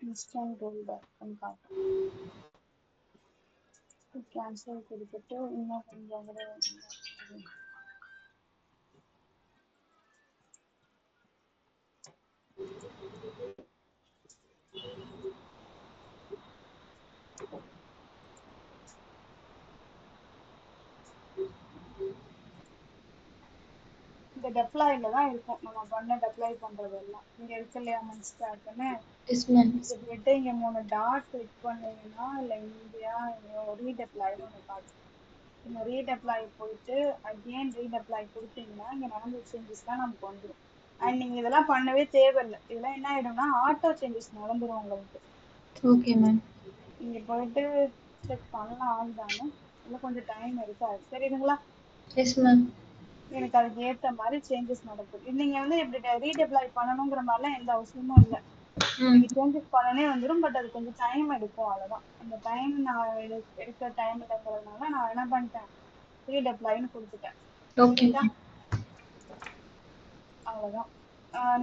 இன்ஸ்டன்ட் ரோல் பேக்னு காட்டும். கேன்சல் கொடுத்துட்டு இன்னும் கொஞ்சம் கூட இந்த டெப்ளாயில தான் இருக்கும் நம்ம பண்ண டெப்ளாய் பண்றது எல்லாம். இங்க இருக்கு இல்லையா மென் ஸ்டாக்னு,
எஸ் மேம்.
இது போயிட்டு இங்க 3 டாட் கிளிக் பண்ணீங்கன்னா இல்ல இந்தியா ரீடெப்ளாய்னு ஒன்று காட்டும். இந்த ரீடெப்ளாய் போயிட்டு அகெயின் ரீடெப்ளாய் கொடுத்தீங்கன்னா இங்க நடந்த சேஞ்சஸ்லாம் நமக்கு வந்துடும். அண்ட் நீங்க இதெல்லாம் பண்ணவே தேவையில்லை. இதெல்லாம் என்ன ஆயிடும்னா ஆட்டோ சேஞ்சஸ் நடந்துரும் உங்களுக்கு.
Okay ma'am.
இங்க போயிட்டு செக் பண்ணலாம் ஆகுதான்னு, இன்னும் கொஞ்சம் டைம் இருக்காது. சரிங்களா?
S ma'am.
எனக்கு அதுக்கு ஏத்த மாதிரி சேஞ்சஸ் நடக்கும். நீங்க வந்து இப்படி ரீடெப்ளாய் பண்ணணுங்கிற மாதிரிலாம் எந்த அவசியமும் இல்லை.
ம்.
நீங்க சேஞ்சஸ் பண்ணனே வந்துடும். பட் அது கொஞ்சம் டைம் எடுக்கும், அவ்வளவுதான். அந்த டைம் நான் எடுக்க டைம் இல்லைங்கிறதுனால நான் என்ன பண்ணிட்டேன், ரீடெப்ளாய்னு கொடுத்துட்டேன்.
ஓகே
ரைட்டா?
மேம்.
அவ்வளவுதான்.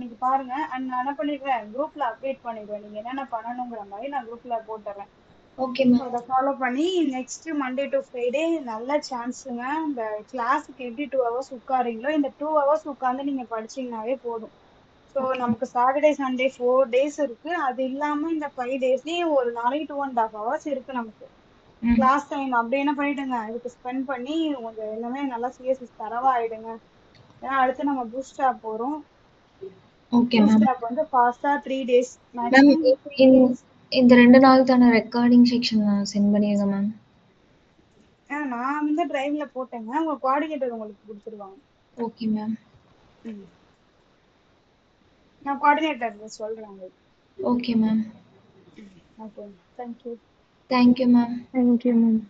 நீங்க பாருங்க. அண்ட் நான் என்ன பண்ணிடுறேன், குரூப்ல அப்டேட் பண்ணிடுவேன். நீங்க என்னென்ன பண்ணணுங்கிற மாதிரி நான் குரூப்ல போட்டுறேன்.
Okay ma'am.
அதை ஃபாலோ பண்ணி நெக்ஸ்ட் மண்டே டு ஃப்ரைடே நல்ல சான்ஸுங்க. இந்த கிளாஸுக்கு எப்படி 2 ஹவர்ஸ் உட்காரீங்களோ இந்த 2 ஹவர்ஸ் உட்காந்து நீங்க படிச்சீங்கன்னாவே போதும். So
okay.
நமக்கு சாட்டர்டே சண்டே 4 டேஸ் இருக்கு. அது இல்லாம இந்த 5 டேஸ்லயும் ஒரு நாளைக்கு 2.5 ஹவர்ஸ் இருக்கு நமக்கு
ம்.
Class time. அப்படி என்ன பண்ணிடுங்க, இதுக்கு ஸ்பெண்ட் பண்ணி கொஞ்சம் எல்லாமே நல்லா சிஎஸ்எஸ் தரவா ஆயிடுங்க. ஏன்னா அடுத்து நம்ம பூஸ்ட் ஆப் போறோம்.
Okay
boost
ma'am.
ஆப் வந்து ஃபாஸ்டா 3 டேஸ்
மேம்
மேக்ஸிமம் 3
இந்
டேஸ்.
இந்த 2 நாளுக்கான ரெக்கார்டிங் செக்ஷன் சென்ட் பண்ணிருங்க மேம்.
நான் வந்து டிரைவ்ல போட்டேங்க. உங்க கோஆர்டினேட்டர் உங்களுக்கு கொடுத்துருவாங்க.
Okay ma'am.
நான் கோஆர்டினேட்டர் சொல்றேன் உங்களுக்கு.
Okay ma'am.
Okay, thank you.
Thank you ma'am.
Thank you ma'am.